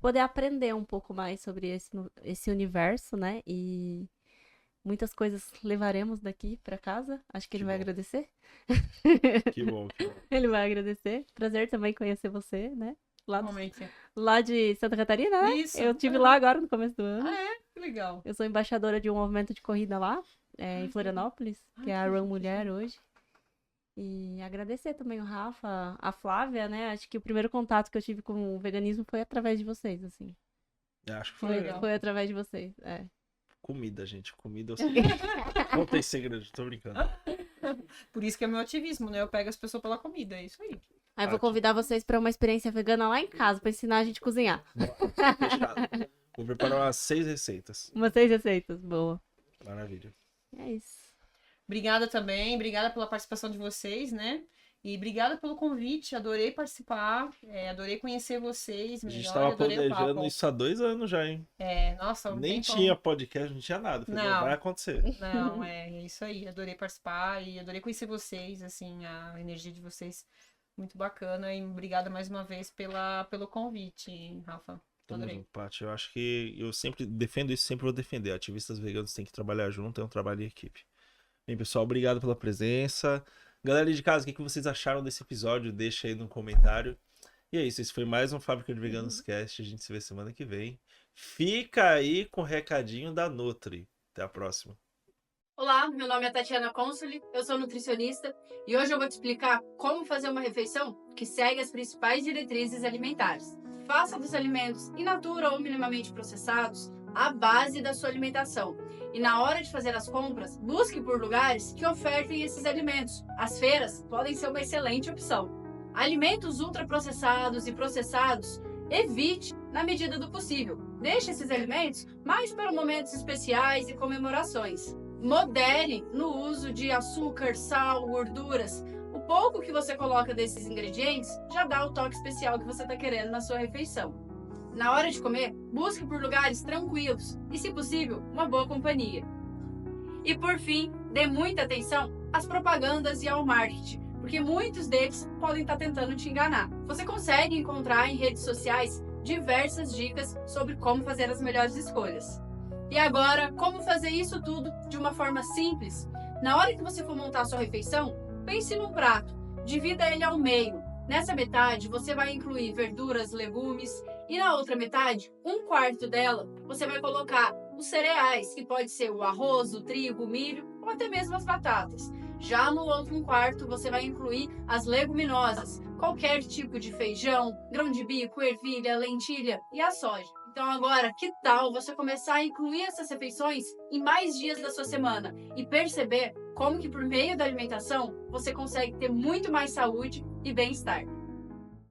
poder aprender um pouco mais sobre esse universo, né, e muitas coisas levaremos daqui para casa. Acho que ele vai agradecer. Que bom, que bom. Ele vai agradecer. Prazer também conhecer você, né, Realmente. lá de Santa Catarina, né? Isso. Eu estive lá agora no começo do ano. Que legal. Eu sou embaixadora de um movimento de corrida lá, em Florianópolis, que é a Run Mulher hoje. E agradecer também o Rafa, a Flávia, né? Acho que o primeiro contato que eu tive com o veganismo foi através de vocês, assim. Acho que foi Legal. Foi através de vocês, é. comida, gente. Comida eu sei. Não tem segredo, tô brincando. Por isso que é meu ativismo, né? Eu pego as pessoas pela comida, é isso aí. Aí eu vou Ótimo. convidar vocês pra uma experiência vegana lá em casa, pra ensinar a gente a cozinhar. Fechado. Vou preparar umas 6 receitas. Umas 6 receitas, boa. Maravilha. É isso. Obrigada também, obrigada pela participação de vocês, né? E obrigada pelo convite, adorei participar, adorei conhecer vocês A melhor, gente tava adorei o planejando papo. isso há 2 anos já, hein? Nossa, um Nem tempão. tinha podcast, não tinha nada. Falei, Não. vai acontecer. Não, é isso aí, adorei participar e adorei conhecer vocês, assim, a energia de vocês muito bacana e obrigada mais uma vez pelo convite, Rafa. Tamo Adorei. junto, Paty. Eu acho que eu sempre defendo isso, sempre vou defender. Ativistas veganos têm que trabalhar junto, é um trabalho de equipe. Bem, pessoal, obrigado pela presença. Galera de casa, o que vocês acharam desse episódio? Deixa aí no comentário. E é isso, esse foi mais um Fábrica de Veganos Cast. A gente se vê semana que vem. Fica aí com o recadinho da Nutri. Até a próxima. Olá, meu nome é Tatiana Consoli, eu sou nutricionista e hoje eu vou te explicar como fazer uma refeição que segue as principais diretrizes alimentares. Faça dos alimentos in natura ou minimamente processados a base da sua alimentação. E na hora de fazer as compras, busque por lugares que ofertem esses alimentos. As feiras podem ser uma excelente opção. Alimentos ultraprocessados e processados, evite na medida do possível. Deixe esses alimentos mais para momentos especiais e comemorações. Modere no uso de açúcar, sal, gorduras. O pouco que você coloca desses ingredientes já dá o toque especial que você está querendo na sua refeição. Na hora de comer, busque por lugares tranquilos e, se possível, uma boa companhia. E por fim, dê muita atenção às propagandas e ao marketing, porque muitos deles podem estar tentando te enganar. Você consegue encontrar em redes sociais diversas dicas sobre como fazer as melhores escolhas. E agora, como fazer isso tudo de uma forma simples? Na hora que você for montar a sua refeição, pense num prato, divida ele ao meio. Nessa metade, você vai incluir verduras, legumes, e na outra metade, 1/4 dela, você vai colocar os cereais, que pode ser o arroz, o trigo, o milho ou até mesmo as batatas. Já no outro 1/4, você vai incluir as leguminosas, qualquer tipo de feijão, grão de bico, ervilha, lentilha e a soja. Então agora, que tal você começar a incluir essas refeições em mais dias da sua semana e perceber como que por meio da alimentação você consegue ter muito mais saúde e bem-estar?